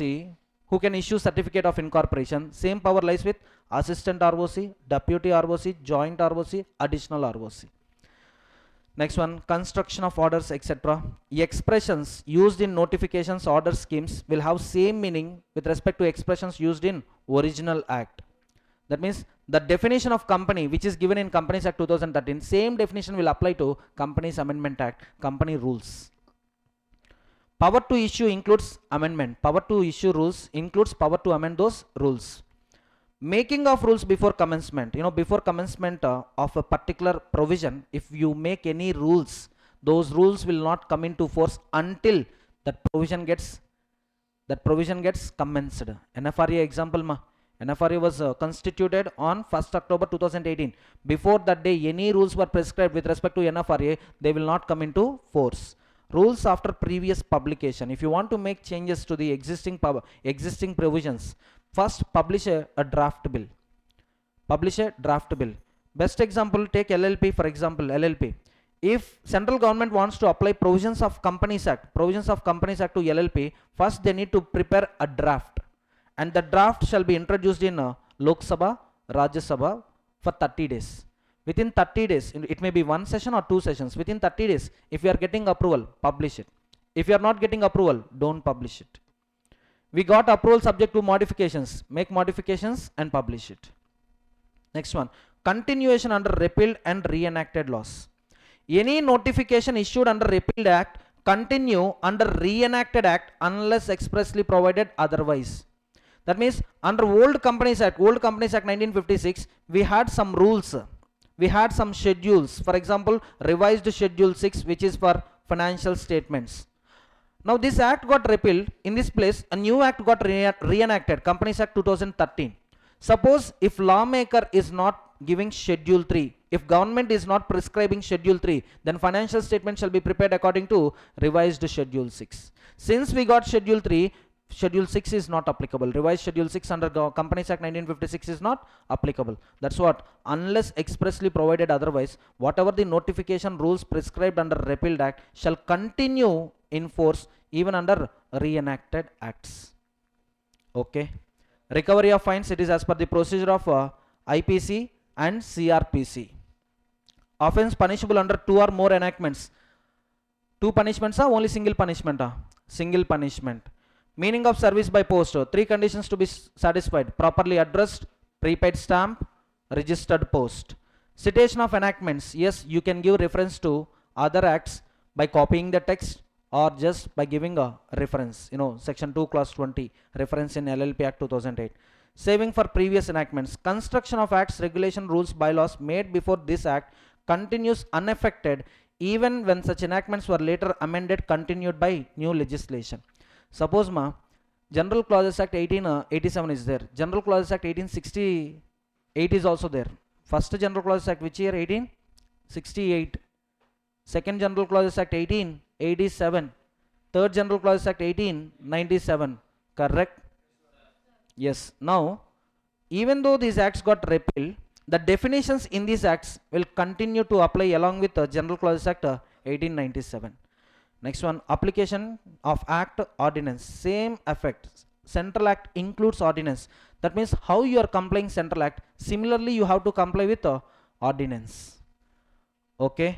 who can issue certificate of incorporation, same power lies with assistant ROC, deputy ROC, joint ROC, additional ROC. Next one, construction of orders, etc. Expressions used in notifications, order schemes will have same meaning with respect to expressions used in original act. That means the definition of company which is given in Companies Act 2013, same definition will apply to Companies Amendment Act, company rules. Power to issue includes amendment. Power to issue rules includes power to amend those rules. Making of rules before commencement. Before commencement of a particular provision, if you make any rules, those rules will not come into force until that provision gets commenced. NFRA example NFRA was constituted on 1st October 2018. Before that day, any rules were prescribed with respect to NFRA, they will not come into force. Rules after previous publication. If you want to make changes to the existing provisions, first publish a draft bill. Best example, take LLP for example. LLP. if central government wants to apply provisions of Companies Act to LLP, first they need to prepare a draft, and the draft shall be introduced in Lok Sabha, Rajya Sabha for 30 days. Within 30 days, it may be one session or two sessions. Within 30 days, if you are getting approval, publish it. If you are not getting approval, don't publish it. We got approval subject to modifications. Make modifications and publish it. Next one, continuation under repealed and reenacted laws. Any notification issued under repealed act continue under reenacted act unless expressly provided otherwise. That means under old Companies Act 1956, we had some rules, we had some schedules. For example, revised Schedule 6, which is for financial statements. Now this act got repealed. In this place, a new act got reenacted, Companies Act 2013. Suppose if lawmaker is not giving Schedule 3, if government is not prescribing Schedule 3, then financial statement shall be prepared according to revised Schedule 6. Since we got Schedule 3, Schedule 6 is not applicable. Revised Schedule 6 under Companies Act 1956 is not applicable. That's what, unless expressly provided otherwise, whatever the notification rules prescribed under repealed act shall continue in force even under reenacted acts. Okay. Recovery of fines, it is as per the procedure of IPC and CRPC. Offense punishable under two or more enactments. Two punishments are only single punishment. Single punishment. Meaning of service by post. Three conditions to be satisfied: properly addressed, prepaid stamp, registered post. Citation of enactments. Yes, you can give reference to other acts by copying the text or just by giving a reference. Section 2 clause 20, reference in LLP Act 2008. Saving for previous enactments. Construction of acts, regulation, rules, bylaws made before this act continues unaffected even when such enactments were later amended, continued by new legislation. Suppose General Clauses Act 1887 is there. General Clauses Act 1868 is also there. First General Clauses Act which year? 1868. Second General Clauses Act 1887. Third General Clauses Act 1897. Correct? Yes. Now, even though these acts got repealed, the definitions in these acts will continue to apply along with the General Clauses Act 1897. Next one, application of act ordinance, same effect. Central act includes ordinance. That means how you are complying central act, similarly you have to comply with ordinance. Okay.